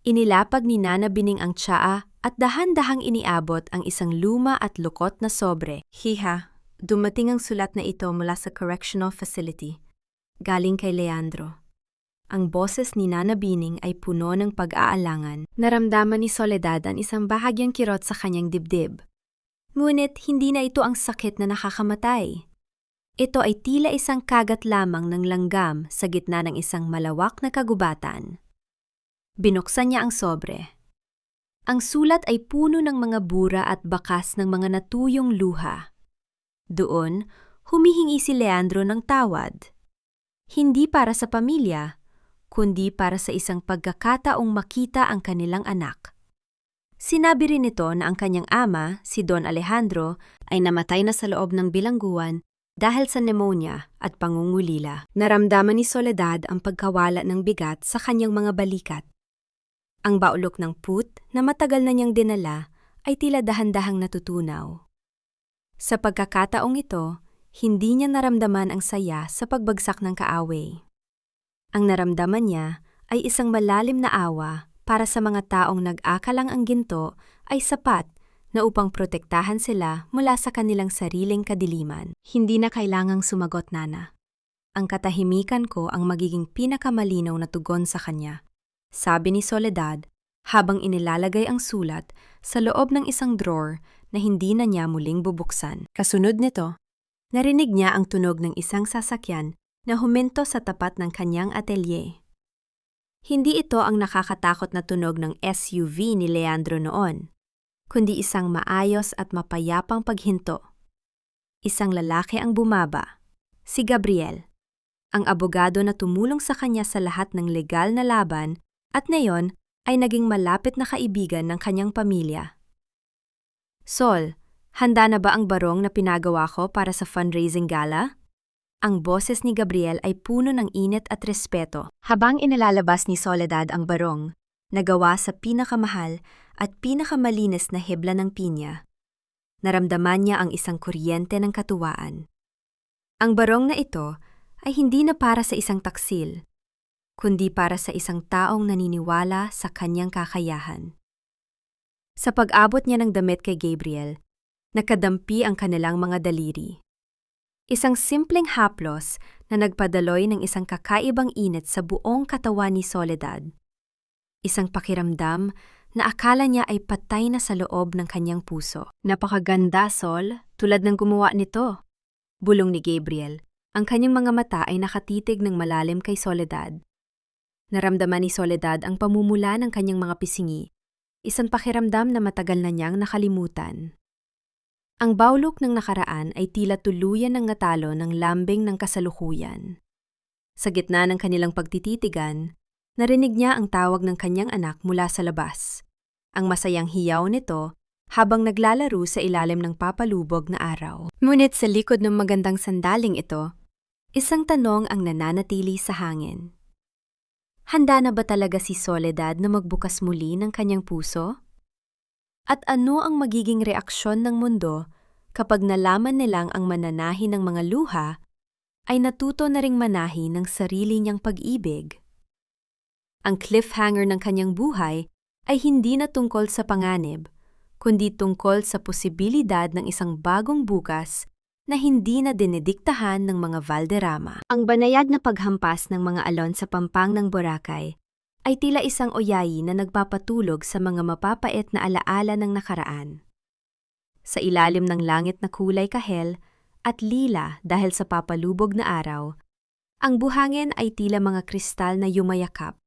Inilapag ni Nana Bining ang tsaa at dahan-dahang iniabot ang isang luma at lukot na sobre. Hiha, dumating ang sulat na ito mula sa correctional facility, galing kay Leandro. Ang boses ni Nana Bining ay puno ng pag-aalangan. Naramdaman ni Soledad ang isang bahagyang kirot sa kanyang dibdib. Ngunit hindi na ito ang sakit na nakakamatay. Ito ay tila isang kagat lamang ng langgam sa gitna ng isang malawak na kagubatan. Binuksan niya ang sobre. Ang sulat ay puno ng mga bura at bakas ng mga natuyong luha. Doon, humihingi si Leandro ng tawad. Hindi para sa pamilya, kundi para sa isang pagkakataong makita ang kanilang anak. Sinabi rin nito na ang kanyang ama, si Don Alejandro, ay namatay na sa loob ng bilangguan dahil sa pneumonia at pangungulila. Naramdaman ni Soledad ang pagkawala ng bigat sa kanyang mga balikat. Ang baulok ng put na matagal na niyang dinala ay tila dahan-dahang natutunaw. Sa pagkakataong ito, hindi niya naramdaman ang saya sa pagbagsak ng kaaway. Ang naramdaman niya ay isang malalim na awa para sa mga taong nag-akalang ang ginto ay sapat na upang protektahan sila mula sa kanilang sariling kadiliman. Hindi na kailangang sumagot, Nana. Ang katahimikan ko ang magiging pinakamalinaw na tugon sa kanya, sabi ni Soledad habang inilalagay ang sulat sa loob ng isang drawer na hindi na niya muling bubuksan. Kasunod nito, narinig niya ang tunog ng isang sasakyan na huminto sa tapat ng kanyang atelier. Hindi ito ang nakakatakot na tunog ng SUV ni Leandro noon, kundi isang maayos at mapayapang paghinto. Isang lalaki ang bumaba, si Gabriel, ang abogado na tumulong sa kanya sa lahat ng legal na laban at ngayon ay naging malapit na kaibigan ng kanyang pamilya. Sol, handa na ba ang barong na pinagawa ko para sa fundraising gala? Ang boses ni Gabriel ay puno ng init at respeto. Habang inilalabas ni Soledad ang barong, nagawa sa pinakamahal at pinakamalinis na hebla ng pinya, naramdaman niya ang isang kuryente ng katuwaan. Ang barong na ito ay hindi na para sa isang taksil, kundi para sa isang taong naniniwala sa kanyang kakayahan. Sa pag-abot niya ng damit kay Gabriel, nakadampi ang kanilang mga daliri. Isang simpleng haplos na nagpadaloy ng isang kakaibang init sa buong katawan ni Soledad. Isang pakiramdam na akala niya ay patay na sa loob ng kanyang puso. Napakaganda, Sol, tulad ng gumawa nito, bulong ni Gabriel. Ang kanyang mga mata ay nakatitig ng malalim kay Soledad. Naramdaman ni Soledad ang pamumula ng kanyang mga pisingi, isang pakiramdam na matagal na niyang nakalimutan. Ang baulok ng nakaraan ay tila tuluyan ng natalo ng lambing ng kasalukuyan. Sa gitna ng kanilang pagtititigan, narinig niya ang tawag ng kanyang anak mula sa labas. Ang masayang hiyaw nito habang naglalaro sa ilalim ng papalubog na araw. Ngunit sa likod ng magandang sandaling ito, isang tanong ang nananatili sa hangin. Handa na ba talaga si Soledad na magbukas muli ng kanyang puso? At ano ang magiging reaksyon ng mundo kapag nalaman nilang ang mananahi ng mga luha ay natuto na ring manahi ng sarili niyang pag-ibig? Ang cliffhanger ng kanyang buhay ay hindi na tungkol sa panganib, kundi tungkol sa posibilidad ng isang bagong bukas na hindi na dinidiktahan ng mga Valderrama. Ang banayad na paghampas ng mga alon sa pampang ng Boracay ay tila isang oyayi na nagpapatulog sa mga mapapait na alaala ng nakaraan. Sa ilalim ng langit na kulay kahel at lila dahil sa papalubog na araw, ang buhangin ay tila mga kristal na yumayakap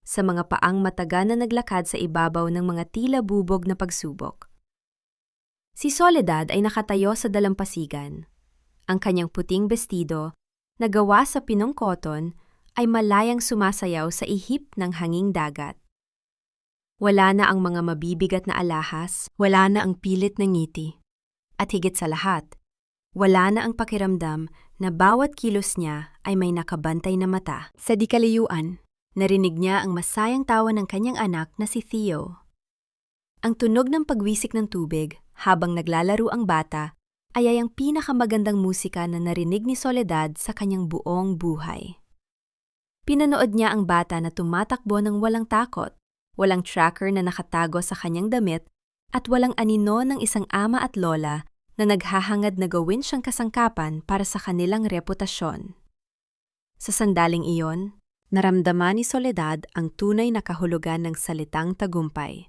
sa mga paang mataga na naglakad sa ibabaw ng mga tila bubog na pagsubok. Si Soledad ay nakatayo sa dalampasigan. Ang kanyang puting bestido, na gawa sa pinong koton, ay malayang sumasayaw sa ihip ng hanging dagat. Wala na ang mga mabibigat na alahas, wala na ang pilit na ngiti. At higit sa lahat, wala na ang pakiramdam na bawat kilos niya ay may nakabantay na mata. Sa dikalayuan, narinig niya ang masayang tawa ng kanyang anak na si Theo. Ang tunog ng pagwisik ng tubig habang naglalaro ang bata ay ang pinakamagandang musika na narinig ni Soledad sa kanyang buong buhay. Pinanood niya ang bata na tumatakbo ng walang takot, walang tracker na nakatago sa kanyang damit, at walang anino ng isang ama at lola na naghahangad na gawin siyang kasangkapan para sa kanilang reputasyon. Sa sandaling iyon, naramdaman ni Soledad ang tunay na kahulugan ng salitang tagumpay.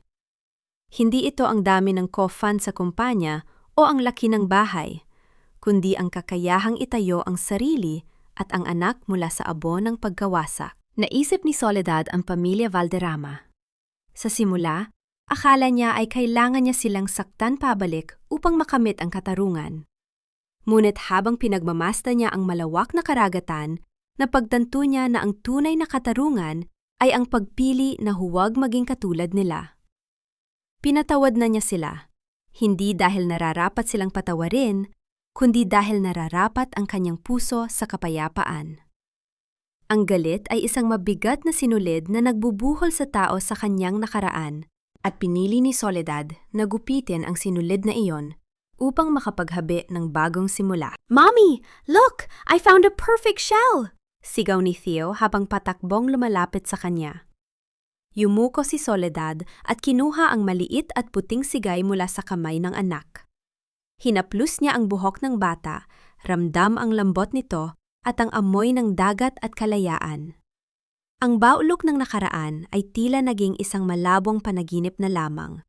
Hindi ito ang dami ng kofan sa kumpanya o ang laki ng bahay, kundi ang kakayahang itayo ang sarili at ang anak mula sa abo ng pagkawasak. Naisip ni Soledad ang pamilya Valderrama. Sa simula, akala niya ay kailangan niya silang saktan pabalik upang makamit ang katarungan. Ngunit habang pinagmamasta niya ang malawak na karagatan, napagtanto niya na ang tunay na katarungan ay ang pagpili na huwag maging katulad nila. Pinatawad na niya sila, hindi dahil nararapat silang patawarin, kundi dahil nararapat ang kanyang puso sa kapayapaan. Ang galit ay isang mabigat na sinulid na nagbubuhol sa tao sa kanyang nakaraan, at pinili ni Soledad na gupitin ang sinulid na iyon upang makapaghabi ng bagong simula. "Mommy, look! I found a perfect shell!" Sigaw ni Theo habang patakbong lumalapit sa kanya. Yumuko si Soledad at kinuha ang maliit at puting sigay mula sa kamay ng anak. Hinaplus niya ang buhok ng bata, ramdam ang lambot nito at ang amoy ng dagat at kalayaan. Ang baulok ng nakaraan ay tila naging isang malabong panaginip na lamang,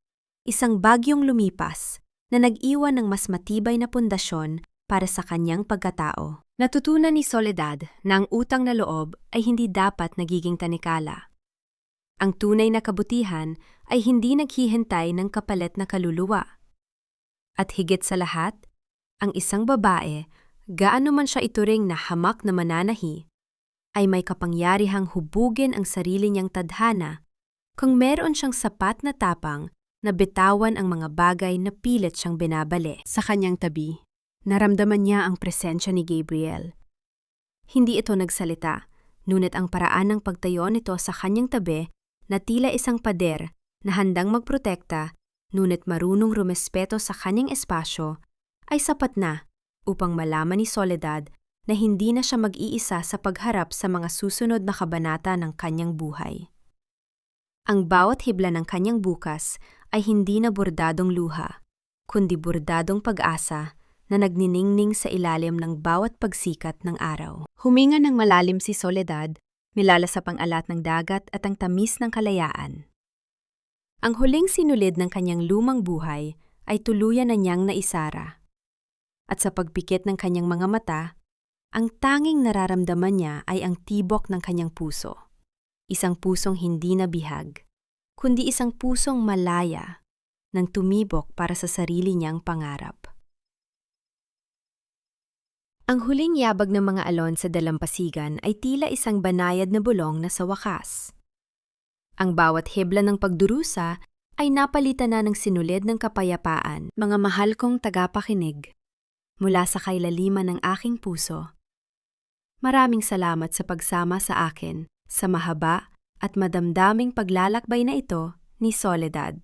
isang bagyong lumipas na nag-iwan ng mas matibay na pundasyon para sa kanyang pagkatao. Natutunan ni Soledad na ang utang na loob ay hindi dapat nagiging tanikala. Ang tunay na kabutihan ay hindi naghihintay ng kapalit na kaluluwa. At higit sa lahat, ang isang babae, gaano man siya ituring na hamak na mananahi, ay may kapangyarihang hubugin ang sarili niyang tadhana kung meron siyang sapat na tapang na bitawan ang mga bagay na pilit siyang binabali. Sa kanyang tabi, naramdaman niya ang presensya ni Gabriel. Hindi ito nagsalita, ngunit ang paraan ng pagtayo nito sa kanyang tabi na tila isang pader na handang magprotekta, ngunit marunong rumespeto sa kanyang espasyo, ay sapat na upang malaman ni Soledad na hindi na siya mag-iisa sa pagharap sa mga susunod na kabanata ng kanyang buhay. Ang bawat hibla ng kanyang bukas ay hindi na bordadong luha, kundi bordadong pag-asa na nagniningning sa ilalim ng bawat pagsikat ng araw. Huminga ng malalim si Soledad, nilalasap ang alat ng dagat at ang tamis ng kalayaan. Ang huling sinulid ng kanyang lumang buhay ay tuluyan na niyang naisara. At sa pagpikit ng kanyang mga mata, ang tanging nararamdaman niya ay ang tibok ng kanyang puso. Isang pusong hindi nabihag, kundi isang pusong malaya nang tumibok para sa sarili niyang pangarap. Ang huling yabag ng mga alon sa dalampasigan ay tila isang banayad na bulong na sa wakas. Ang bawat hibla ng pagdurusa ay napalitan na ng sinulid ng kapayapaan. Mga mahal kong tagapakinig, mula sa kailaliman ng aking puso, maraming salamat sa pagsama sa akin sa mahaba at madamdaming paglalakbay na ito ni Soledad.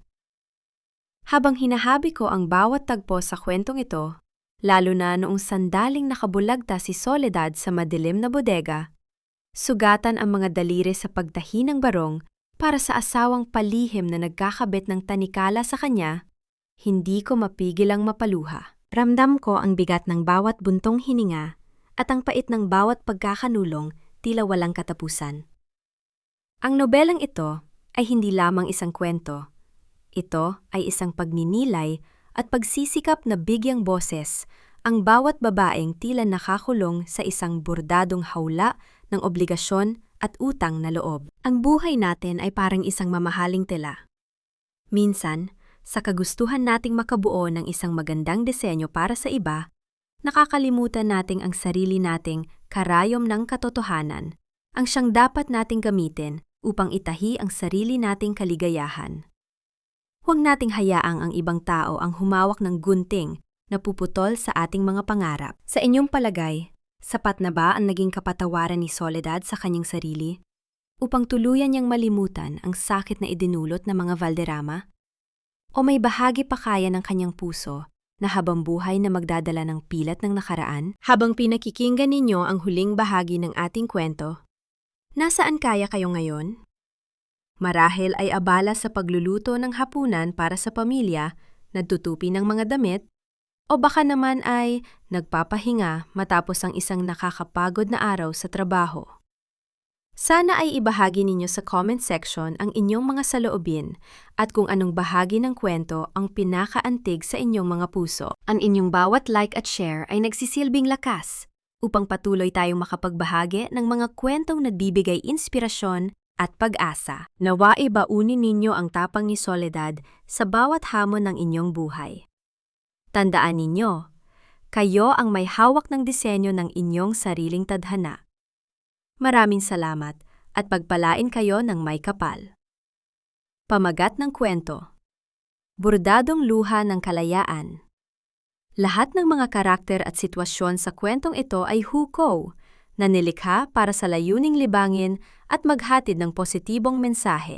Habang hinahabi ko ang bawat tagpo sa kwentong ito, lalo na noong sandaling nakabulagta si Soledad sa madilim na bodega, Sugatan ang mga daliri sa pagtahi ng barong para sa asawang palihim na nagkakabit ng tanikala sa kanya, hindi ko mapigil ang mapaluha. Ramdam ko ang bigat ng bawat buntong hininga at ang pait ng bawat pagkakanulong tila walang katapusan. Ang nobelang ito ay hindi lamang isang kwento. Ito ay isang pagninilay at pagsisikap na bigyang boses ang bawat babaeng tila nakakulong sa isang bordadong hawla ng obligasyon at utang na loob. Ang buhay natin ay parang isang mamahaling tela. Minsan, sa kagustuhan nating makabuo ng isang magandang disenyo para sa iba, nakakalimutan nating ang sarili nating karayom ng katotohanan, ang siyang dapat nating gamitin upang itahi ang sarili nating kaligayahan. Huwag nating hayaang ang ibang tao ang humawak ng gunting na puputol sa ating mga pangarap. Sa inyong palagay, sapat na ba ang naging kapatawaran ni Soledad sa kanyang sarili upang tuluyan niyang malimutan ang sakit na idinulot ng mga Valderrama? O may bahagi pa kaya ng kanyang puso na habang buhay na magdadala ng pilat ng nakaraan? Habang pinakikinggan ninyo ang huling bahagi ng ating kwento, nasaan kaya kayo ngayon? Marahil ay abala sa pagluluto ng hapunan para sa pamilya, nagtutupi ng mga damit, o baka naman ay nagpapahinga matapos ang isang nakakapagod na araw sa trabaho. Sana ay ibahagi ninyo sa comment section ang inyong mga saloobin at kung anong bahagi ng kwento ang pinakaantig sa inyong mga puso. Ang inyong bawat like at share ay nagsisilbing lakas upang patuloy tayong makapagbahagi ng mga kwentong nagbibigay inspirasyon at pag-asa. Nawa ibaunin ninyo ang tapang ni Soledad sa bawat hamon ng inyong buhay. Tandaan ninyo, kayo ang may hawak ng disenyo ng inyong sariling tadhana. Maraming salamat at pagpalain kayo ng may kapal. Pamagat ng kwento. Bordadong luha ng kalayaan. Lahat ng mga karakter at sitwasyon sa kwentong ito ay hukom na nilikha para sa layuning libangin at maghatid ng positibong mensahe.